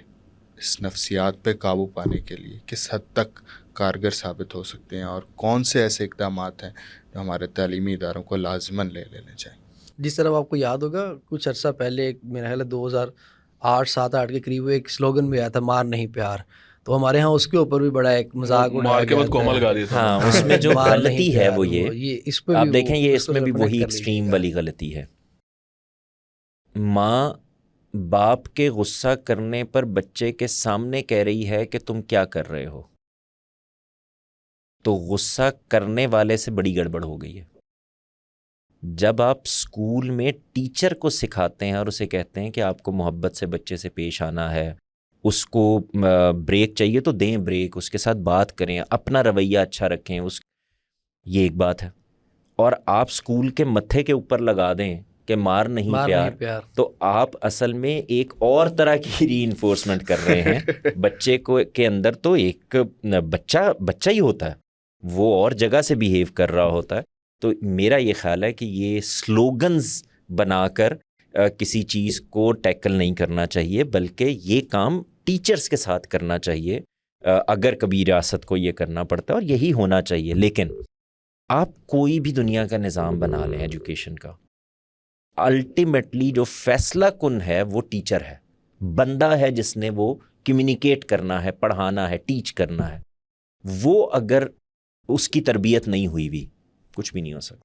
اس نفسیات پہ قابو پانے کے لیے کس حد تک کارگر ثابت ہو سکتے ہیں، اور کون سے ایسے اقدامات ہیں جو ہمارے تعلیمی اداروں کو لازماً لینے چاہیے؟ جس طرح آپ کو یاد ہوگا کچھ عرصہ پہلے، میرا خیال ہے 2008 کے قریب ایک سلوگن بھی آیا تھا، مار نہیں پیار. تو ہمارے ہاں اس کے اوپر بھی بڑا ایک مذاق مار کے بعد کوما لگا دیا تھا. ہاں، اس میں جو مار نہیں غلطی ہے پیار، وہ یہ اس پہ آپ بھی دیکھیں، یہ اس اس میں بھی وہی ایکسٹریم والی غلطی ہے. ماں باپ کے غصہ کرنے پر بچے کے سامنے کہہ رہی ہے کہ تم کیا کر رہے ہو، تو غصہ کرنے والے سے بڑی گڑبڑ ہو گئی ہے. جب آپ اسکول میں ٹیچر کو سکھاتے ہیں اور اسے کہتے ہیں کہ آپ کو محبت سے بچے سے پیش آنا ہے، اس کو بریک چاہیے تو دیں بریک، اس کے ساتھ بات کریں، اپنا رویہ اچھا رکھیں، یہ ایک بات ہے. اور آپ اسکول کے متھے کے اوپر لگا دیں کہ مار نہیں پیار، تو آپ اصل میں ایک اور طرح کی ری انفورسمنٹ کر رہے ہیں. بچے کو کے اندر تو ایک بچہ ہی ہوتا ہے، وہ اور جگہ سے بیہیو کر رہا ہوتا ہے. تو میرا یہ خیال ہے کہ یہ سلوگنز بنا کر کسی چیز کو ٹیکل نہیں کرنا چاہیے، بلکہ یہ کام ٹیچرز کے ساتھ کرنا چاہیے اگر کبھی ریاست کو یہ کرنا پڑتا ہے، اور یہی ہونا چاہیے. لیکن آپ کوئی بھی دنیا کا نظام بنا لیں ایجوکیشن کا، الٹیمیٹلی جو فیصلہ کن ہے وہ ٹیچر ہے، بندہ ہے جس نے وہ کمیونیکیٹ کرنا ہے، پڑھانا ہے، ٹیچ کرنا ہے. وہ اگر اس کی تربیت نہیں ہوئی بھی کچھ بھی نہیں ہو سکتا.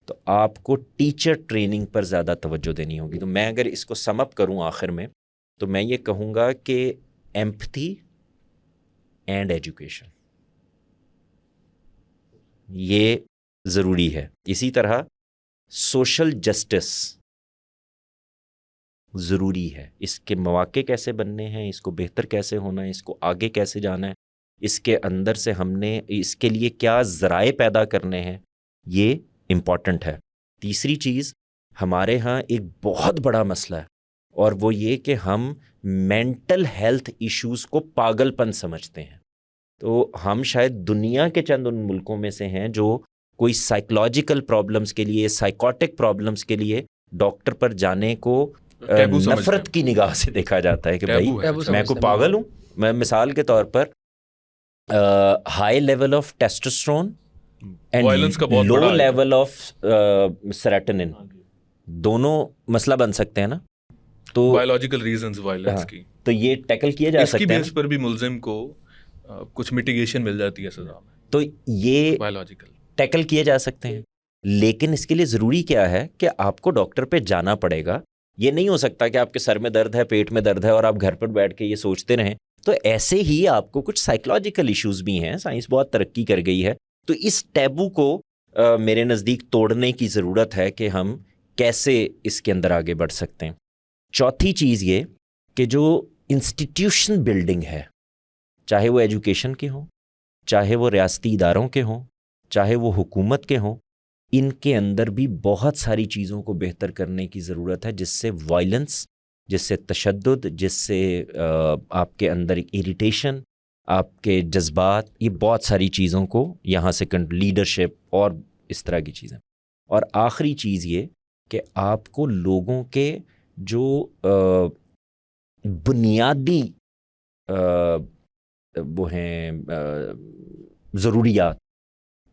تو آپ کو ٹیچر ٹریننگ پر زیادہ توجہ دینی ہوگی. تو میں اگر اس کو سم اپ کروں آخر میں، تو میں یہ کہوں گا کہ ایمپتھی اینڈ ایجوکیشن یہ ضروری ہے. اسی طرح سوشل جسٹس ضروری ہے. اس کے مواقع کیسے بننے ہیں، اس کو بہتر کیسے ہونا ہے، اس کو آگے کیسے جانا ہے، اس کے اندر سے ہم نے اس کے لیے کیا ذرائع پیدا کرنے ہیں، یہ امپورٹنٹ ہے. تیسری چیز، ہمارے ہاں ایک بہت بڑا مسئلہ ہے، اور وہ یہ کہ ہم مینٹل ہیلتھ ایشوز کو پاگل پن سمجھتے ہیں. تو ہم شاید دنیا کے چند ان ملکوں میں سے ہیں جو کوئی سائیکولوجیکل پرابلمس کے لیے، سائیکوٹک پرابلمس کے لیے ڈاکٹر پر جانے کو نفرت کی نگاہ سے دیکھا جاتا ہے کہ بھائی میں کوئی پاگل ہوں. میں مثال کے طور پر high level of testosterone and low level of serotonin دونوں مسئلہ بن سکتے ہیں نا. تو بایولوجیکل ریزنز وائلنس کی، تو یہ ٹیکل کیا جا سکتا ہے. اس کی بیس پر بھی ملزم کو کچھ میٹیگیشن مل جاتی ہے سزا میں. تو یہ بایولوجیکل ٹیکل کیے جا سکتے ہیں، لیکن اس کے لیے ضروری کیا ہے کہ آپ کو ڈاکٹر پہ جانا پڑے گا. یہ نہیں ہو سکتا کہ آپ کے سر میں درد ہے، پیٹ میں درد ہے، اور آپ گھر پر بیٹھ کے یہ سوچتے رہیں. تو ایسے ہی آپ کو کچھ سائیکولوجیکل ایشوز بھی ہیں. سائنس بہت ترقی کر گئی ہے، تو اس ٹیبو کو میرے نزدیک توڑنے کی ضرورت ہے کہ ہم کیسے اس کے اندر آگے بڑھ سکتے ہیں. چوتھی چیز یہ کہ جو انسٹیٹیوشن بلڈنگ ہے، چاہے وہ ایجوکیشن کے ہوں، چاہے وہ ریاستی اداروں کے ہوں، چاہے وہ حکومت کے ہوں، ان کے اندر بھی بہت ساری چیزوں کو بہتر کرنے کی ضرورت ہے، جس سے وائلنس، جس سے تشدد، جس سے آپ کے اندر ایک اریٹیشن، آپ کے جذبات، یہ بہت ساری چیزوں کو یہاں سے لیڈرشپ اور اس طرح کی چیزیں. اور آخری چیز یہ کہ آپ کو لوگوں کے جو بنیادی وہ ہیں ضروریات،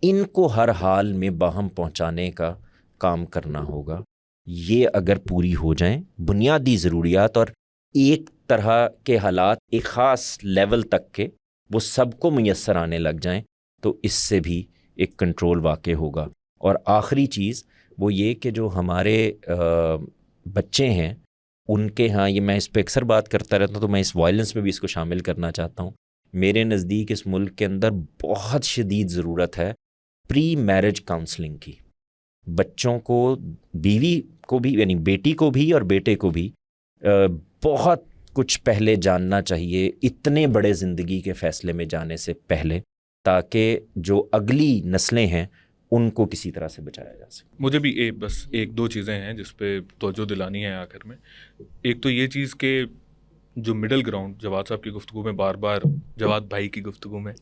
ان کو ہر حال میں باہم پہنچانے کا کام کرنا ہوگا. یہ اگر پوری ہو جائیں بنیادی ضروریات، اور ایک طرح کے حالات ایک خاص لیول تک کے وہ سب کو میسر آنے لگ جائیں، تو اس سے بھی ایک کنٹرول واقع ہوگا. اور آخری چیز وہ یہ کہ جو ہمارے بچے ہیں ان کے ہاں، یہ میں اس پہ اکثر بات کرتا رہتا ہوں، تو میں اس وائلنس میں بھی اس کو شامل کرنا چاہتا ہوں. میرے نزدیک اس ملک کے اندر بہت شدید ضرورت ہے پری میرج کاؤنسلنگ کی. بچوں کو، بیوی کو بھی، یعنی بیٹی کو بھی اور بیٹے کو بھی بہت کچھ پہلے جاننا چاہیے اتنے بڑے زندگی کے فیصلے میں جانے سے پہلے، تاکہ جو اگلی نسلیں ہیں ان کو کسی طرح سے بچایا جا سکے. مجھے بھی بس ایک دو چیزیں ہیں جس پہ توجہ دلانی ہے آخر میں. ایک تو یہ چیز کہ جو مڈل گراؤنڈ جواد صاحب کی گفتگو میں بار بار، جواد بھائی کی گفتگو میں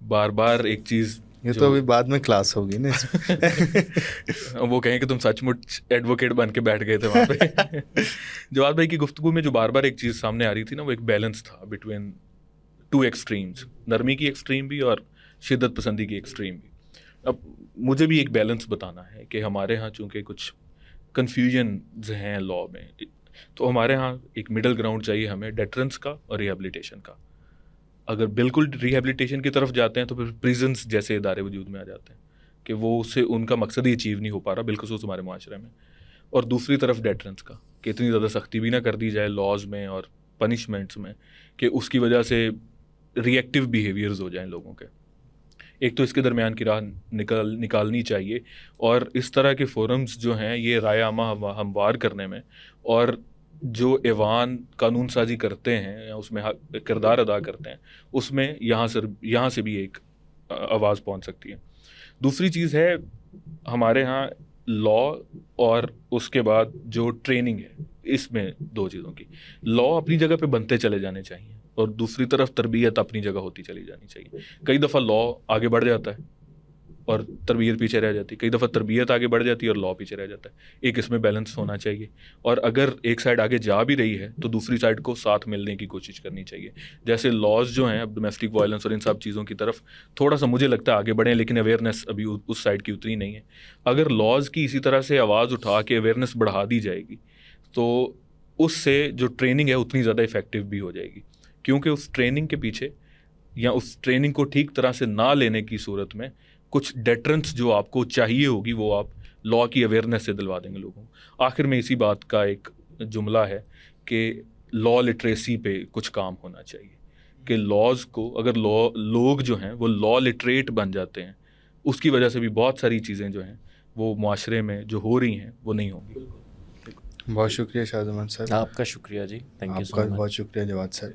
بار بار ایک چیز، یہ تو ابھی بعد میں کلاس ہوگی نا وہ کہیں کہ تم سچ مچ ایڈوکیٹ بن کے بیٹھ گئے تھے وہاں پہ. جواد بھائی کی گفتگو میں جو بار بار ایک چیز سامنے آ رہی تھی نا، وہ ایک بیلنس تھا بٹوین ٹو ایکسٹریمز، نرمی کی ایکسٹریم بھی اور شدت پسندی کی ایکسٹریم بھی. اب مجھے بھی ایک بیلنس بتانا ہے کہ ہمارے ہاں چونکہ کچھ کنفیوژنز ہیں لاء میں، تو ہمارے ہاں ایک مڈل گراؤنڈ چاہیے ہمیں ڈیٹرنس کا اور ریہیبلیٹیشن کا. اگر بالکل ریہیبلیٹیشن کی طرف جاتے ہیں تو پھر پریزنس جیسے ادارے وجود میں آ جاتے ہیں کہ وہ اس سے ان کا مقصد ہی اچیو نہیں ہو پا رہا، بالخصوص ہمارے معاشرے میں. اور دوسری طرف ڈیٹرنس کا کہ اتنی زیادہ سختی بھی نہ کر دی جائے لاز میں اور پنشمنٹس میں کہ اس کی وجہ سے ری ایکٹیو بیہیویئرز ہو جائیں لوگوں کے. ایک تو اس کے درمیان کی راہ نکالنی چاہیے، اور اس طرح کے فورمز جو ہیں یہ رائے عامہ ہموار کرنے میں، اور جو ایوان قانون سازی کرتے ہیں یا اس میں کردار ادا کرتے ہیں، اس میں یہاں سے بھی ایک آواز پہنچ سکتی ہے. دوسری چیز ہے ہمارے ہاں لاء اور اس کے بعد جو ٹریننگ ہے، اس میں دو چیزوں کی، لاء اپنی جگہ پہ بنتے چلے جانے چاہیے اور دوسری طرف تربیت اپنی جگہ ہوتی چلی جانی چاہیے. کئی دفعہ لاء آگے بڑھ جاتا ہے اور تربیت پیچھے رہ جاتی ہے، کئی دفعہ تربیت آگے بڑھ جاتی ہے اور لاء پیچھے رہ جاتا ہے. ایک اس میں بیلنس ہونا چاہیے، اور اگر ایک سائڈ آگے جا بھی رہی ہے تو دوسری سائڈ کو ساتھ ملنے کی کوشش کرنی چاہیے. جیسے لاز جو ہیں اب ڈومیسٹک وائلنس اور ان سب چیزوں کی طرف تھوڑا سا مجھے لگتا ہے آگے بڑھیں، لیکن اویئرنیس ابھی اس سائڈ کی اتری نہیں ہے. اگر لاز کی اسی طرح سے آواز اٹھا کے اویئرنیس بڑھا دی جائے گی تو اس سے جو ٹریننگ ہے اتنی زیادہ افیکٹو بھی ہو جائے گی، کیونکہ اس ٹریننگ کے پیچھے یا اس ٹریننگ کو ٹھیک طرح سے نہ لینے کی صورت میں کچھ ڈیٹرنس جو آپ کو چاہیے ہوگی وہ آپ لاء کی اویئرنیس سے دلوا دیں گے لوگوں کو. آخر میں اسی بات کا ایک جملہ ہے کہ لاء لٹریسی پہ کچھ کام ہونا چاہیے، کہ لاز کو اگر لوگ جو ہیں وہ لاء لٹریٹ بن جاتے ہیں، اس کی وجہ سے بھی بہت ساری چیزیں جو ہیں وہ معاشرے میں جو ہو رہی ہیں وہ نہیں ہوں گی. بہت شکریہ شاہ زمان صاحب. آپ کا شکریہ جی، تھینک یو آپ سو کا مچ. بہت شکریہ جواد صاحب.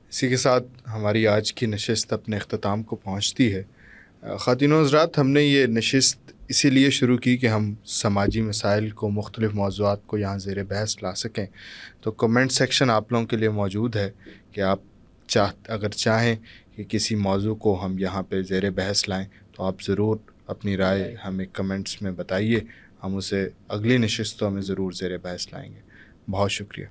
اسی کے ساتھ ہماری آج کی نشست اپنے اختتام کو پہنچتی ہے. خواتین و حضرات، ہم نے یہ نشست اسی لیے شروع کی کہ ہم سماجی مسائل کو، مختلف موضوعات کو یہاں زیر بحث لا سکیں. تو کمنٹ سیکشن آپ لوگوں کے لیے موجود ہے کہ آپ اگر چاہیں کہ کسی موضوع کو ہم یہاں پہ زیر بحث لائیں تو آپ ضرور اپنی رائے ہمیں کمنٹس میں بتائیے، ہم اسے اگلی نشستوں میں ضرور زیر بحث لائیں گے. بہت شکریہ.